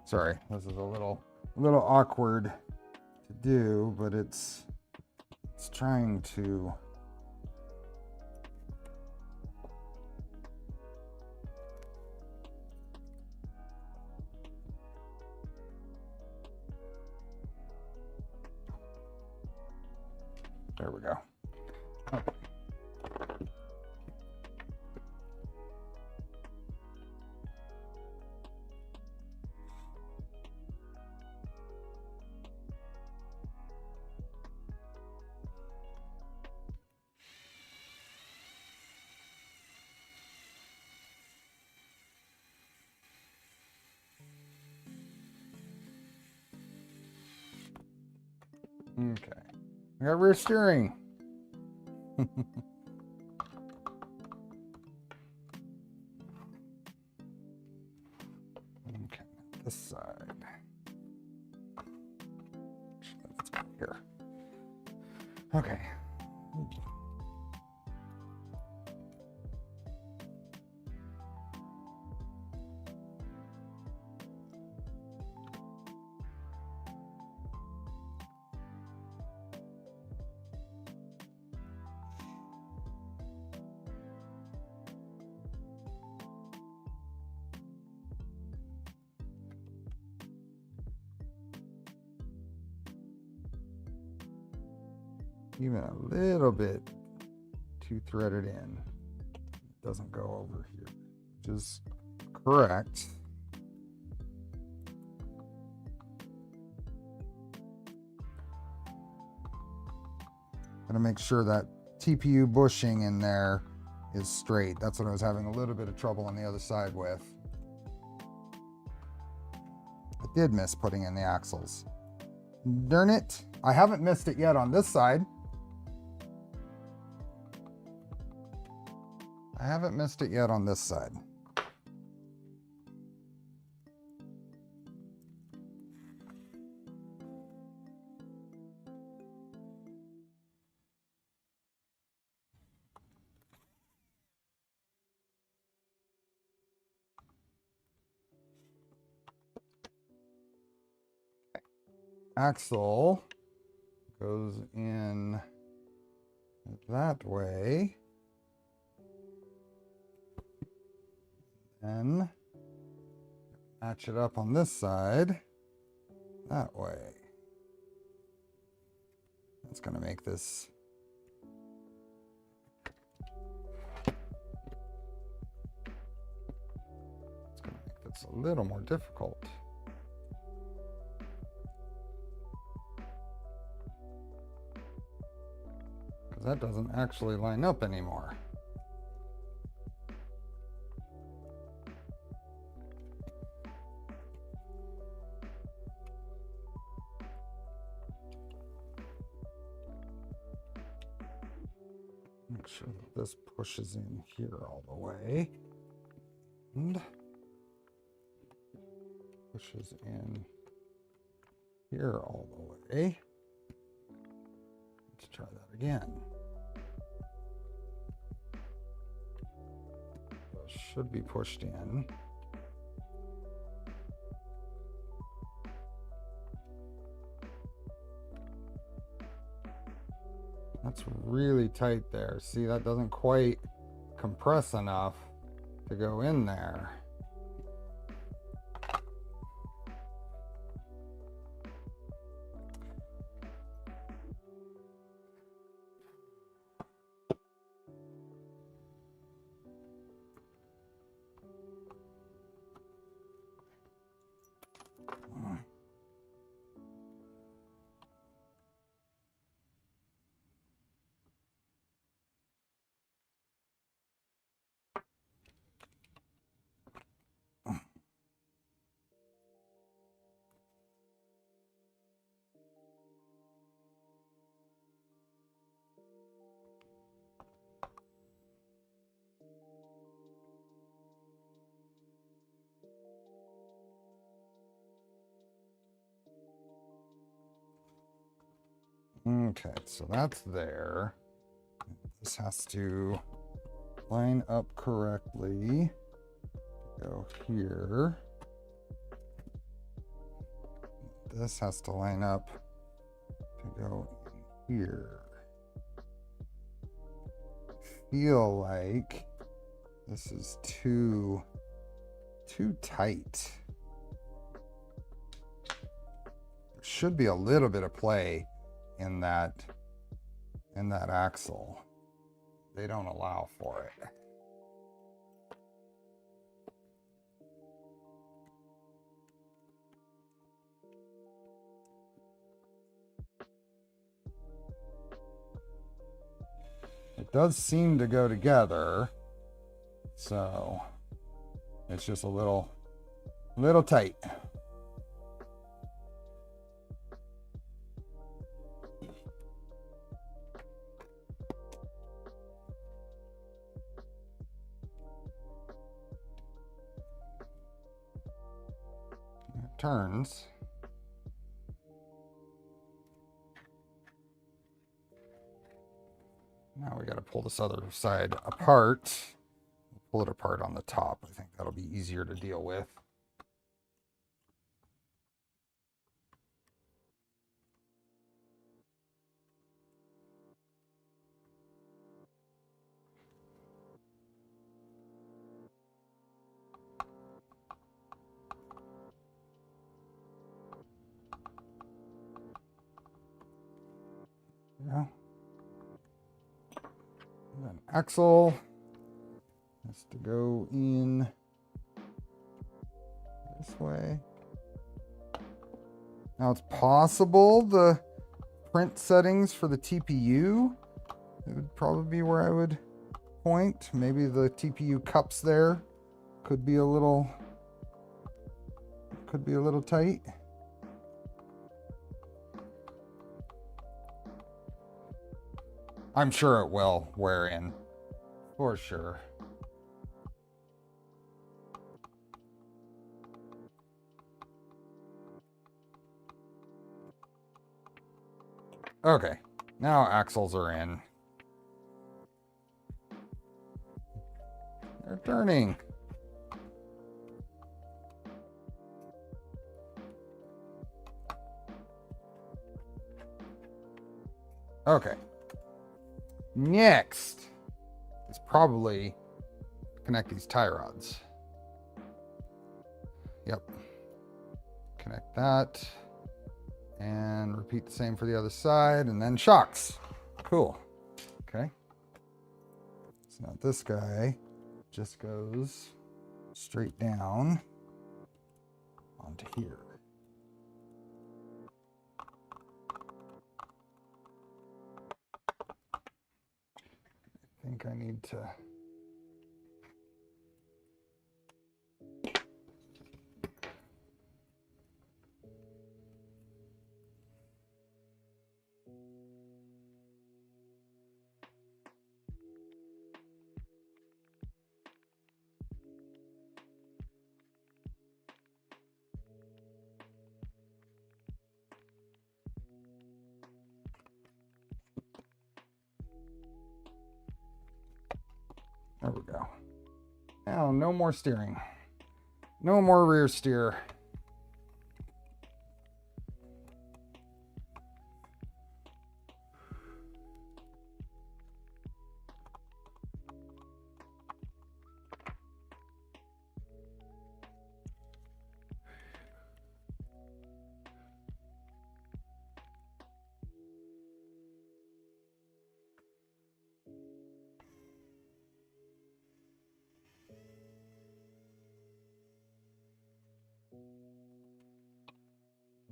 Sorry, this is a little awkward to do, but it's trying to. There we go. Okay. Okay. I got rear steering. Okay, this side. Let's go here. Okay. Even a little bit too threaded in. It doesn't go over here, which is correct. Gotta make sure that TPU bushing in there is straight. That's what I was having a little bit of trouble on the other side with. I did miss putting in the axles. Darn it. I haven't missed it yet on this side. I haven't missed it yet on this side. Axle goes in that way. Then match it up on this side that way. That's going to make this a little more difficult. Because that doesn't actually line up anymore. Make sure that this pushes in here all the way. And pushes in here all the way. Let's try that again. Those should be pushed in. That's really tight there. See, that doesn't quite compress enough to go in there. Okay, so that's there. This has to line up correctly. Go here. This has to line up to go in here. I feel like this is too tight. There should be a little bit of play in that axle. They don't allow for it. It does seem to go together, so it's just a little tight. It turns. Now we got to pull this other side apart. Pull it apart on the top. I think that'll be easier to deal with. Yeah. And then axle has to go in this way. Now it's possible the print settings for the TPU, it would probably be where I would point. Maybe the TPU cups there could be a little tight. I'm sure it will wear in, for sure. Okay, now axles are in. They're turning. Okay. Next is probably connect these tie rods. Yep. Connect that. And repeat the same for the other side, and then shocks. Cool. Okay. So now this guy just goes straight down onto here. I think I need to there we go. Now, no more steering. No more rear steer.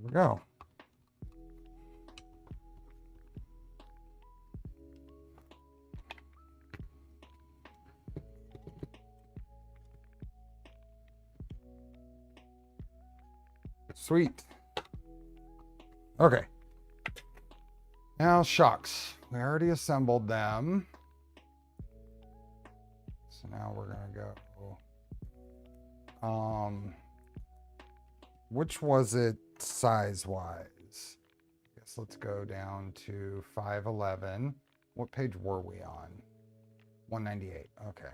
we go. Sweet. Okay. Now shocks. We already assembled them. So now we're gonna go. Which was it size-wise? Guess let's go down to 511. What page were we on? 198. Okay.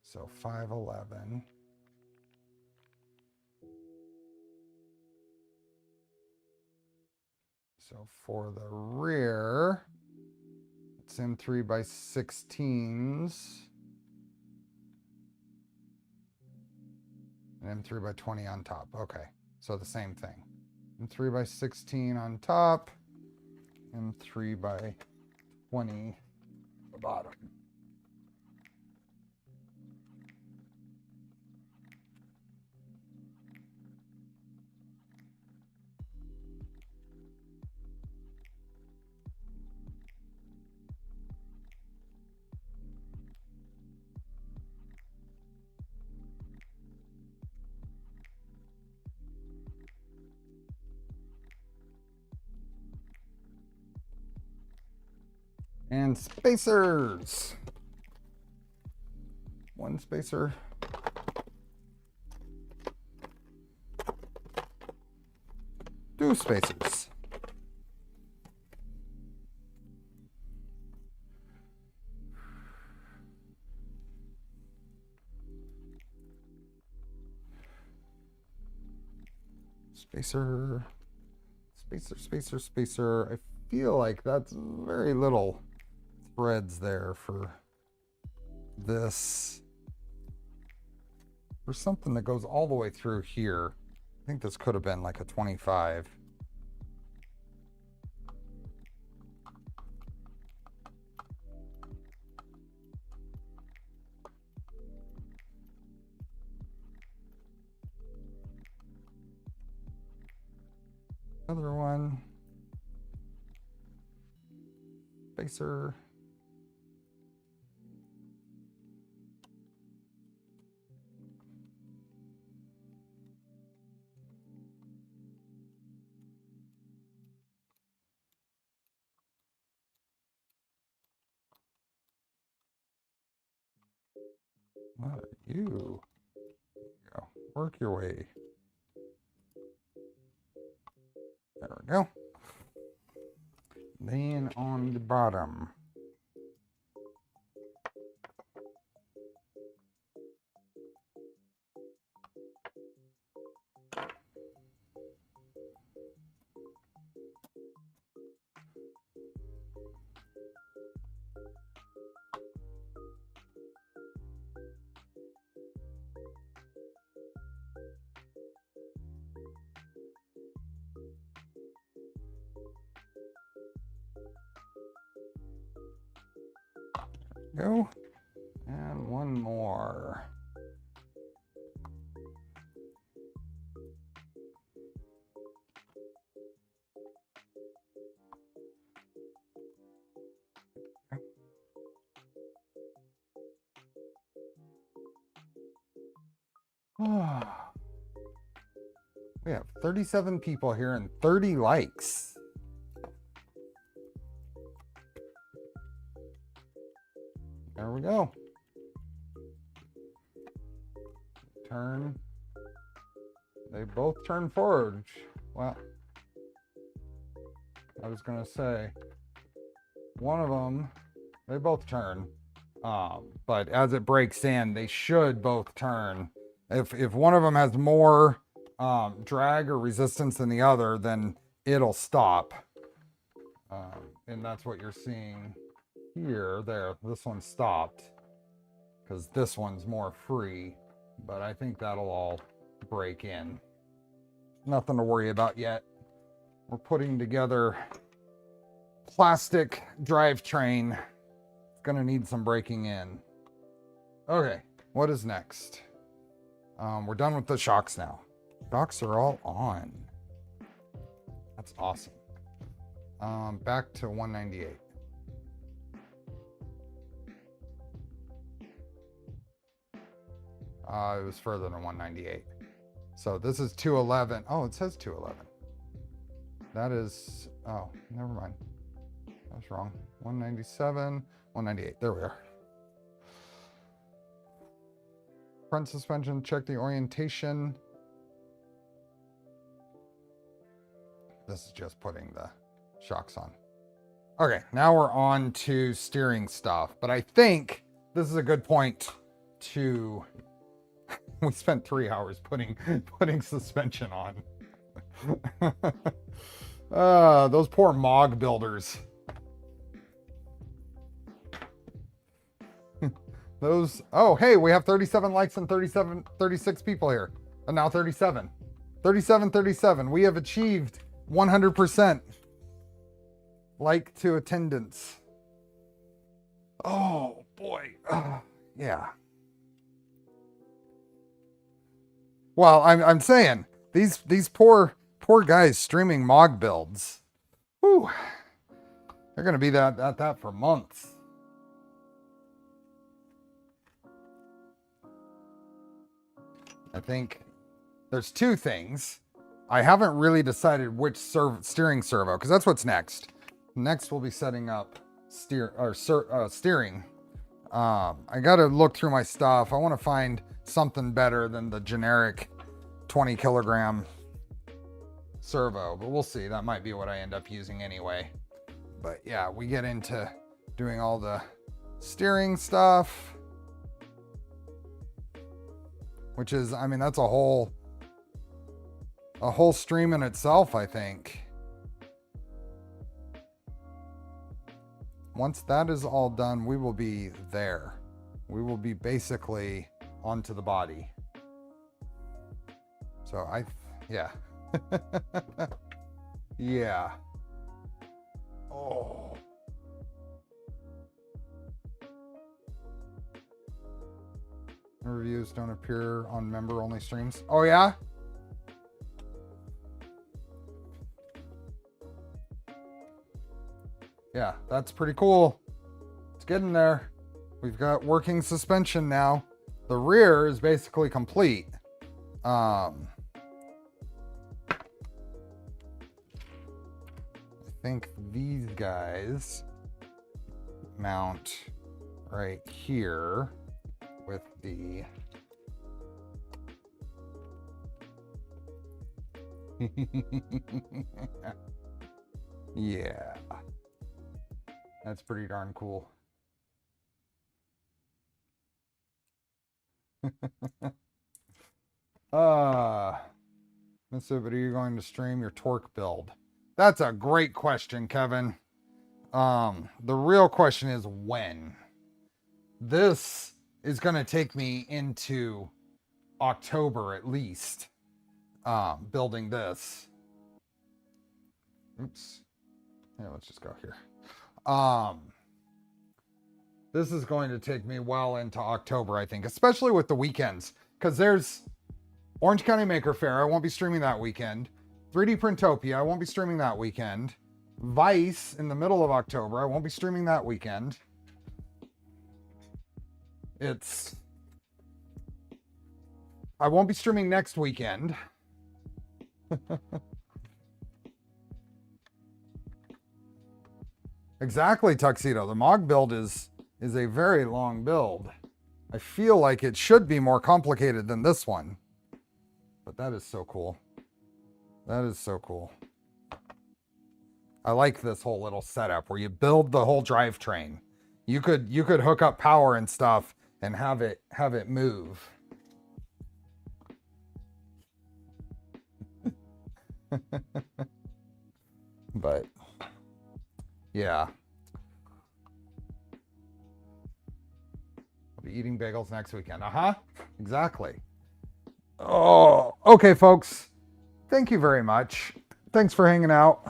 So 511. So for the rear, it's in 3x16s. And M3x20 on top. Okay. So the same thing. M3x16 on top. M3x20 the bottom. And spacers. One spacer. Two spacers. Spacer. Spacer, spacer, spacer. I feel like that's very little threads there for this. For something that goes all the way through here. I think this could have been like a 25. Another one. Spacer. What are you? Go. Work your way. There we go. Then on the bottom. Go. And one more. We have 37 people here and 30 likes. There we go. Turn. They both turn forward. Well, I was going to say, one of them, they both turn. But as it breaks in, they should both turn. If one of them has more drag or resistance than the other, then it'll stop. And that's what you're seeing here. There, this one stopped because this one's more free, but I think that'll all break in. Nothing to worry about yet. We're putting together plastic drivetrain. It's gonna need some breaking in. Okay, what is next? We're done with the shocks now. Shocks are all on. That's awesome. Back to 198. It was further than 198. So this is 211. Oh, it says 211. That is, oh, never mind. I was wrong. 197, 198. There we are. Front suspension, check the orientation. This is just putting the shocks on. Okay, now we're on to steering stuff. But I think this is a good point to... We spent 3 hours putting suspension on. Those poor MOG builders. Those, oh, hey, we have 37 likes and 36 people here. And now 37. 37. We have achieved 100% like to attendance. Oh, boy. Yeah. Well, I'm saying, these poor guys streaming MOG builds. Whew. They're going to be at that for months. I think there's two things. I haven't really decided which steering servo, because that's what's next. Next, we'll be setting up steering. I got to look through my stuff. I want to find something better than the generic 20 kilogram servo, but we'll see. That might be what I end up using anyway. But yeah, we get into doing all the steering stuff. Which is, I mean, that's a whole stream in itself, I think. Once that is all done, we will be there. We will be basically onto the body. So yeah. Yeah. Oh. Reviews don't appear on member-only streams. Oh, yeah? Yeah, that's pretty cool. It's getting there. We've got working suspension now. The rear is basically complete. I think these guys mount right here. With the yeah, that's pretty darn cool. Mississippi, are you going to stream your torque build? That's a great question, Kevin. The real question is when. This is going to take me into October at least, building this. Oops. Yeah, let's just go here. This is going to take me well into October, I think, especially with the weekends, because there's Orange County Maker Fair. I won't be streaming that weekend. 3D Printopia. I won't be streaming that weekend. Vice in the middle of October. I won't be streaming that weekend. I won't be streaming next weekend. Exactly, Tuxedo. The MOG build is a very long build. I feel like it should be more complicated than this one. But that is so cool. That is so cool. I like this whole little setup where you build the whole drivetrain. You could hook up power and stuff and have it move. But yeah. I'll be eating bagels next weekend. Exactly. Oh, okay, folks. Thank you very much. Thanks for hanging out.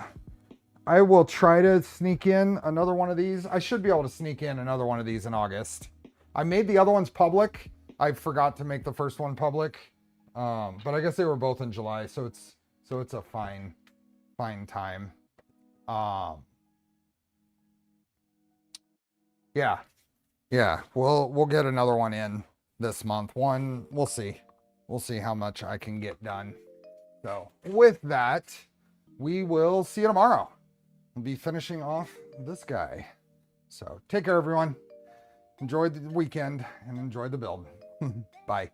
I will try to sneak in another one of these. I should be able to sneak in another one of these in August. I made the other ones public. I forgot to make the first one public. But I guess they were both in July, so it's a fine find time. Yeah, we'll get another one in this month. We'll see how much I can get done. So with that, we will see you tomorrow. We'll be finishing off this guy. So take care, everyone. Enjoy the weekend and enjoy the build. Bye.